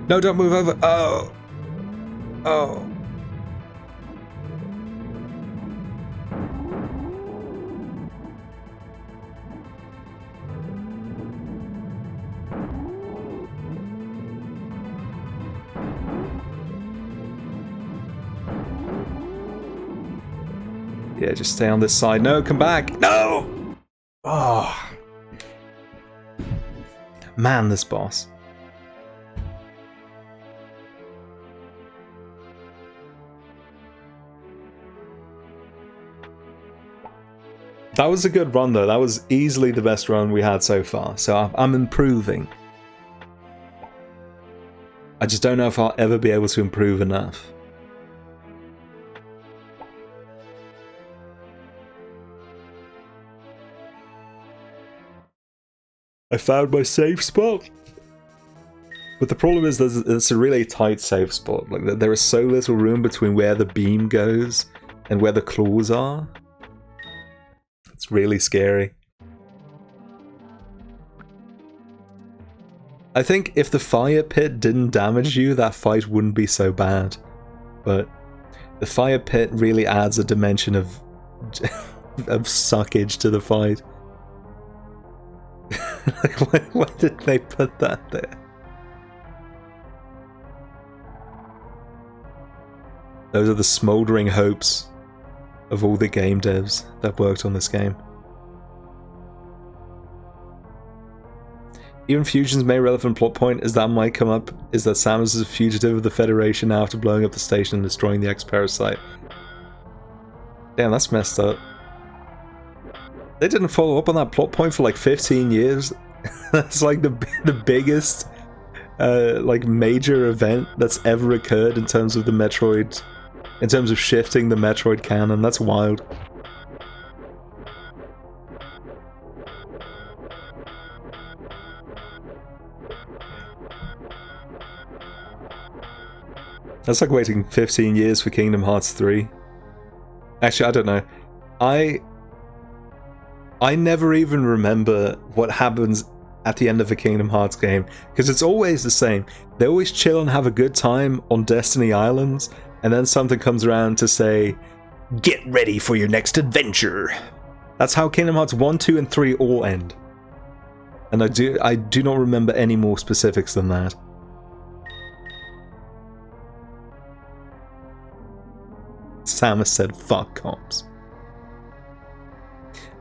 No, don't move over. Oh. Oh. Yeah, just stay on this side. No, come back. No! Oh. Man, this boss. That was a good run, though. That was easily the best run we had so far. So I'm improving. I just don't know if I'll ever be able to improve enough. I found my safe spot. But the problem is it's a really tight safe spot. Like there is so little room between where the beam goes and where the claws are. It's really scary. I think if the fire pit didn't damage you, that fight wouldn't be so bad. But the fire pit really adds a dimension of suckage to the fight. Like, why did they put that there? Those are the smouldering hopes of all the game devs that worked on this game. Even Fusion's main relevant plot point is that might come up is that Samus is a fugitive of the Federation after blowing up the station and destroying the X-Parasite. Damn, that's messed up. They didn't follow up on that plot point for like 15 years. That's like the biggest like major event that's ever occurred in terms of the Metroid, in terms of shifting the Metroid canon. That's wild. That's like waiting 15 years for Kingdom Hearts 3. Actually, I don't know. I never even remember what happens at the end of a Kingdom Hearts game, because it's always the same. They always chill and have a good time on Destiny Islands, and then something comes around to say, "Get ready for your next adventure." That's how Kingdom Hearts 1, 2, and 3 all end. And I do not remember any more specifics than that. Samus said, "Fuck cops."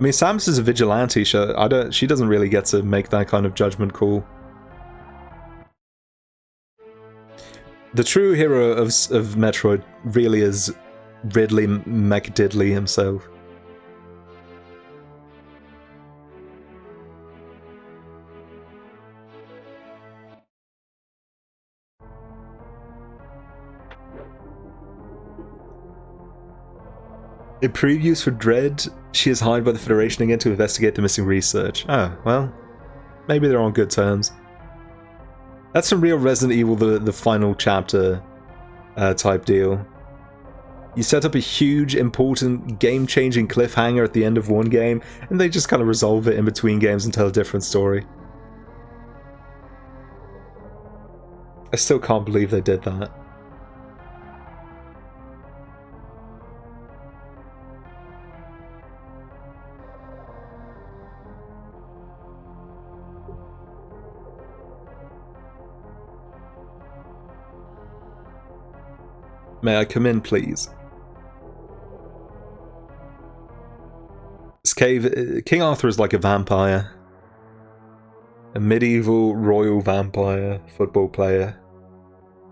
mean, Samus is a vigilante. She doesn't really get to make that kind of judgment call. The true hero of Metroid really is Ridley McDiddley himself. In previews for Dread, she is hired by the Federation again to investigate the missing research. Oh, well, maybe they're on good terms. That's some real Resident Evil, the final chapter type deal. You set up a huge, important, game-changing cliffhanger at the end of one game, and they just kind of resolve it in between games and tell a different story. I still can't believe they did that. May I come in, please? This cave... King Arthur is like a vampire. A medieval royal vampire, football player,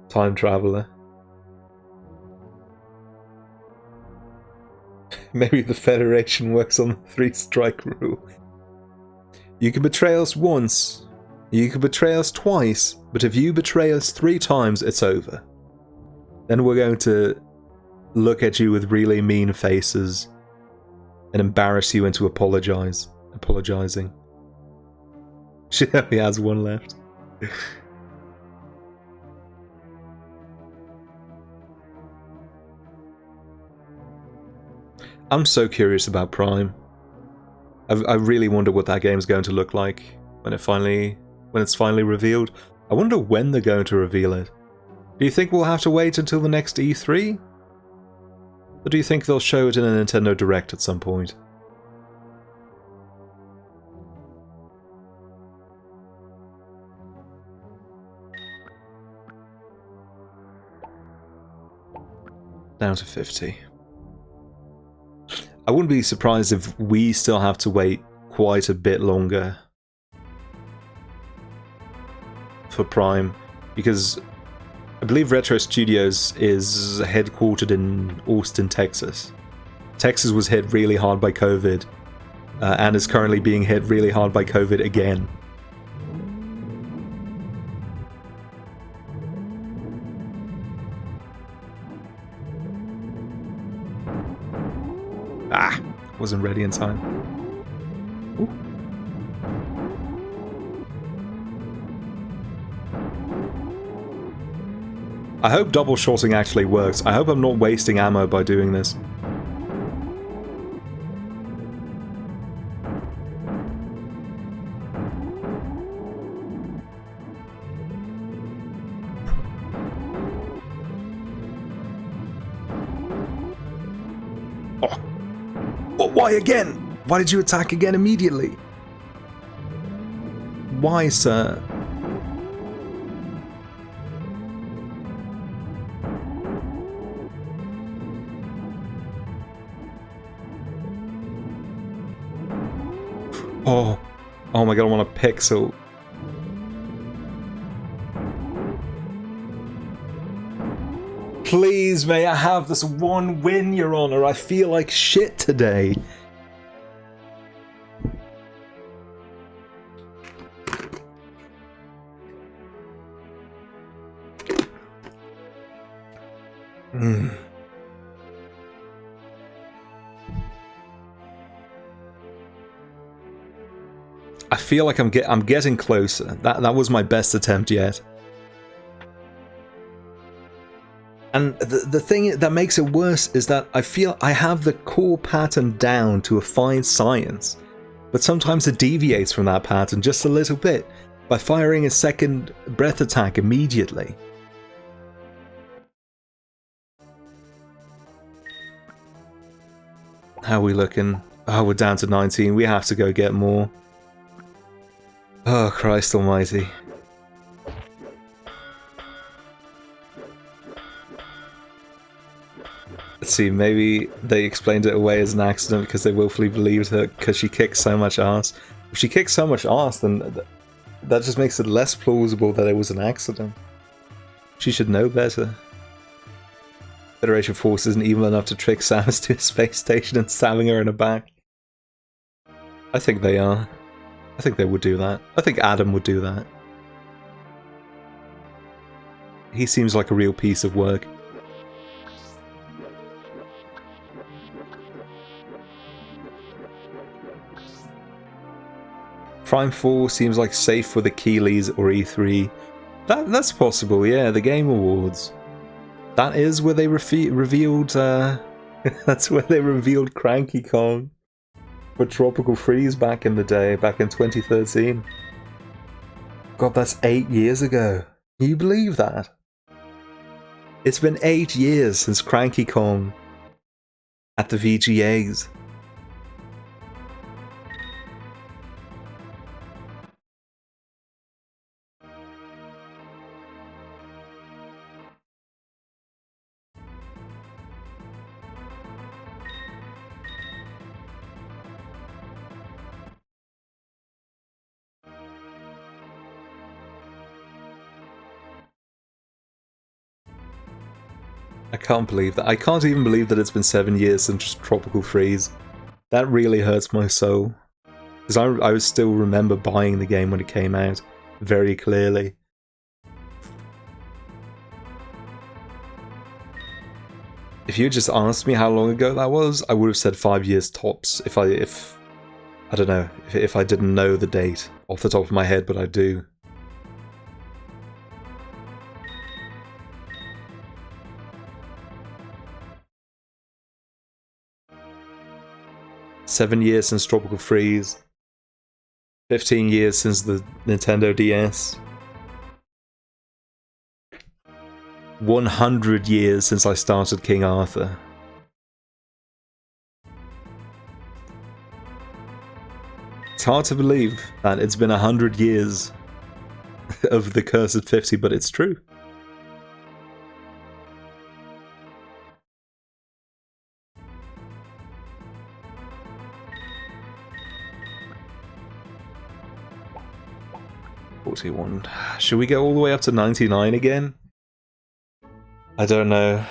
time traveler. Maybe the Federation works on the 3-strike rule. You can betray us once, you can betray us twice, but if you betray us 3 times, it's over. Then we're going to look at you with really mean faces and embarrass you into apologizing. She only has one left. I'm so curious about Prime. I really wonder what that game's going to look like when it's finally revealed. I wonder when they're going to reveal it. Do you think we'll have to wait until the next E3? Or do you think they'll show it in a Nintendo Direct at some point? Down to 50. I wouldn't be surprised if we still have to wait quite a bit longer for Prime, because I believe Retro Studios is headquartered in Austin, Texas. Texas was hit really hard by COVID, and is currently being hit really hard by COVID again. Ah, wasn't ready in time. Ooh. I hope double shotting actually works. I hope I'm not wasting ammo by doing this. Oh, why again? Why did you attack again immediately? Why, sir? Oh my god, I want a pixel. Please, may I have this one win, Your Honor? I feel like shit today. I feel like I'm getting closer. That was my best attempt yet. And the thing that makes it worse is that I feel I have the core pattern down to a fine science, but sometimes it deviates from that pattern just a little bit by firing a second breath attack immediately. How are we looking? Oh, we're down to 19. We have to go get more. Oh, Christ almighty. It's Let's see, maybe they explained it away as an accident because they willfully believed her because she kicked so much ass. If she kicked so much ass, then that just makes it less plausible that it was an accident. She should know better. Federation force isn't evil enough to trick Samus to a space station and stabbing her in the back. I think they are. I think they would do that. I think Adam would do that. He seems like a real piece of work. Prime 4 seems like safe for the Keeleys or E3. That's possible, yeah, the Game Awards. That is where they revealed, that's where they revealed Cranky Kong for Tropical Freeze back in the day, back in 2013. God, that's 8 years ago. Can you believe that? It's been 8 years since Cranky Kong at the VGAs. I can't believe that. I can't even believe that it's been 7 years since Tropical Freeze. That really hurts my soul. Because I still remember buying the game when it came out, very clearly. If you just asked me how long ago that was, I would have said 5 years tops. If I don't know, if I didn't know the date off the top of my head, but I do. "7 years since Tropical Freeze. 15 years since the Nintendo DS. 100 years since I started King Arthur." It's hard to believe that it's been 100 years of the cursed 50, but it's true. $41. Should we go all the way up to 99 again? I don't know.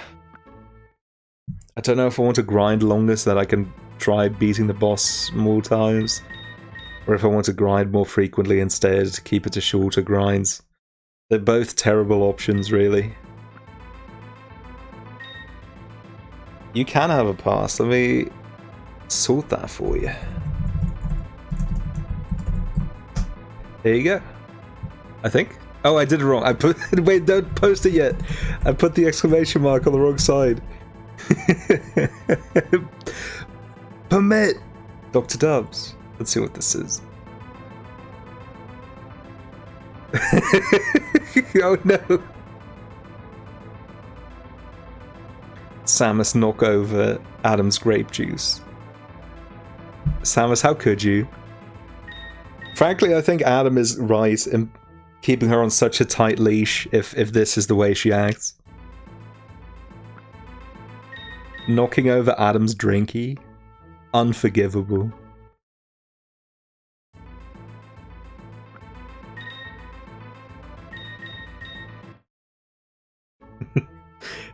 I don't know if I want to grind longer so that I can try beating the boss more times, or if I want to grind more frequently instead to keep it to shorter grinds. They're both terrible options, really. You can have a pass. Let me sort that for you. There you go. I think. Oh, I did it wrong. I put. Wait, don't post it yet. I put the exclamation mark on the wrong side. Permit! Dr. Dubs. Let's see what this is. Oh no! Samus knock over Adam's grape juice. Samus, how could you? Frankly, I think Adam is right in keeping her on such a tight leash if this is the way she acts. Knocking over Adam's drinky? Unforgivable.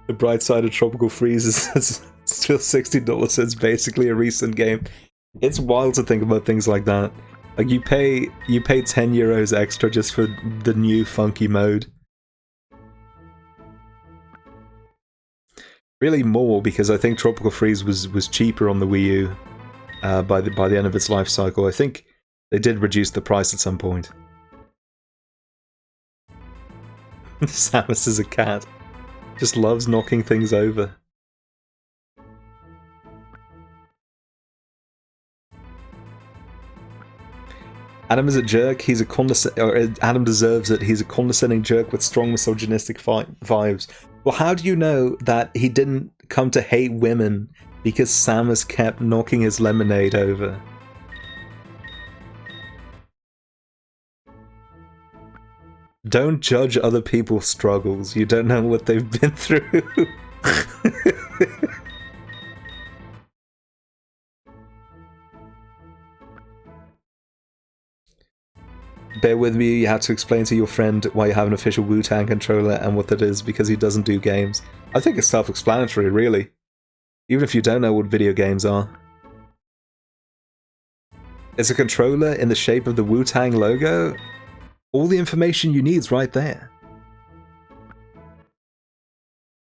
The bright side of Tropical Freeze is still $60, so it's basically a recent game. It's wild to think about things like that. Like, you pay €10 extra just for the new funky mode. Really more, because I think Tropical Freeze was cheaper on the Wii U by the end of its life cycle. I think they did reduce the price at some point. Samus is a cat. Just loves knocking things over. Adam is a jerk, he's a Adam deserves it, he's a condescending jerk with strong misogynistic vibes. Well, how do you know that he didn't come to hate women because Samus kept knocking his lemonade over? Don't judge other people's struggles, you don't know what they've been through. Bear with me, you have to explain to your friend why you have an official Wu-Tang controller and what that is, because he doesn't do games. I think it's self-explanatory, really. Even if you don't know what video games are. It's a controller in the shape of the Wu-Tang logo. All the information you need is right there.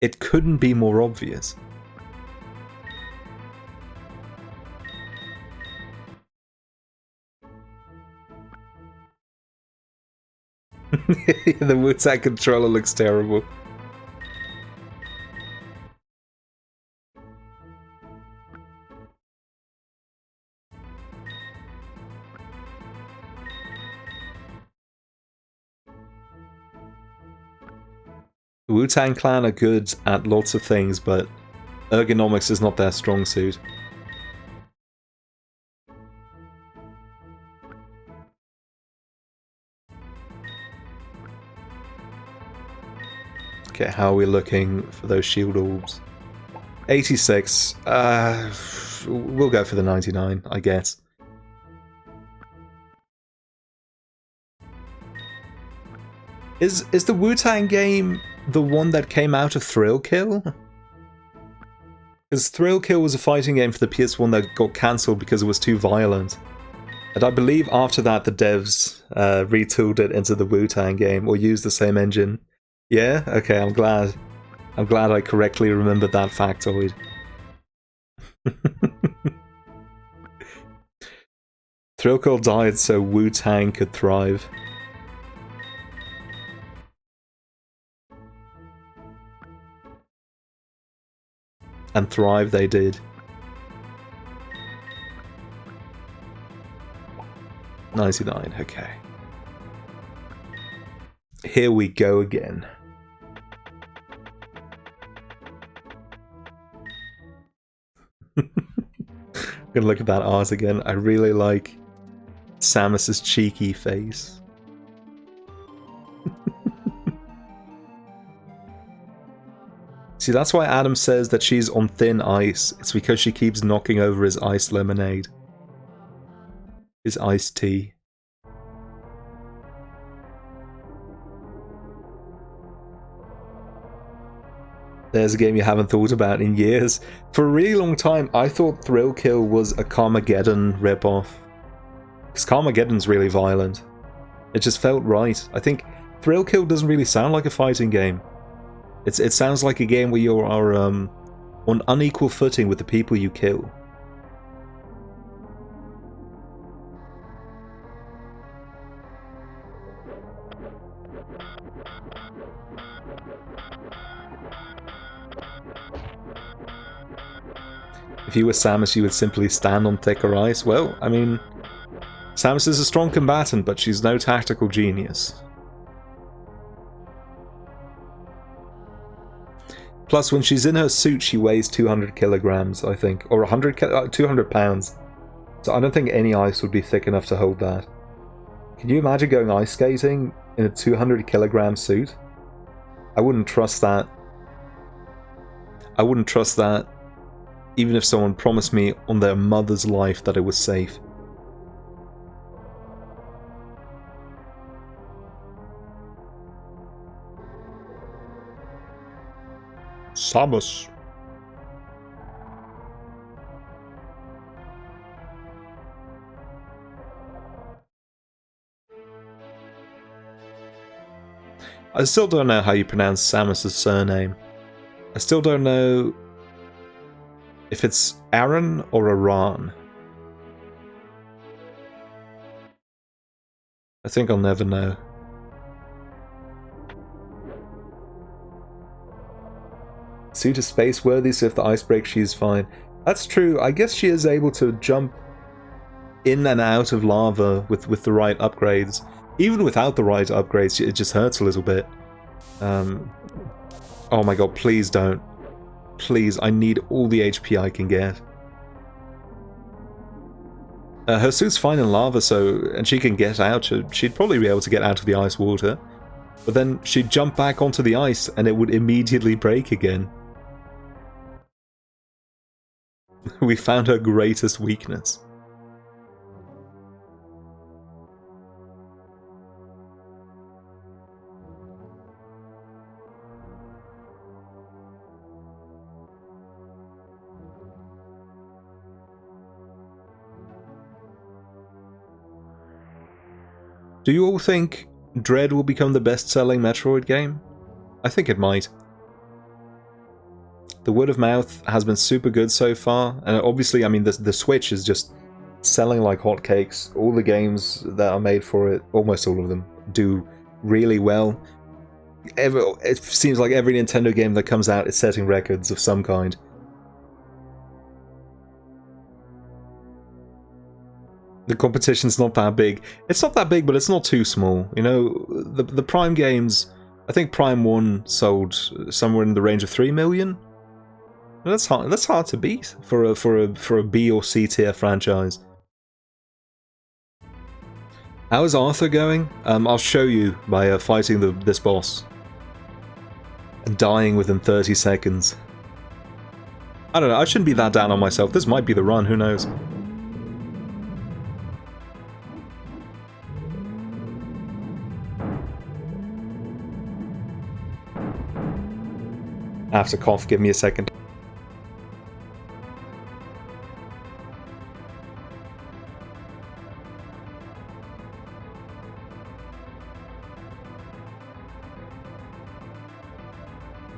It couldn't be more obvious. The Wu-Tang controller looks terrible. The Wu-Tang Clan are good at lots of things, but ergonomics is not their strong suit. Okay, how are we looking for those shield orbs? 86. We'll go for the 99, I guess. Is the Wu-Tang game the one that came out of Thrill Kill? Because Thrill Kill was a fighting game for the PS1 that got cancelled because it was too violent. And I believe after that the devs retooled it into the Wu-Tang game, or used the same engine. Yeah? Okay, I'm glad. I'm glad I correctly remembered that factoid. Thrill Kill died so Wu-Tang could thrive. And thrive they did. 99, okay. Here we go again. I'm gonna look at that art again. I really like Samus's cheeky face. See, that's why Adam says that she's on thin ice. It's because she keeps knocking over his iced lemonade. His iced tea. There's a game you haven't thought about in years. For a really long time, I thought Thrill Kill was a Carmageddon ripoff. Because Carmageddon's really violent. It just felt right. I think Thrill Kill doesn't really sound like a fighting game. It sounds like a game where you are on unequal footing with the people you kill. If you were Samus, you would simply stand on thicker ice. Well, I mean, Samus is a strong combatant, but she's no tactical genius. Plus, when she's in her suit, she weighs 200 kilograms, I think. Or 200 pounds. So I don't think any ice would be thick enough to hold that. Can you imagine going ice skating in a 200 kilogram suit? I wouldn't trust that. I wouldn't trust that, even if someone promised me on their mother's life that it was safe. Samus. I still don't know how you pronounce Samus's surname. I still don't know if it's Aaron or Aran. I think I'll never know. Suit is space worthy, so if the ice breaks, she's fine. That's true. I guess she is able to jump in and out of lava with the right upgrades. Even without the right upgrades, it just hurts a little bit. Oh my god, please don't. Please, I need all the HP I can get. Her suit's fine in lava, and she can get out. She'd probably be able to get out of the ice water. But then she'd jump back onto the ice and it would immediately break again. We found her greatest weakness. Do you all think Dread will become the best-selling Metroid game? I think it might. The word of mouth has been super good so far, and obviously, I mean, the Switch is just selling like hotcakes. All the games that are made for it, almost all of them, do really well. It seems like every Nintendo game that comes out is setting records of some kind. The competition's not that big. It's not that big, but it's not too small. You know, the Prime games, I think Prime 1 sold somewhere in the range of 3 million. That's hard to beat for a B or C tier franchise. How is Arthur going? I'll show you by fighting this boss and dying within 30 seconds. I don't know, I shouldn't be that down on myself. This might be the run, who knows? I have to cough, give me a second.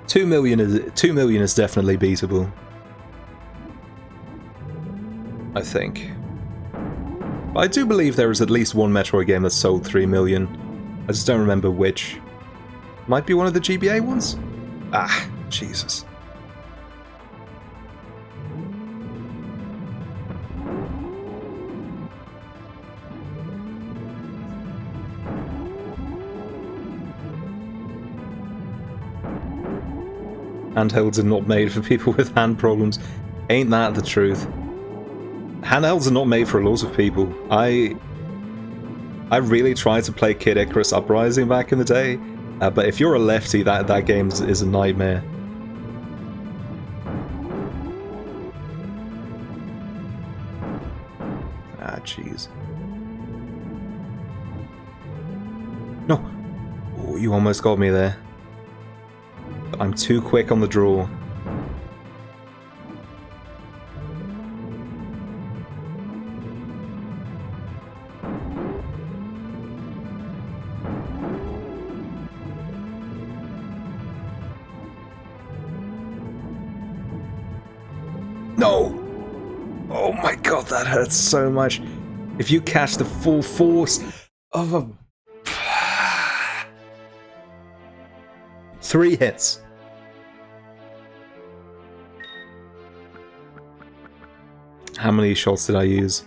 $2 million is definitely beatable. I think. But I do believe there is at least one Metroid game that sold 3 million. I just don't remember which. Might be one of the GBA ones? Ah, Jesus. Handhelds are not made for people with hand problems. Ain't that the truth? Handhelds are not made for a lot of people. I really tried to play Kid Icarus Uprising back in the day, but if you're a lefty, that game is a nightmare. Ah, jeez. No! Oh, you almost got me there. I'm too quick on the draw. No! Oh my god, that hurts so much. If you catch the full force of a... 3 hits. How many shots did I use?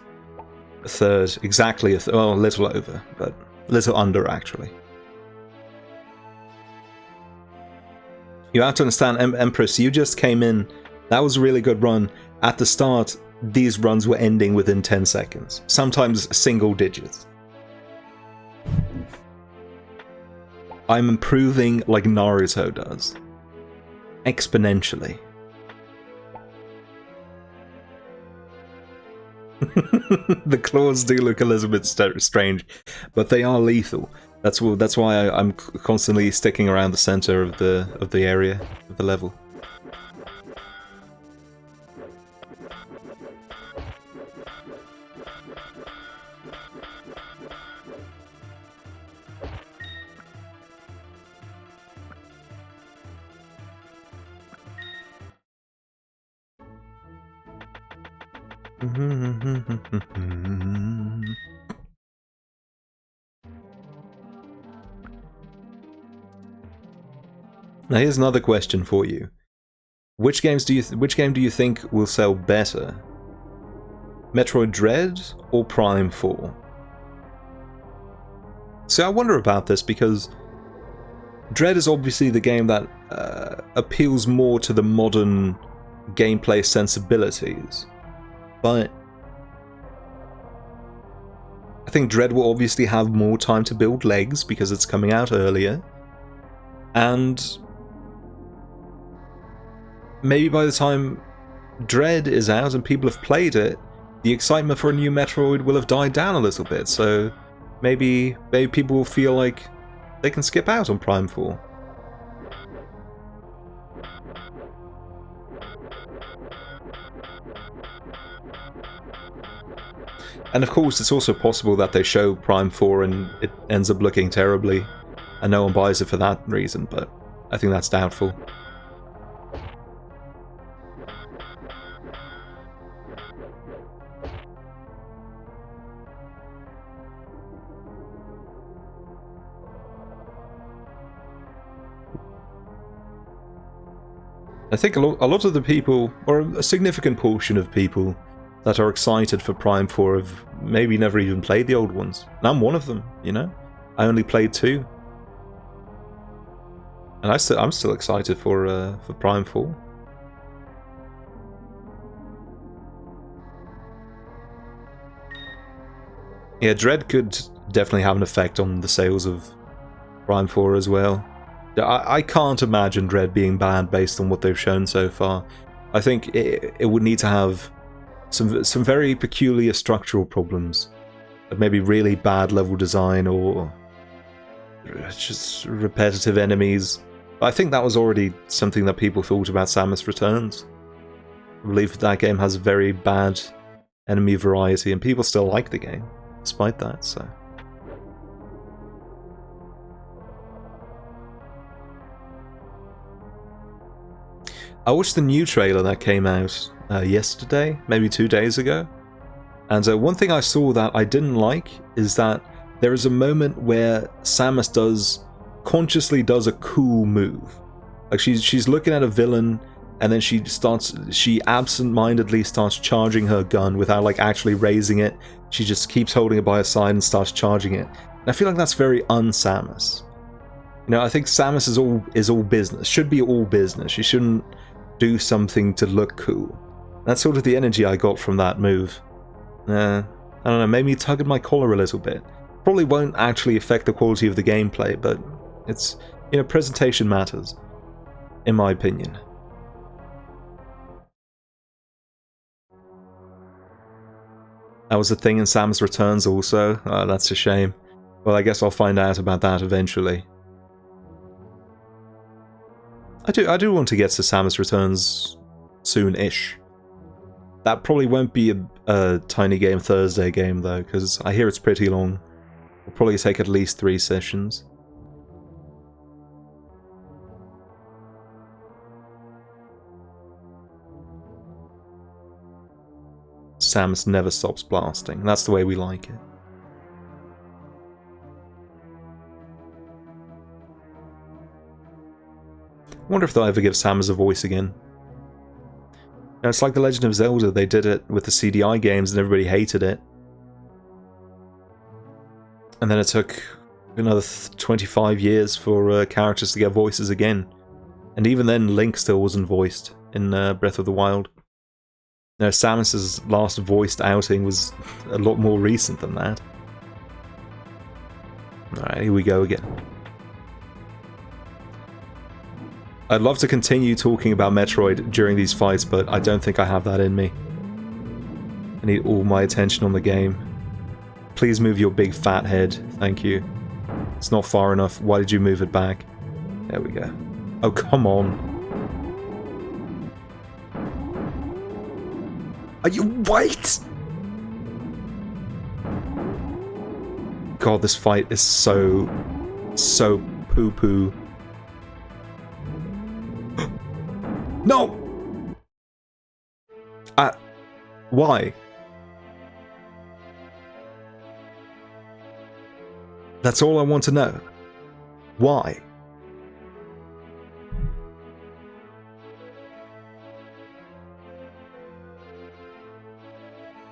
A third. Exactly a well, a little over, but a little under, actually. You have to understand, Empress, you just came in. That was a really good run. At the start, these runs were ending within 10 seconds. Sometimes single digits. I'm improving like Naruto does. Exponentially. The claws do look a little bit strange, but they are lethal. That's why I'm constantly sticking around the center of the area of the level. Now here's another question for you. Which game do you think will sell better? Metroid Dread or Prime 4? See, I wonder about this because Dread is obviously the game that appeals more to the modern gameplay sensibilities, but I think Dread will obviously have more time to build legs because it's coming out earlier, and maybe by the time Dread is out and people have played it, the excitement for a new Metroid will have died down a little bit, so maybe people will feel like they can skip out on Prime 4. And of course, it's also possible that they show Prime 4 and it ends up looking terribly, and no one buys it for that reason, but I think that's doubtful. I think a lot of the people, or a significant portion of people that are excited for Prime 4 have maybe never even played the old ones. And I'm one of them, you know? I only played 2. And I'm still excited for Prime 4. Yeah, Dread could definitely have an effect on the sales of Prime 4 as well. I can't imagine Dread being bad based on what they've shown so far. I think it would need to have some very peculiar structural problems, like maybe really bad level design or just repetitive enemies. But I think that was already something that people thought about Samus Returns. I believe that game has very bad enemy variety, and people still like the game despite that. So. I watched the new trailer that came out yesterday, maybe 2 days ago, and one thing I saw that I didn't like is that there is a moment where Samus consciously does a cool move. Like she's looking at a villain, and then she absent-mindedly starts charging her gun without like actually raising it. She just keeps holding it by her side and starts charging it. And I feel like that's very un-Samus. You know, I think Samus is all business. Should be all business. She shouldn't do something to look cool. That's sort of the energy I got from that move. I don't know, made me tug at my collar a little bit. Probably won't actually affect the quality of the gameplay, but it's, you know, presentation matters, in my opinion. That was a thing in Samus Returns also. That's a shame. Well, I guess I'll find out about that eventually. I do want to get to Samus Returns soon-ish. That probably won't be a Tiny Game Thursday game though, because I hear it's pretty long. It'll probably take at least 3 sessions. Samus never stops blasting. That's the way we like it. I wonder if they'll ever give Samus a voice again. Now, it's like The Legend of Zelda, they did it with the CDI games and everybody hated it. And then it took another 25 years for characters to get voices again. And even then, Link still wasn't voiced in Breath of the Wild. Now, Samus's last voiced outing was a lot more recent than that. Alright, here we go again. I'd love to continue talking about Metroid during these fights, but I don't think I have that in me. I need all my attention on the game. Please move your big fat head, thank you. It's not far enough, why did you move it back? There we go. Oh, come on. Are you white? God, this fight is so poo-poo. No! Why? That's all I want to know. Why?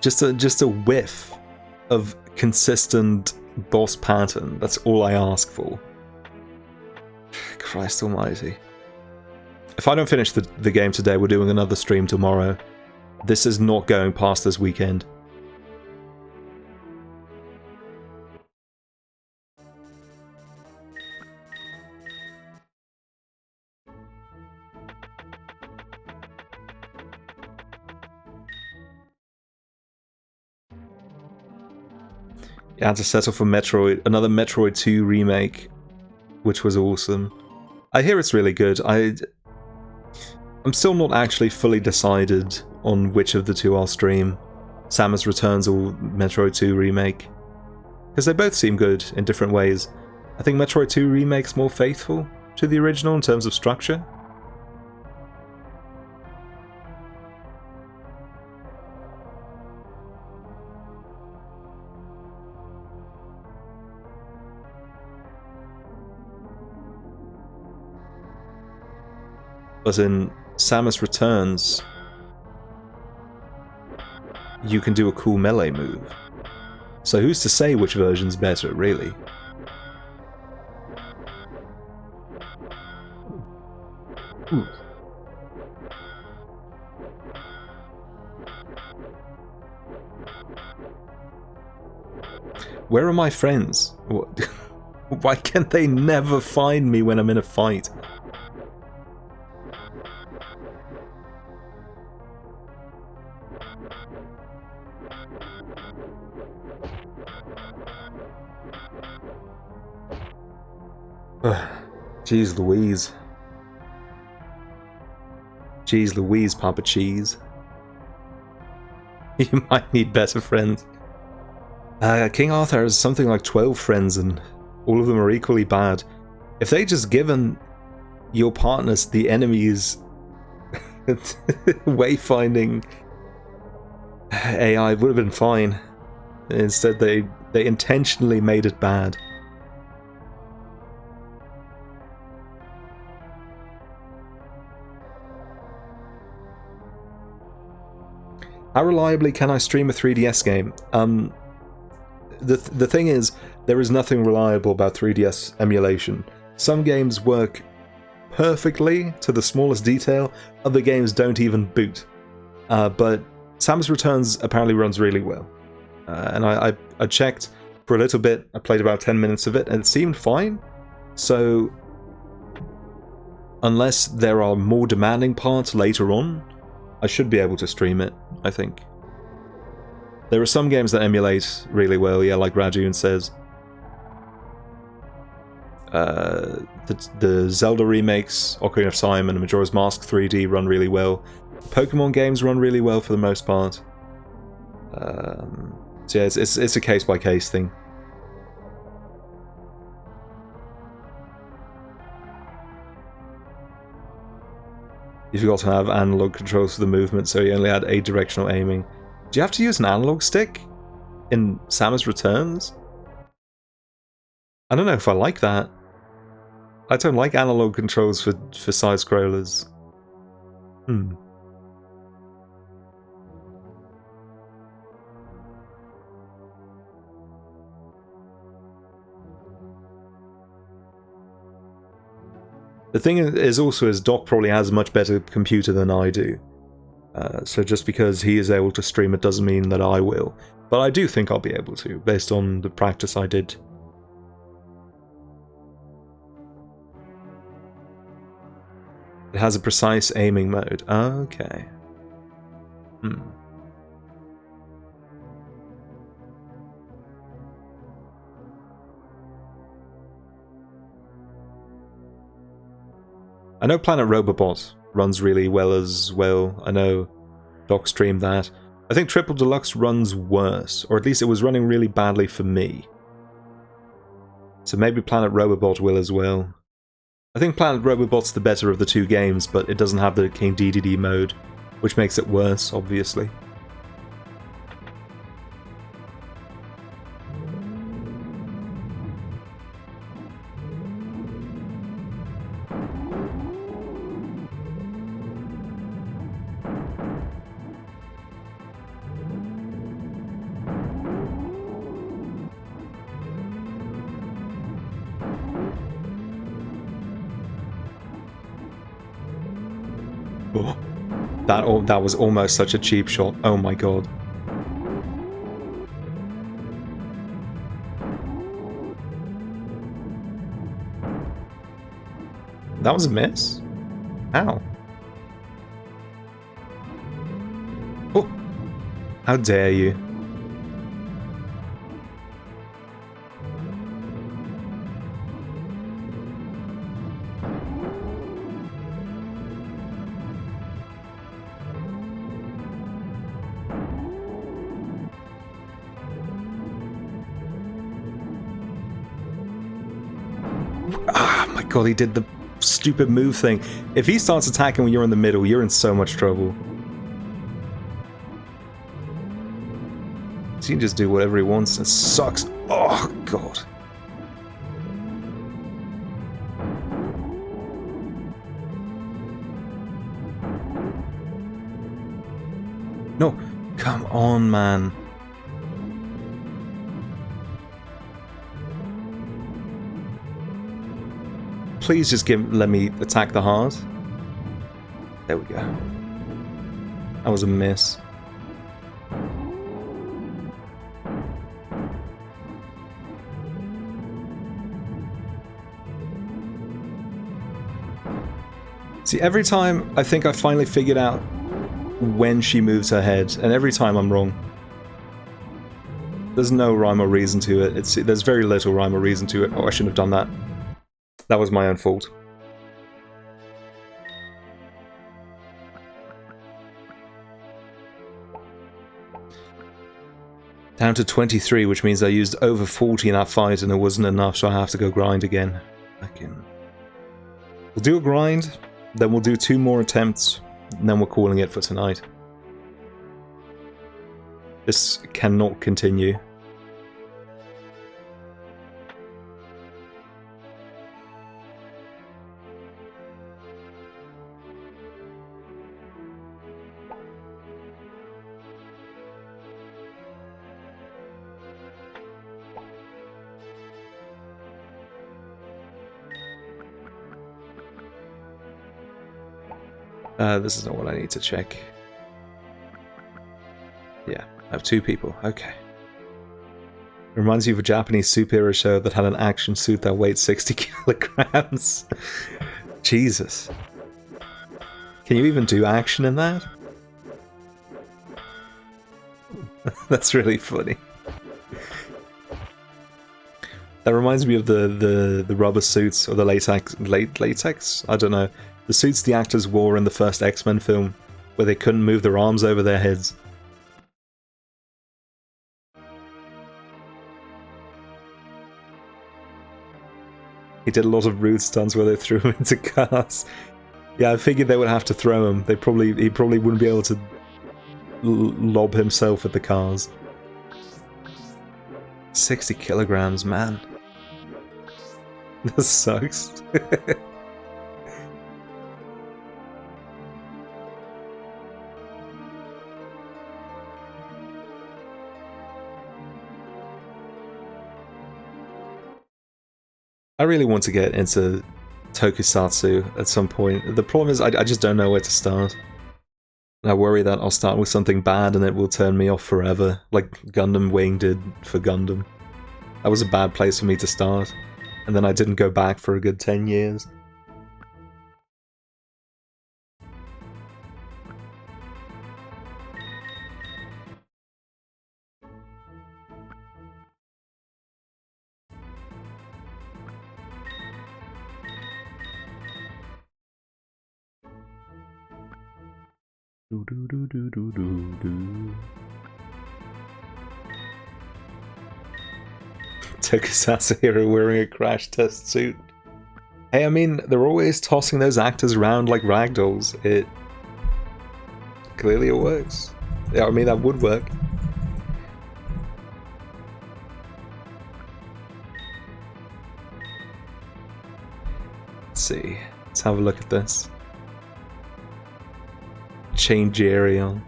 Just a whiff of consistent boss pattern. That's all I ask for. Christ almighty. If I don't finish the game today, we're doing another stream tomorrow. This is not going past this weekend. You had to settle for Metroid, another Metroid 2 remake, which was awesome. I hear it's really good. I'm still not actually fully decided on which of the two I'll stream. Samus Returns or Metroid 2 Remake. Because they both seem good in different ways. I think Metroid 2 Remake's more faithful to the original in terms of structure. But in Samus Returns, you can do a cool melee move. So who's to say which version's better, really? Ooh. Where are my friends? Why can they never find me when I'm in a fight? Jeez Louise. Jeez Louise, Papa Cheese. You might need better friends. King Arthur has something like 12 friends and all of them are equally bad. If they just given your partners the enemy's wayfinding AI, it would have been fine. Instead they intentionally made it bad. How reliably can I stream a 3DS game? The thing is, there is nothing reliable about 3DS emulation. Some games work perfectly to the smallest detail, other games don't even boot. But Samus Returns apparently runs really well. And I checked for a little bit, I played about 10 minutes of it, and it seemed fine. So, unless there are more demanding parts later on, I should be able to stream it, I think. There are some games that emulate really well, yeah, like Rajun says. The Zelda remakes, Ocarina of Time and Majora's Mask 3D run really well. Pokemon games run really well for the most part. So yeah, it's a case-by-case thing. You forgot to have analog controls for the movement, so you only had directional aiming. Do you have to use an analog stick in Samus Returns? I don't know if I like that. I don't like analog controls for side-scrollers. The thing is also Doc probably has a much better computer than I do. So just because he is able to stream it doesn't mean that I will. But I do think I'll be able to, based on the practice I did. It has a precise aiming mode. Okay. I know Planet Robobot runs really well as well. I know Doc streamed that. I think Triple Deluxe runs worse, or at least it was running really badly for me. So maybe Planet Robobot will as well. I think Planet Robobot's the better of the two games, but it doesn't have the King DDD mode, which makes it worse, obviously. That was almost such a cheap shot. Oh my god. That was a miss? How? Oh! How dare you. god, he did the stupid move thing. If he starts attacking when you're in the middle, you're in so much trouble. So he can just do whatever he wants. It sucks. Oh, god. No, come on, man. Please just let me attack the heart. There we go. That was a miss. See, every time I think I finally figured out when she moves her head, and every time I'm wrong. There's no rhyme or reason to it. There's very little rhyme or reason to it. Oh, I shouldn't have done that. That was my own fault. Down to 23, which means I used over 40 in that fight and it wasn't enough, so I have to go grind again. We'll do a grind, then we'll do 2 more attempts, and then we're calling it for tonight. This cannot continue. This is not what I need to check. Yeah, I have 2 people. Okay. Reminds you of a Japanese superhero show that had an action suit that weighed 60 kilograms. Jesus. Can you even do action in that? That's really funny. That reminds me of the rubber suits or the latex? I don't know. The suits the actors wore in the first X-Men film, where they couldn't move their arms over their heads. He did a lot of rude stunts where they threw him into cars. Yeah, I figured they would have to throw him. He probably wouldn't be able to lob himself at the cars. 60 kilograms, man. This sucks. I really want to get into Tokusatsu at some point. The problem is I just don't know where to start. And I worry that I'll start with something bad and it will turn me off forever, like Gundam Wing did for Gundam. That was a bad place for me to start, and then I didn't go back for a good 10 years. Tokusatsu hero wearing a crash test suit. Hey, I mean, they're always tossing those actors around like ragdolls. Clearly it works. Yeah, I mean, that would work. Let's see. Let's have a look at this. Changerion.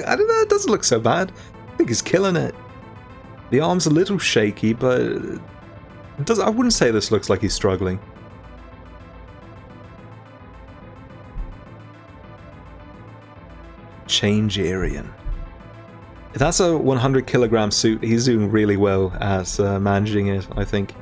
I don't know, it doesn't look so bad. I think he's killing it. The arm's a little shaky, but I wouldn't say this looks like he's struggling. Changerion. If that's a 100 kilogram suit, he's doing really well at managing it, I think.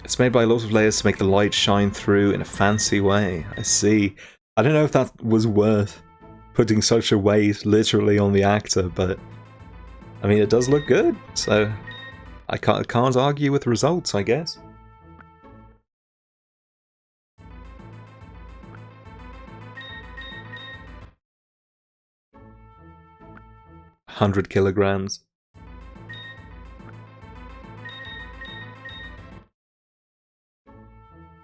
It's made by a lot of layers to make the light shine through in a fancy way. I see. I don't know if that was worth putting such a weight literally on the actor, but I mean, it does look good, so I can't argue with the results, I guess. 100 kilograms.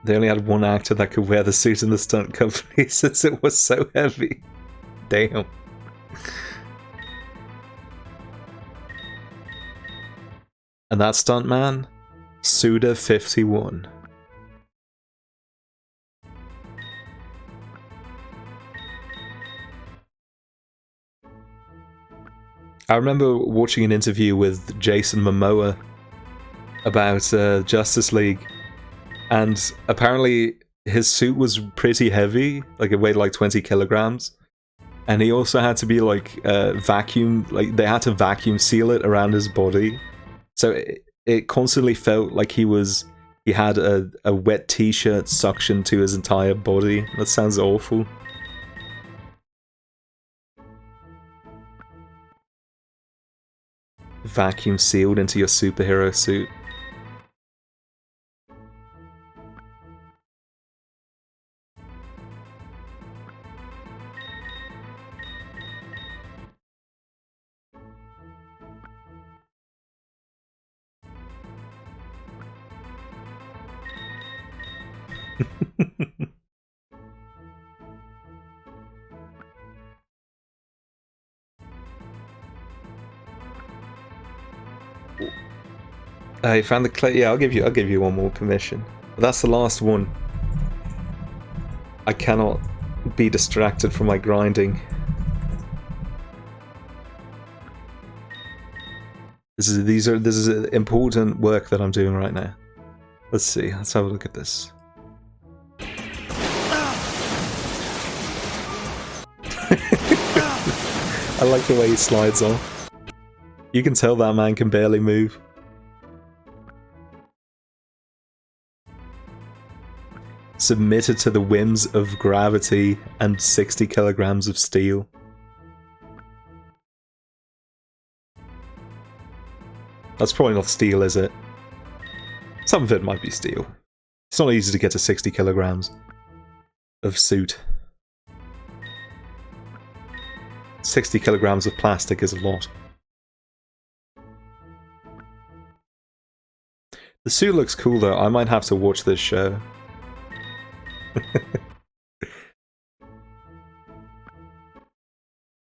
They only had one actor that could wear the suit in the stunt company since it was so heavy. Damn. And that stuntman? Suda51. I remember watching an interview with Jason Momoa about Justice League, and apparently his suit was pretty heavy, like it weighed like 20 kilograms, and he also had to be like vacuum, like they had to vacuum seal it around his body, so it constantly felt like he had a wet t-shirt suction to his entire body. That sounds awful. Vacuum sealed into your superhero suit. You found the clay. Yeah, I'll give you one more commission. But that's the last one. I cannot be distracted from my grinding. This is important work that I'm doing right now. Let's see. Let's have a look at this. I like the way he slides off. You can tell that man can barely move. Submitted to the whims of gravity and 60 kilograms of steel. That's probably not steel, is it? Some of it might be steel. It's not easy to get to 60 kilograms of suit. 60 kilograms of plastic is a lot. The suit looks cool though. I might have to watch this show.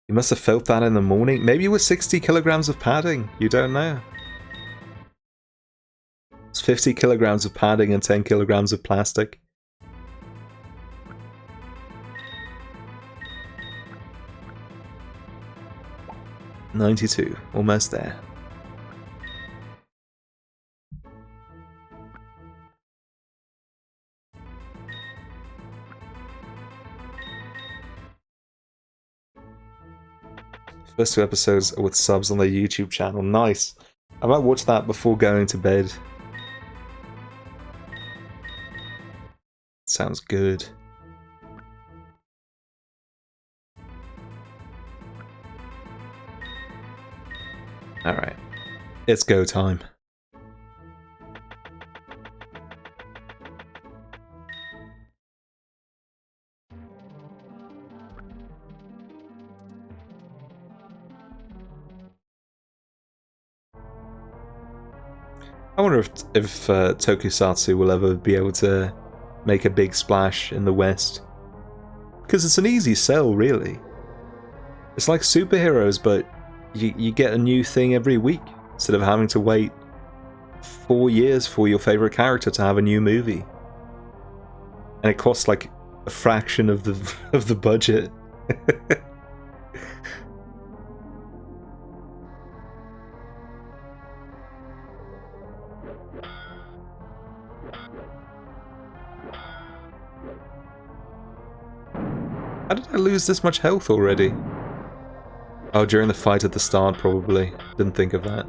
You must have felt that in the morning. Maybe it was 60 kilograms of padding. You don't know. It's 50 kilograms of padding and 10 kilograms of plastic. $92. Almost there. First 2 episodes are with subs on their YouTube channel. Nice. I might watch that before going to bed. Sounds good. Alright. It's go time. I wonder if Tokusatsu will ever be able to make a big splash in the West. Because it's an easy sell, really. It's like superheroes, but you get a new thing every week, instead of having to wait 4 years for your favorite character to have a new movie. And it costs like a fraction of the budget. How did I lose this much health already? Oh, during the fight at the start, probably. Didn't think of that.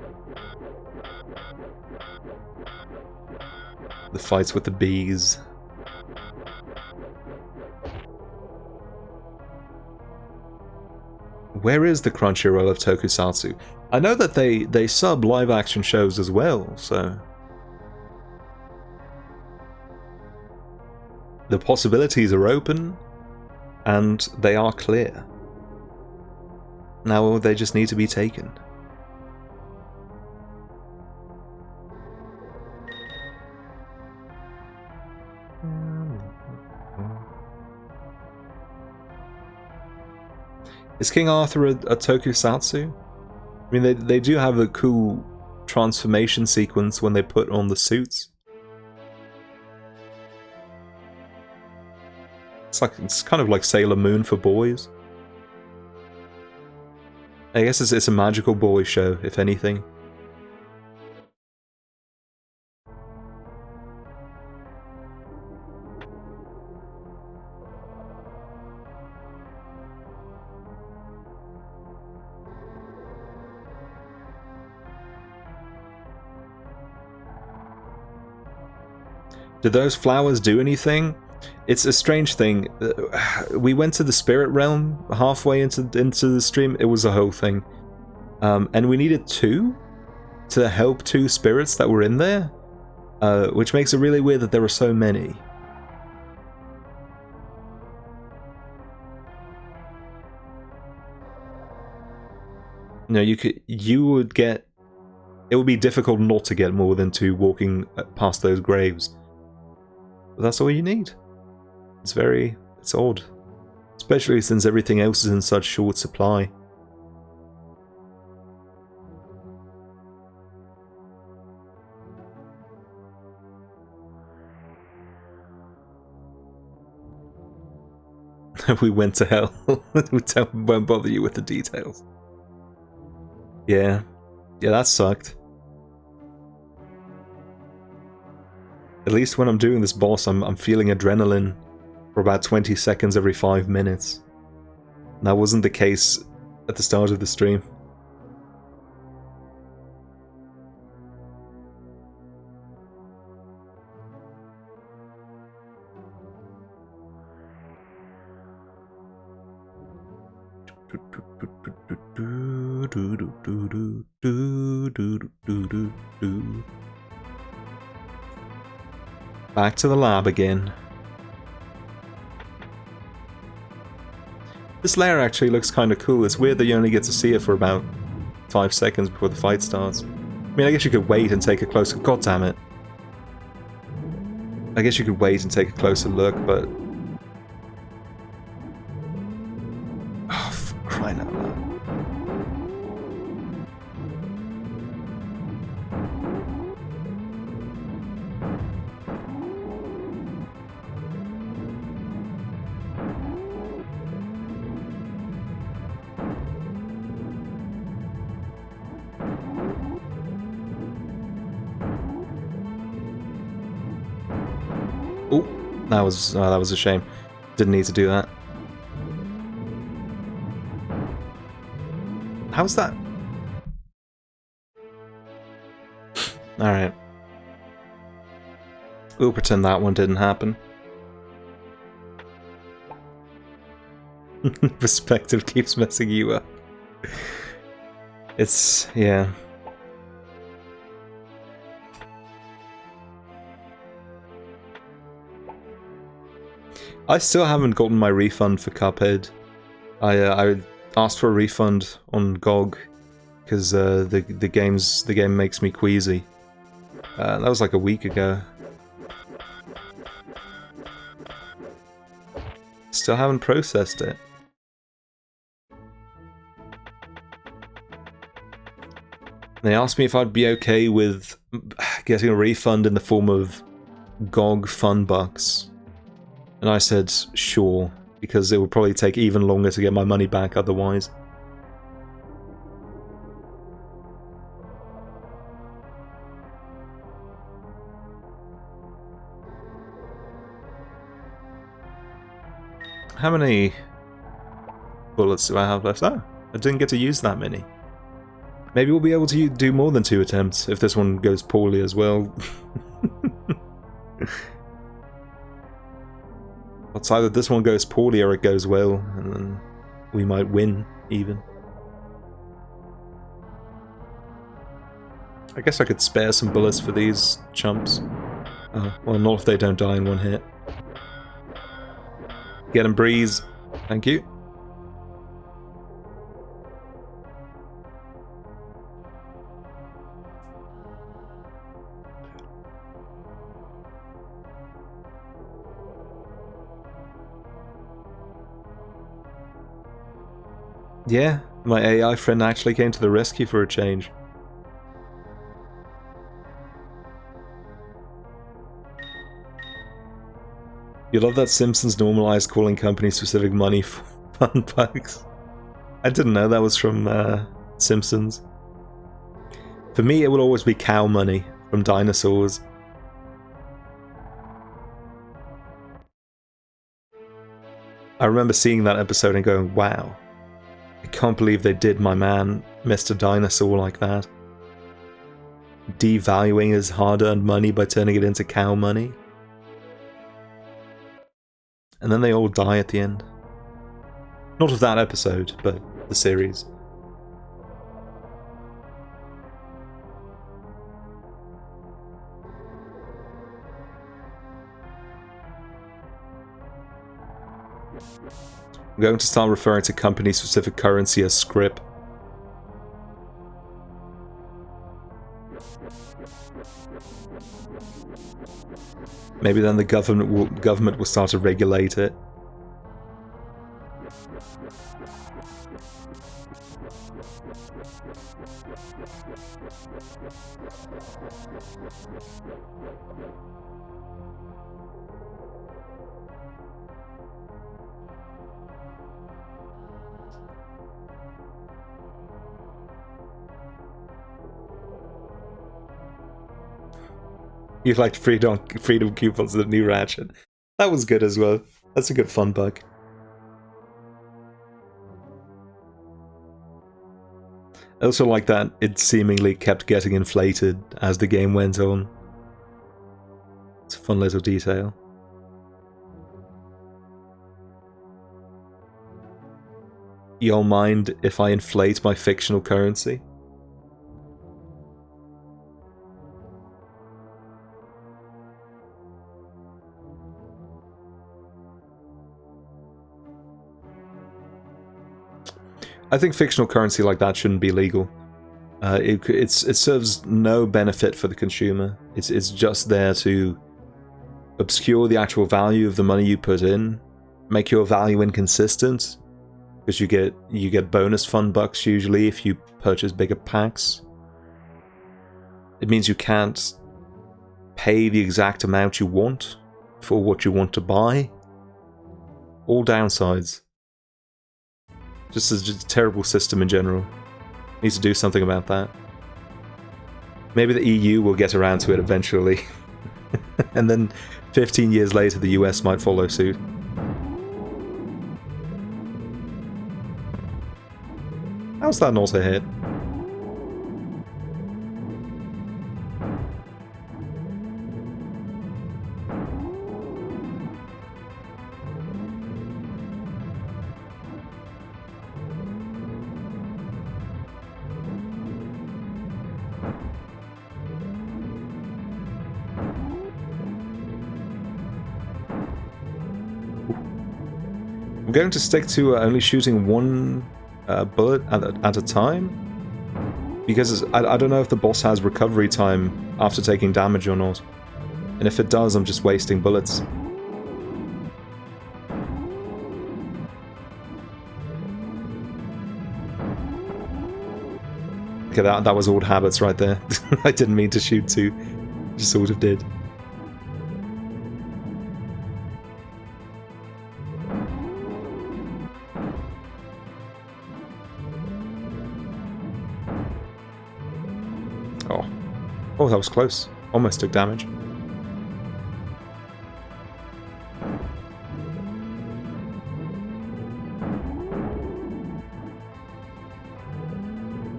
The fights with the bees. Where is the Crunchyroll of Tokusatsu? I know that they sub live action shows as well, so... The possibilities are open, and they are clear. Now they just need to be taken. Is King Arthur a tokusatsu? I mean, they do have a cool transformation sequence when they put on the suits. It's kind of like Sailor Moon for boys. I guess it's a magical boy show, if anything. Did those flowers do anything? It's a strange thing. We went to the spirit realm halfway into the stream. It was a whole thing. And we needed 2 to help 2 spirits that were in there. Which makes it really weird that there were so many. No, it would be difficult not to get more than 2 walking past those graves. But that's all you need. It's odd. Especially since everything else is in such short supply. We went to hell. We won't bother you with the details. Yeah. Yeah, that sucked. At least when I'm doing this boss, I'm feeling adrenaline for about 20 seconds every 5 minutes. And that wasn't the case at the start of the stream. Back to the lab again. This layer actually looks kind of cool. It's weird that you only get to see it for about 5 seconds before the fight starts. I mean, I guess you could wait and take a closer... God damn it. I guess you could wait and take a closer look, but... Oh, for crying out loud. That was a shame. Didn't need to do that. How's that? Alright. We'll pretend that one didn't happen. Perspective keeps messing you up. It's... yeah. I still haven't gotten my refund for Cuphead. I asked for a refund on GOG because the game makes me queasy. That was like a week ago. Still haven't processed it. They asked me if I'd be okay with getting a refund in the form of GOG Funbucks. And I said, sure, because it would probably take even longer to get my money back otherwise. How many bullets do I have left? Oh, I didn't get to use that many. Maybe we'll be able to do more than 2 attempts if this one goes poorly as well. It's either this one goes poorly or it goes well, and then we might win, even. I guess I could spare some bullets for these chumps. Oh, well, not if they don't die in one hit. Get him, Breeze. Thank you. Yeah, my AI friend actually came to the rescue for a change. You love that Simpsons normalized calling company-specific money for fun bugs. I didn't know that was from Simpsons. For me, it will always be cow money from dinosaurs. I remember seeing that episode and going, wow, I can't believe they did my man, Mr. Dinosaur, like that. Devaluing his hard-earned money by turning it into cow money. And then they all die at the end. Not of that episode, but the series. I'm going to start referring to company-specific currency as scrip. Maybe then the government will start to regulate it. You liked freedom coupons in the new Ratchet. That was good as well. That's a good fun bug. I also like that it seemingly kept getting inflated as the game went on. It's a fun little detail. You'll mind if I inflate my fictional currency? I think fictional currency like that shouldn't be legal. It serves no benefit for the consumer. It's just there to obscure the actual value of the money you put in, make your value inconsistent, because you get bonus fun bucks usually if you purchase bigger packs. It means you can't pay the exact amount you want for what you want to buy. All downsides. Just a terrible system in general. Needs to do something about that. Maybe the EU will get around to it eventually. And then 15 years later the US might follow suit. How's that not a hit? I'm going to stick to only shooting one bullet at a time, because I don't know if the boss has recovery time after taking damage or not, and if it does, I'm just wasting bullets. Okay, that was old habits right there. I didn't mean to shoot two, just sort of did. Oh, that was close. Almost took damage.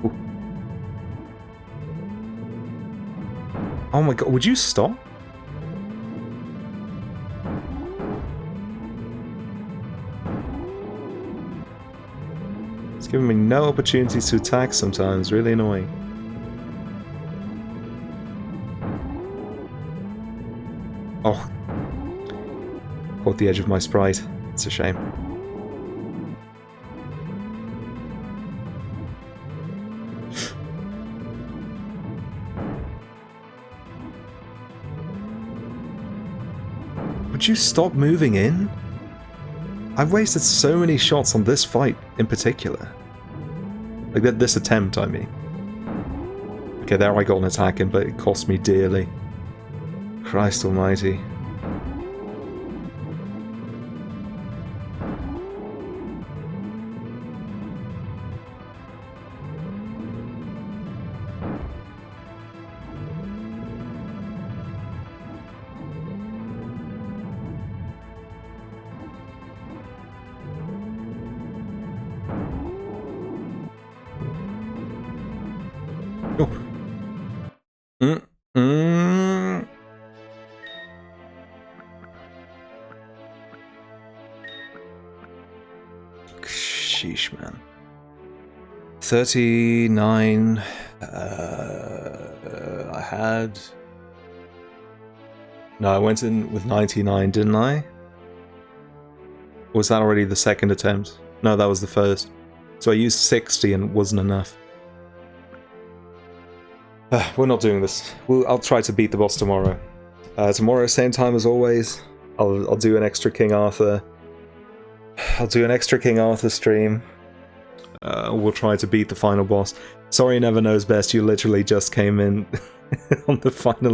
Ooh. Oh my god, would you stop? It's giving me no opportunities to attack sometimes, really annoying. Oh, caught the edge of my sprite. It's a shame. Would you stop moving in? I've wasted so many shots on this fight in particular. Like, this attempt, I mean. Okay, there I got an attack in, but it cost me dearly. Christ almighty. Sheesh, man. 39. I had. No, I went in with 99, didn't I? Or was that already the second attempt? No, that was the first. So I used 60 and it wasn't enough. We're not doing this. I'll try to beat the boss tomorrow. Tomorrow, same time as always. I'll do an extra King Arthur. I'll do an extra King Arthur stream. We'll try to beat the final boss. Sorry, Never Knows Best. You literally just came in on the final